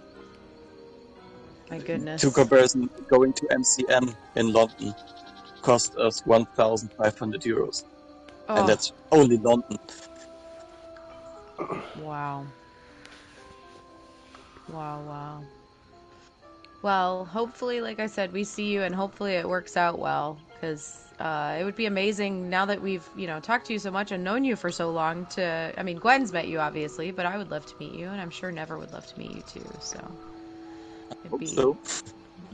My goodness. To comparison, going to MCM in London cost us 1,500 euros. Oh, And that's only London. wow. Wow. Well, hopefully, like I said, we see you and hopefully it works out well. Because it would be amazing now that we've, talked to you so much and known you for so long to... I mean, Gwen's met you, obviously, but I would love to meet you. And I'm sure Never would love to meet you, too. So... Hope so.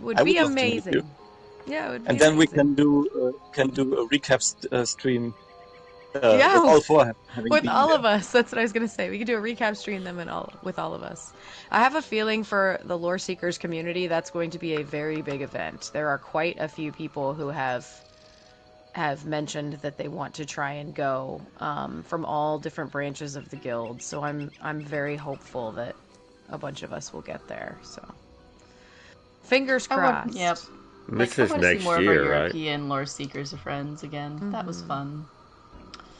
Would I be would love to meet amazing. you. Yeah, it would be And then amazing. we can do a recap stream Yeah, with all four having with been all there. of us. That's what I was gonna say. We could do a recap stream them with all of us. I have a feeling for the Lore Seekers community, that's going to be a very big event. There are quite a few people who have mentioned that they want to try and go from all different branches of the guild. So I'm very hopeful that a bunch of us will get there. So fingers crossed. Yep. This I is want to see next more year, of our right? European lore seekers friends again. That was fun.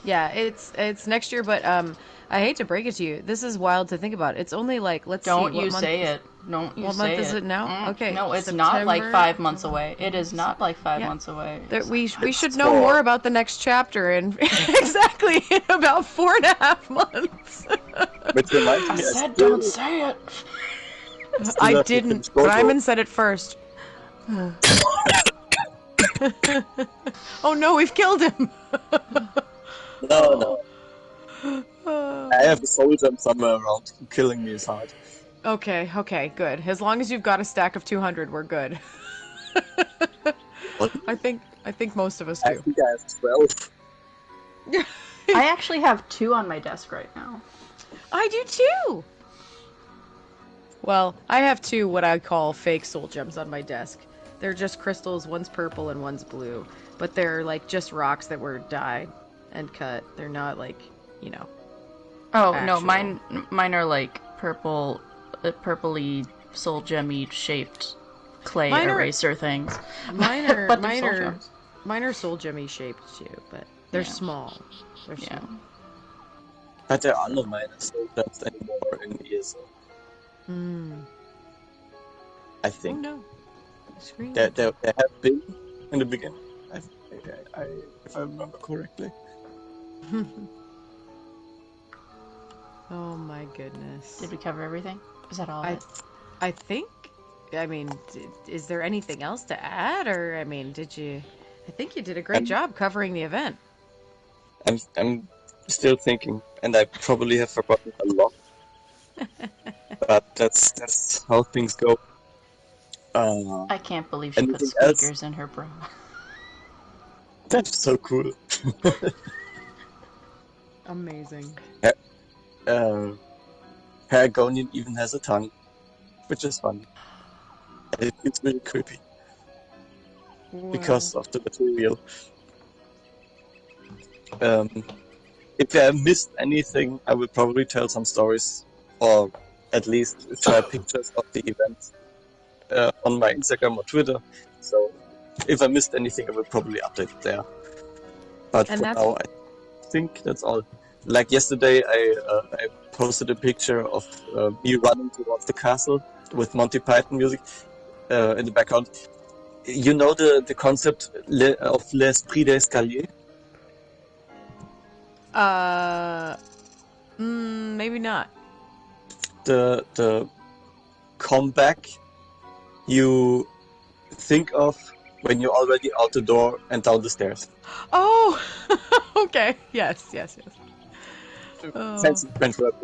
Yeah, it's next year, but I hate to break it to you. This is wild to think about. It's only like, let's see, Don't what you month say is- it. Don't you What say month is it now? Mm, Okay, No, it's not like September. 5 months away. It is not like 5 Yeah. months away. We should It's know 4. more about the next chapter in exactly in about 4.5 months. Which reminds I me, said don't say it. still I have to didn't. finish Gold Road. Ryman said it first. Oh no, we've killed him. No. I have a soul gem somewhere around. Killing me is hard. Okay, good. As long as you've got a stack of 200, we're good. What? I think most of us I do. think I have 12. I actually have 2 on my desk right now. I do too. Well, I have 2 what I call fake soul gems on my desk. They're just crystals, one's purple and one's blue, but they're like just rocks that were dyed and cut. They're not like, Oh Actual. no, mine are like purpley soul gemmy shaped clay Mine are- eraser things. Mine are But they're mine soul are gems. mine are soul gemmy shaped too, but they're Yeah. small. They're Yeah. small. But there are no minor soul gems anymore in ESO. I Oh think. no. Screen. There have been in the beginning. If I remember correctly. Oh my goodness. Did we cover everything? Is that all? I think. I mean, is there anything else to add, or I mean, I think you did a great job covering the event. I'm still thinking, and I probably have forgotten a lot. But that's how things go. I can't believe she put Anything else? squeakers in her bra. That's so cool. Amazing. Paragonian even has a tongue, which is funny. And it's really creepy because of the material. If I missed anything, I will probably tell some stories, or at least share pictures of the event on my Instagram or Twitter. So if I missed anything, I will probably update it there. But And for that's- now, I think that's all. Like yesterday, I posted a picture of me running towards the castle with Monty Python music in the background. You know the concept of l'esprit d'escalier? Maybe not. The comeback you think of when you're already out the door and down the stairs. Oh, okay. Yes. Oh. Fancy French word.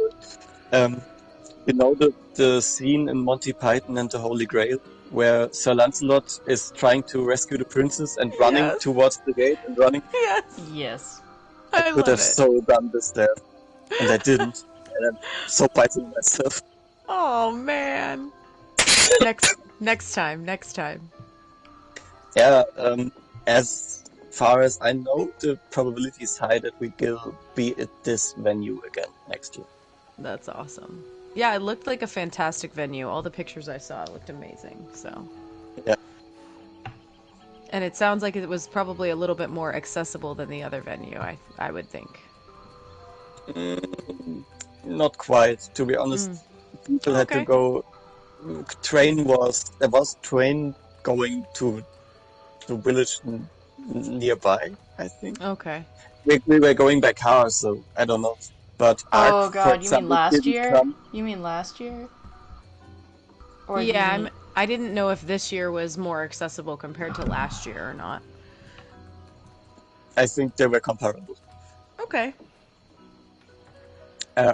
You know the scene in Monty Python and the Holy Grail where Sir Lancelot is trying to rescue the princess and running Yes. towards the gate and running. Yes, Yes. I could love have it. so done this there, and I didn't. And I'm so biting myself. Oh man. next time. Yeah, as far as I know, the probability is high that we will be at this venue again next year. That's awesome. Yeah, it looked like a fantastic venue. All the pictures I saw looked amazing. So. Yeah. And it sounds like it was probably a little bit more accessible than the other venue, I would think. Not quite, to be honest. People had to Okay. go. There was train going to village nearby, I think. Okay. We were going by car, so I don't know. But Oh Ark, for god, you mean example, last didn't year? come. You mean last year? Or do Yeah, you mean... I didn't know if this year was more accessible compared to last year or not. I think they were comparable. Okay.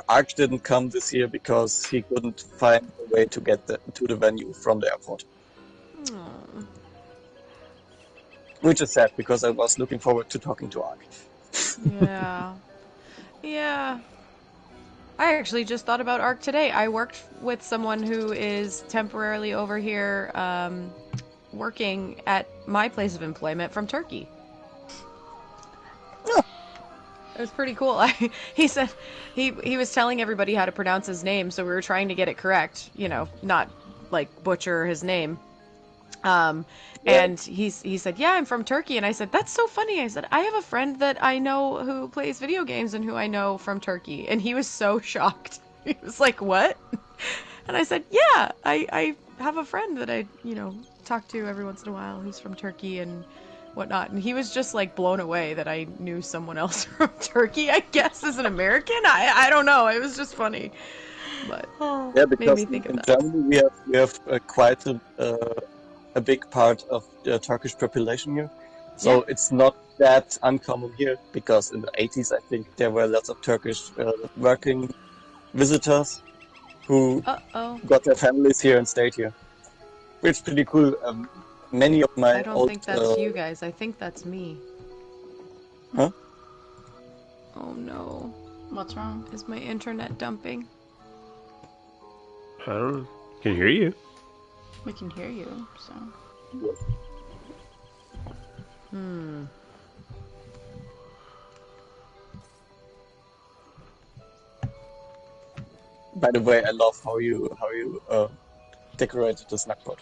Ark didn't come this year because he couldn't find a way to get to the venue from the airport. Oh. Which is sad, because I was looking forward to talking to Ark. Yeah. Yeah. I actually just thought about ARC today. I worked with someone who is temporarily over here working at my place of employment from Turkey. Yeah. It was pretty cool. He said he was telling everybody how to pronounce his name, so we were trying to get it correct, you know, not like butcher his name. And he said, "Yeah, I'm from Turkey." And I said, "That's so funny." I said, "I have a friend that I know who plays video games and who I know from Turkey." And he was so shocked. He was like, "What?" And I said, "Yeah, I have a friend that I, you know, talk to every once in a while who's from Turkey and whatnot." And he was just like blown away that I knew someone else from Turkey, I guess, as an American. I don't know. It was just funny. But Yeah, made because me think of in that. Germany we have quite a big part of the Turkish population here, so Yeah. it's not that uncommon here. Because in the 80s, I think there were lots of Turkish working visitors who Uh-oh. got their families here and stayed here, which is pretty cool. Many of I my don't old think that's you guys. I think that's me. huh? Oh no. What's wrong? Is my internet dumping? I don't know. Can hear you. We can hear you, so... By the way, I love how you decorated the Snugpod.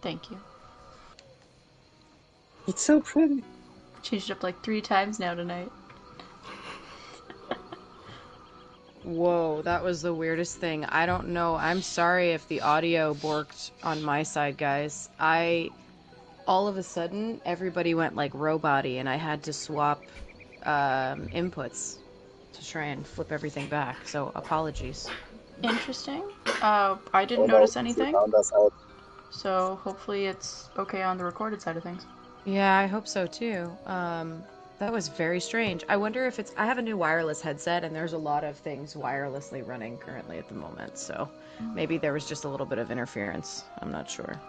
Thank you. It's so pretty. Changed up like 3 times now tonight. Whoa, that was the weirdest thing. I don't know. I'm sorry if the audio borked on my side, guys. All of a sudden, everybody went like robot-y, and I had to swap inputs to try and flip everything back. So apologies. Interesting. I didn't notice anything, Found us out. so hopefully it's okay on the recorded side of things. Yeah, I hope so too. That was very strange. I wonder if I have a new wireless headset, and there's a lot of things wirelessly running currently at the moment, so maybe there was just a little bit of interference. I'm not sure.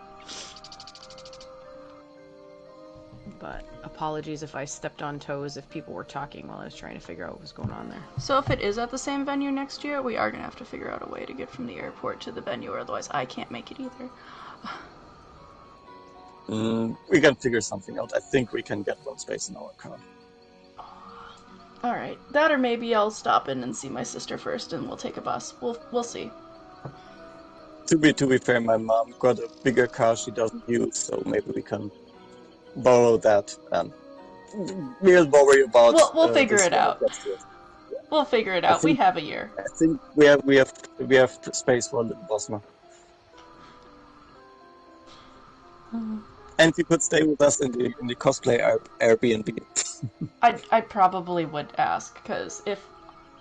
But apologies if I stepped on toes if people were talking while I was trying to figure out what was going on there. So if it is at the same venue next year, we are going to have to figure out a way to get from the airport to the venue, or otherwise I can't make it either. We can figure something out. I think we can get one space in our car. Alright, that or maybe I'll stop in and see my sister first and we'll take a bus. We'll see. To be fair, my mom got a bigger car she doesn't use, so maybe we can borrow that. We'll worry about. We'll figure this it when out. gets to it. We'll figure it out. think- We have a year. I think we have space for a little Bosma. And you could stay with us in the cosplay Airbnb. I probably would ask, because if...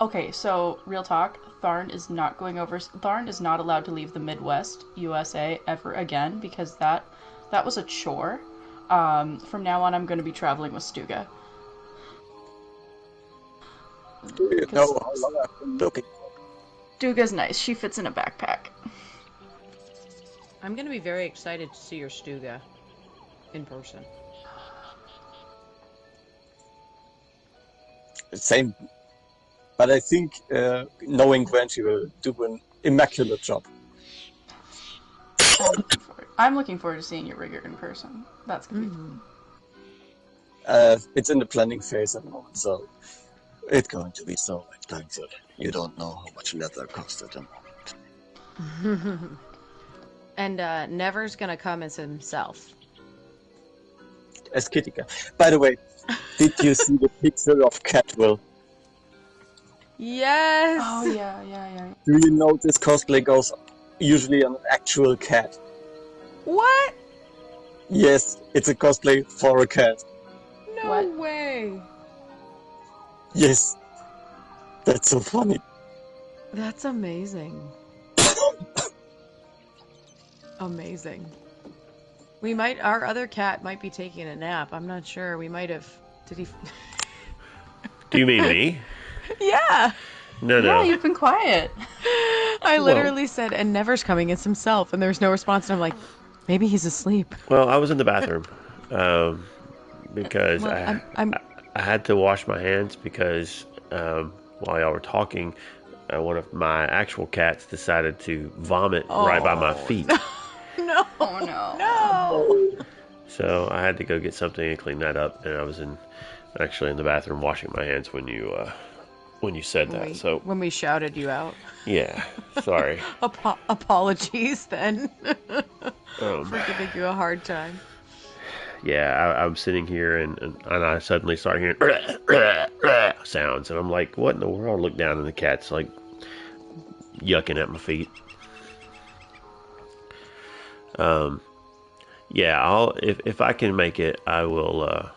Okay, so, real talk, Tharn is not allowed to leave the Midwest, USA, ever again, because that was a chore. From now on, I'm going to be traveling with Stuga. Do you know how long I've been looking? Stuga's nice. She fits in a backpack. I'm going to be very excited to see your Stuga in person. Same. But I think knowing Gwen, she will do an immaculate job. I'm looking forward to seeing your rigger in person. That's going to be fun. It's in the planning phase at the moment, so it's going to be so expensive. You don't know how much leather costs at the moment. And Never's gonna come as himself. as Kitty Cat. By the way, did you see the picture of Catwill? Yes. Oh yeah. Do you know this cosplay goes usually on an actual cat? What? Yes, it's a cosplay for a cat. No What? way. Yes. That's so funny. That's amazing. Amazing. Our other cat might be taking a nap. I'm not sure. We might have. Did he? Do you mean me? Yeah. No. Yeah, you've been quiet. I literally said, and Never's coming. It's himself. And there was no response. And I'm like, maybe he's asleep. Well, I was in the bathroom because Well, I had to wash my hands because while y'all were talking, one of my actual cats decided to vomit right by my feet. No. Oh no. No. So I had to go get something and clean that up, and I was actually in the bathroom washing my hands when you said that. So When we shouted you out. yeah, sorry. Apologies then Um, for giving you a hard time. Yeah, I'm sitting here and I suddenly start hearing sounds, and I'm like, what in the world? I look down and the cat's like yucking at my feet. Yeah, if I can make it, I will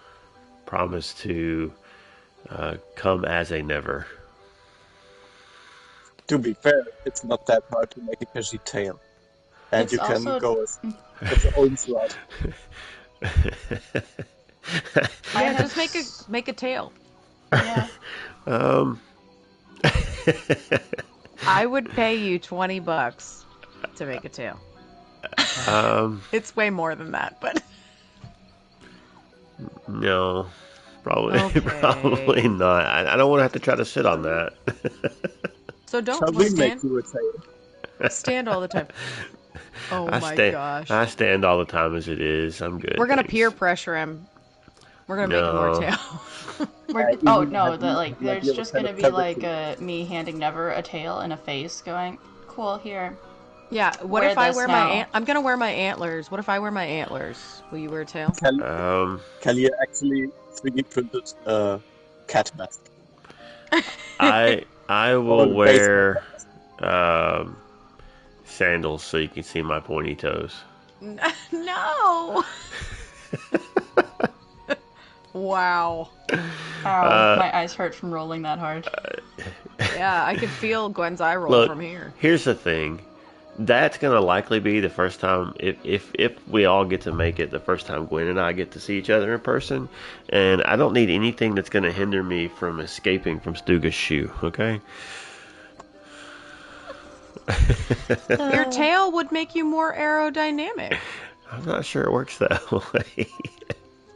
promise to come as a Never. To be fair, it's not that hard to make a Kashi tail. And It's you can also- go as its own slot. Yeah, just make a tail. Yeah. I would pay you $20 to make a tail. It's way more than that, but No, probably Okay. probably not. I don't want to have to try to sit on that. so don't Shall we stand, make you a tail? stand all the time. Oh I my stand, gosh. I stand all the time as it is. I'm good. We're gonna thanks. peer pressure him. We're gonna make him more No. tail. Oh no, like might there's be able just to gonna have be a like cover me handing Never a tail and a face, going, "Cool, here." Yeah, what Wear if I this wear now. I'm gonna wear my antlers. What if I wear my antlers? Will you wear a tail? Kelly actually 3D printed a cat mask. I will Or the wear sandals so you can see my pointy toes. No. Wow. Ow, my eyes hurt from rolling that hard. Yeah, I could feel Gwen's eye roll Look, from here. here's the thing. That's gonna likely be the first time if we all get to make it the first time Gwen and I get to see each other in person, and I don't need anything that's gonna hinder me from escaping from Stuga's shoe. Okay. Your tail would make you more aerodynamic. I'm not sure it works that way.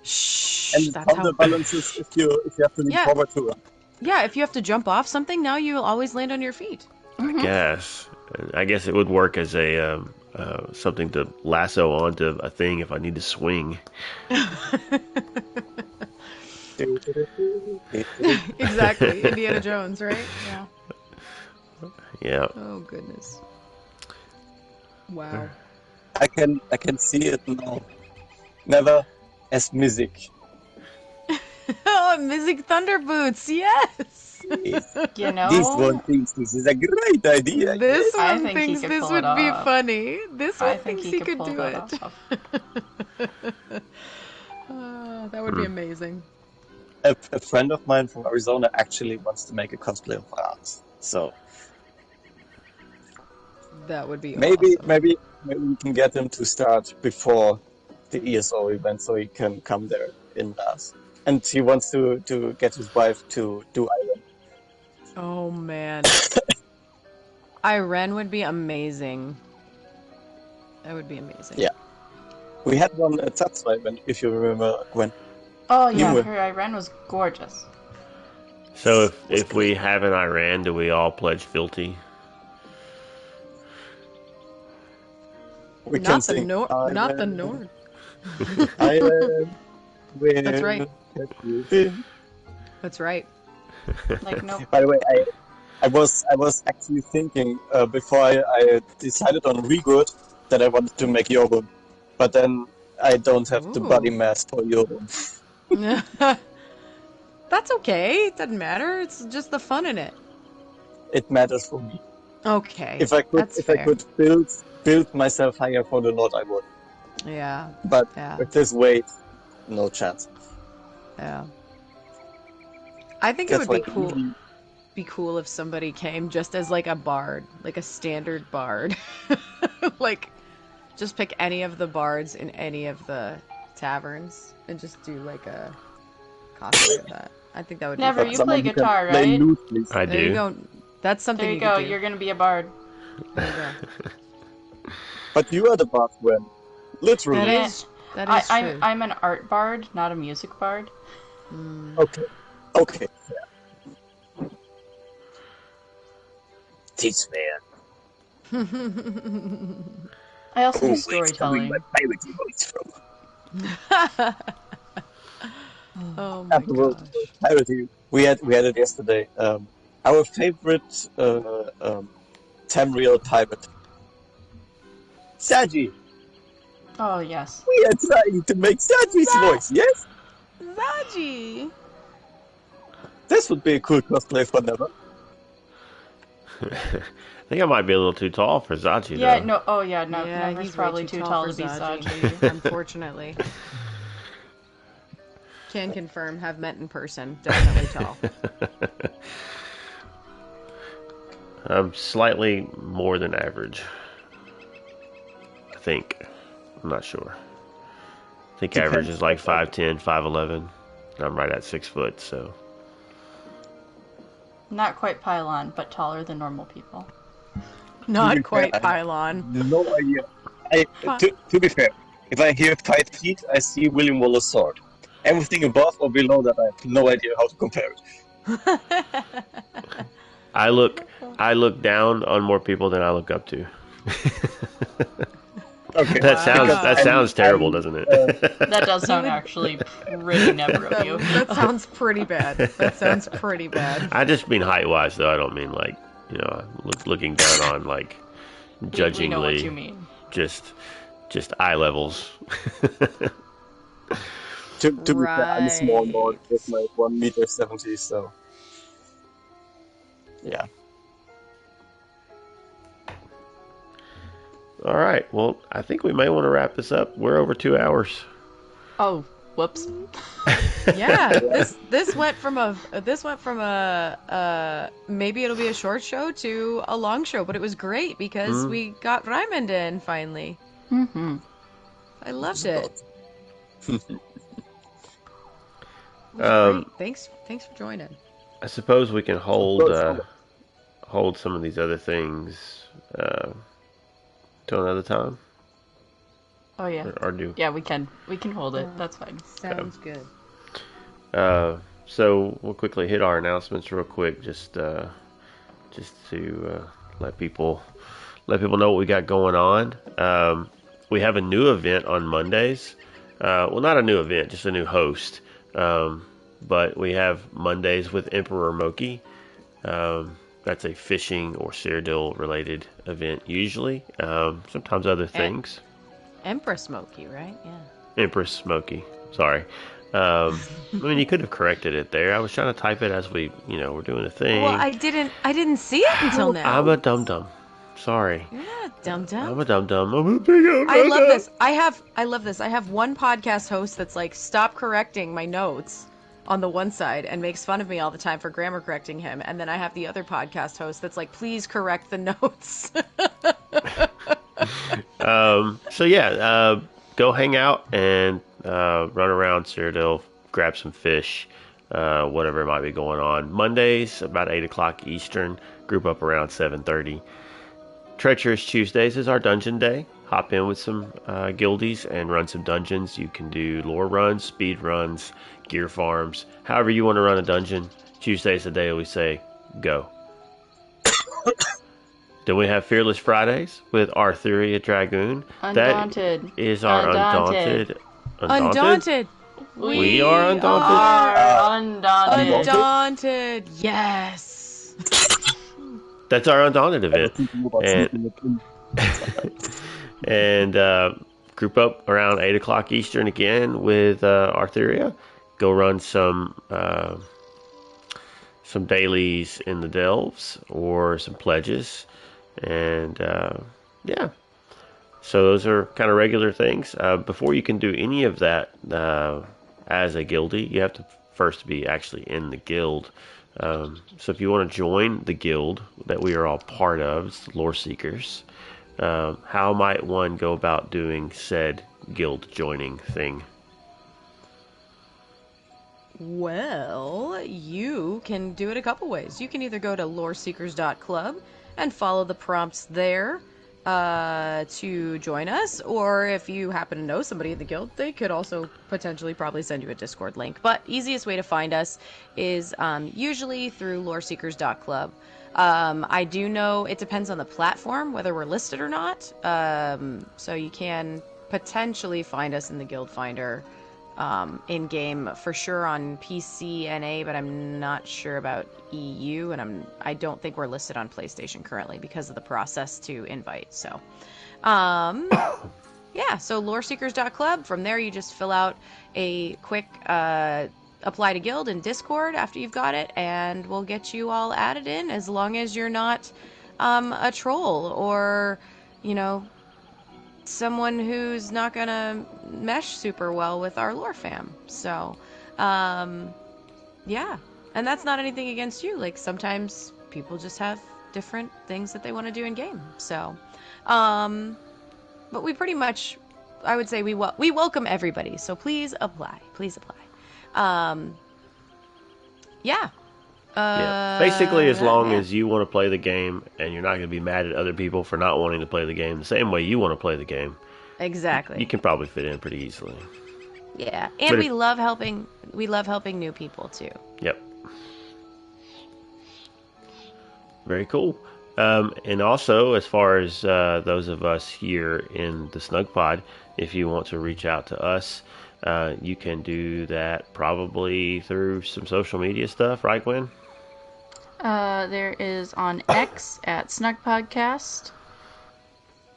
Shh. And That's how. counterbalances if you have to lean Yeah. forward to run. Yeah, if you have to jump off something, now you'll always land on your feet. I guess it would work as a something to lasso onto a thing if I need to swing. Exactly, Indiana Jones, right? Yeah. Yeah. Oh goodness. Wow. I can see it now. Never as music. Oh, Music Thunder Boots, yes. You know, This one thinks this is a great idea. This I one think he thinks could this pull would it be off. funny. This I one think thinks he could pull do that it. off. That would be amazing. A friend of mine from Arizona actually wants to make a cosplay of Rams. So That would be maybe awesome. we can get him to start before the ESO event so he can come there in mass. And he wants to get his wife to do Iron. Oh man. Iren would be amazing. That would be amazing. Yeah. We had one at Satsuma event, if you remember, Gwen. Oh yeah, You- her Iren was gorgeous. So if we have an Iran, do we all pledge fealty? We Not the Nord. Not the Nord. Iron. That's right. That's right. Like no, By the way, I was actually thinking before I decided on Regood that I wanted to make Yorun, but then I don't have the body Ooh. mass for you. That's okay. It doesn't matter. It's just the fun in it. It matters for me. Okay. If I That's fair. could build myself higher for the Lord, I would. Yeah. But Yeah. with this weight, no chance. Yeah. I think That's it would why be cool. really- Be cool if somebody came just as like a bard, like a standard bard. Like, just pick any of the bards in any of the taverns and just do like a cosplay of that. I think that would Never, be you fun. play someone who can guitar, play right? loosely. I There you do. go. That's something There you you go. could do. You're gonna be a bard. There you go. But you are the bard, Gwen. Literally. That Yeah. is true. I'm an art bard, not a music bard. Okay. Okay. Teach man. I also do Where is coming storytelling. my pirate voice from? Oh my Afterwards, gosh. parody. We had it yesterday. Our favorite Tamriel pirate, Saji. Oh yes. We are trying to make Saji's voice. Yes, Zaji! this would be a cool cosplay for Never. I think I might be a little too tall for Zachi, Yeah. though. No. Oh yeah. No. Yeah, Never's he's probably way too tall for to be Zaji, Saji. unfortunately. Can confirm, have met in person. Definitely tall. I'm slightly more than average. I think. I'm not sure. I think Depends. average is like 5'10", 5'11". I'm right at 6 foot, so. Not quite pylon, but taller than normal people. Not quite pylon. No idea. To be fair, if I hear 5 feet, I see William Wallace's sword. Everything above or below that, I have no idea how to compare it. I look down on more people than I look up to. Okay. That sounds terrible, doesn't it? That does sound actually pretty never of you. That sounds pretty bad. That sounds pretty bad. I just mean height wise, though. I don't mean like looking down on like judgingly. We know what you mean. Just eye levels. To be fair, I'm a small Right. lord with my 1.70 m, so yeah. All right. Well, I think we may want to wrap this up. We're over 2 hours. Oh, whoops. Yeah, this went from a maybe it'll be a short show to a long show, but it was great because we got Raymond in finally. Mm-hmm. I loved it. Um, Great. Thanks for joining. I suppose we can hold some of these other things till another time, Oh yeah. or do. Yeah, we can hold it. That's fine. Sounds good. So we'll quickly hit our announcements real quick, just to let people know what we got going on. We have a new event on Mondays. Well, not a new event, just a new host. But we have Mondays with Emperor Moki. That's a fishing or Cyrodiil related event usually. Sometimes other things. Empress Smokey, right? Yeah. Empress Smoky. Sorry. I mean, you could have corrected it there. I was trying to type it as we're doing a thing. Well, I didn't see it until now. I'm a dum-dum. Sorry. You're not a dum-dum. I'm a dum-dum. I'm a big dum-dum. I love this. I love this. I have one podcast host that's like, stop correcting my notes on the one side and makes fun of me all the time for grammar correcting him. And then I have the other podcast host that's like, please correct the notes. So yeah, go hang out and run around Cyrodiil, grab some fish, whatever might be going on. Mondays, about 8 o'clock Eastern, group up around 7:30. Treacherous Tuesdays is our dungeon day. Hop in with some guildies and run some dungeons. You can do lore runs, speed runs, gear farms, however you want to run a dungeon. Tuesday's the day we say, go. Then we have Fearless Fridays with Arthuria Dragoon. Undaunted. That is our Undaunted. Undaunted. We are undaunted. Are undaunted. Undaunted. Yes. That's our Undaunted event. Thinking about And- sneaking it in. And group up around 8 o'clock Eastern again with Artheria. Go run some dailies in the Delves or some pledges. And yeah. So those are kind of regular things. Before you can do any of that as a guildie, you have to first be actually in the guild. So if you want to join the guild that we are all part of, it's the Lore Seekers, how might one go about doing said guild joining thing? Well, you can do it a couple ways. You can either go to loreseekers.club and follow the prompts there to join us, or if you happen to know somebody in the guild, they could also potentially probably send you a Discord link. But easiest way to find us is usually through loreseekers.club. I do know it depends on the platform whether we're listed or not, so you can potentially find us in the guild finder in game for sure on PC NA, but I'm not sure about EU, and I don't think we're listed on PlayStation currently because of the process to invite. So yeah, so loreseekers.club. From there you just fill out a quick apply to guild in Discord after you've got it, and we'll get you all added in, as long as you're not a troll or, you know, someone who's not gonna mesh super well with our lore fam. So yeah, and that's not anything against you. Like, sometimes people just have different things that they want to do in game. So but we pretty much, I would say we welcome everybody, so please apply. Yeah. Basically, as long as you want to play the game and you're not going to be mad at other people for not wanting to play the game the same way you want to play the game. Exactly. You can probably fit in pretty easily. Yeah, and we love helping new people too. Yep. Very cool. And also, as far as those of us here in the Snugpod, if you want to reach out to us, you can do that probably through some social media stuff, right, Gwen? There is on X at Snugpod Cast.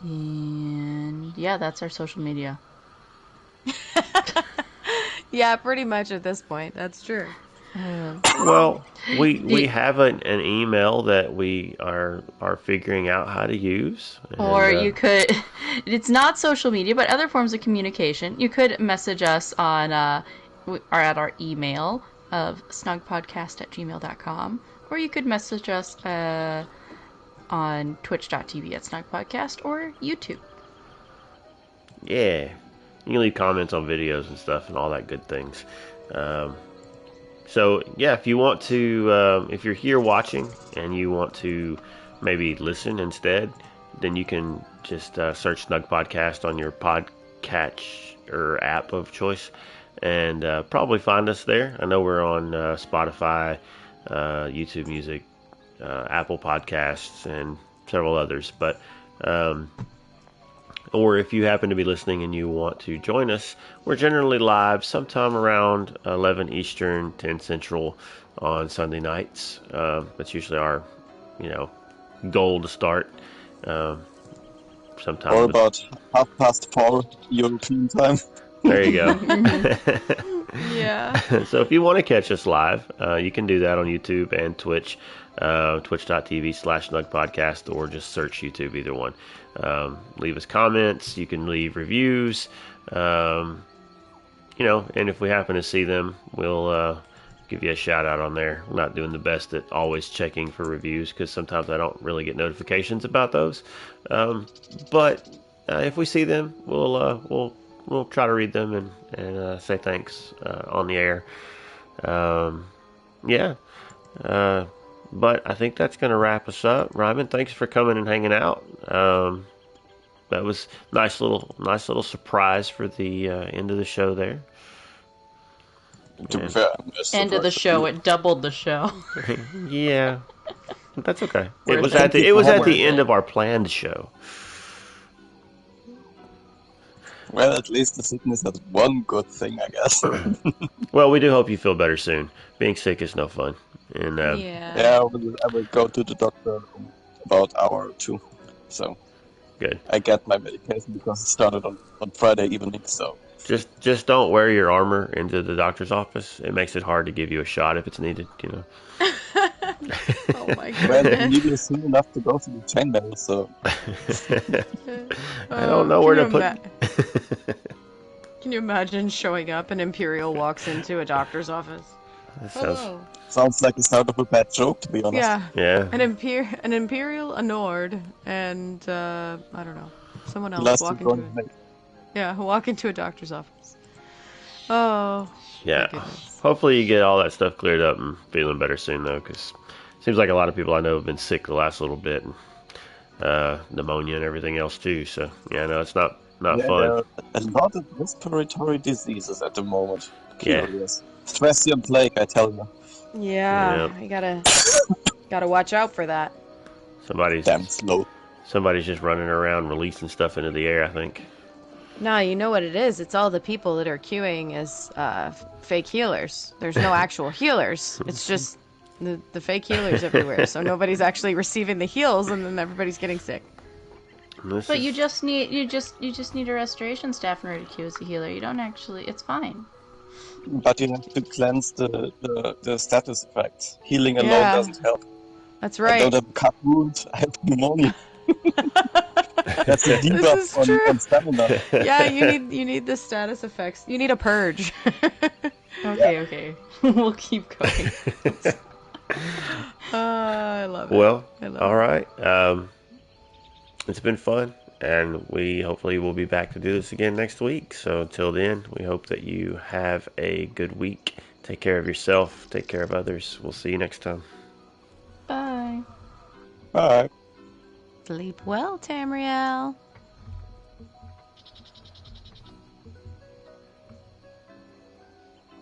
And yeah, that's our social media. Yeah, pretty much at this point. That's true. Well, we have an email that we are figuring out how to use. Or you could, it's not social media, but other forms of communication. You could message us on, or at our email of snugpodcast@gmail.com, or you could message us on twitch.tv at snugpodcast or YouTube. Yeah, you can leave comments on videos and stuff and all that good things. So yeah, if you want to, if you're here watching and you want to maybe listen instead, then you can just search Snug Podcast on your podcatch or app of choice, and probably find us there. I know we're on Spotify, YouTube Music, Apple Podcasts, and several others. But or if you happen to be listening and you want to join us, we're generally live sometime around 11 Eastern, 10 Central on Sunday nights. That's usually our, goal to start. Sometime or about 4:30 European time. There you go. Yeah. So if you want to catch us live, you can do that on YouTube and Twitch, twitch.tv/snugpodcast, or just search YouTube, either one. Leave us comments. You can leave reviews. And if we happen to see them, we'll give you a shout out on there. We're not doing the best at always checking for reviews, because sometimes I don't really get notifications about those. But if we see them, we'll try to read them and say thanks on the air. But I think that's going to wrap us up. Ryman, thanks for coming and hanging out. That was nice little surprise for the end of the show there. To be fair, End of the show, it doubled the show. Yeah, that's okay. Worth It was it. at the Worth end it. of our planned show. well, at least the sickness had one good thing, I guess. Well, we do hope you feel better soon. Being sick is no fun. And Yeah. Yeah, I will go to the doctor in about an hour or two. So Good. I get my medication because it started on Friday evening. So Just don't wear your armor into the doctor's office. It makes it hard to give you a shot if it's needed. Oh my well, goodness. needed soon enough to go to the chainmail. So I don't know where to put. Can you imagine showing up and Imperial walks into a doctor's office? That sounds. Hello. sounds like the start of a bad joke, to be honest. Yeah. Yeah. An Imperial, a Nord, and I don't know, someone else Last walk two into going walk into a doctor's office. Oh. Yeah. My goodness. Hopefully you get all that stuff cleared up and feeling better soon, though, because it seems like a lot of people I know have been sick the last little bit, and pneumonia and everything else too. So yeah, no, it's not Yeah, fun. there are a lot of respiratory diseases at the moment. Yeah. Curious. Stressian plague, I tell you. Yeah, you gotta watch out for that. Somebody's Damn slow. just running around releasing stuff into the air, I think. No, you know what it is? It's all the people that are queuing as fake healers. There's no actual healers. It's just the fake healers everywhere. So nobody's actually receiving the heals, and then everybody's getting sick. But you just need a restoration staff in order to queue as a healer. You don't actually. It's fine. But you have to cleanse the status effects. Healing alone Yeah. doesn't help. That's I right. don't have a cut wound, I have pneumonia. That's a This is debuff on stamina. Yeah, you need the status effects. You need a purge. Okay. We'll keep going. I love it. Well, I love all right. It's been fun, and we hopefully will be back to do this again next week. So until then, we hope that you have a good week. Take care of yourself. Take care of others. We'll see you next time. Bye. Bye. Sleep well, Tamriel.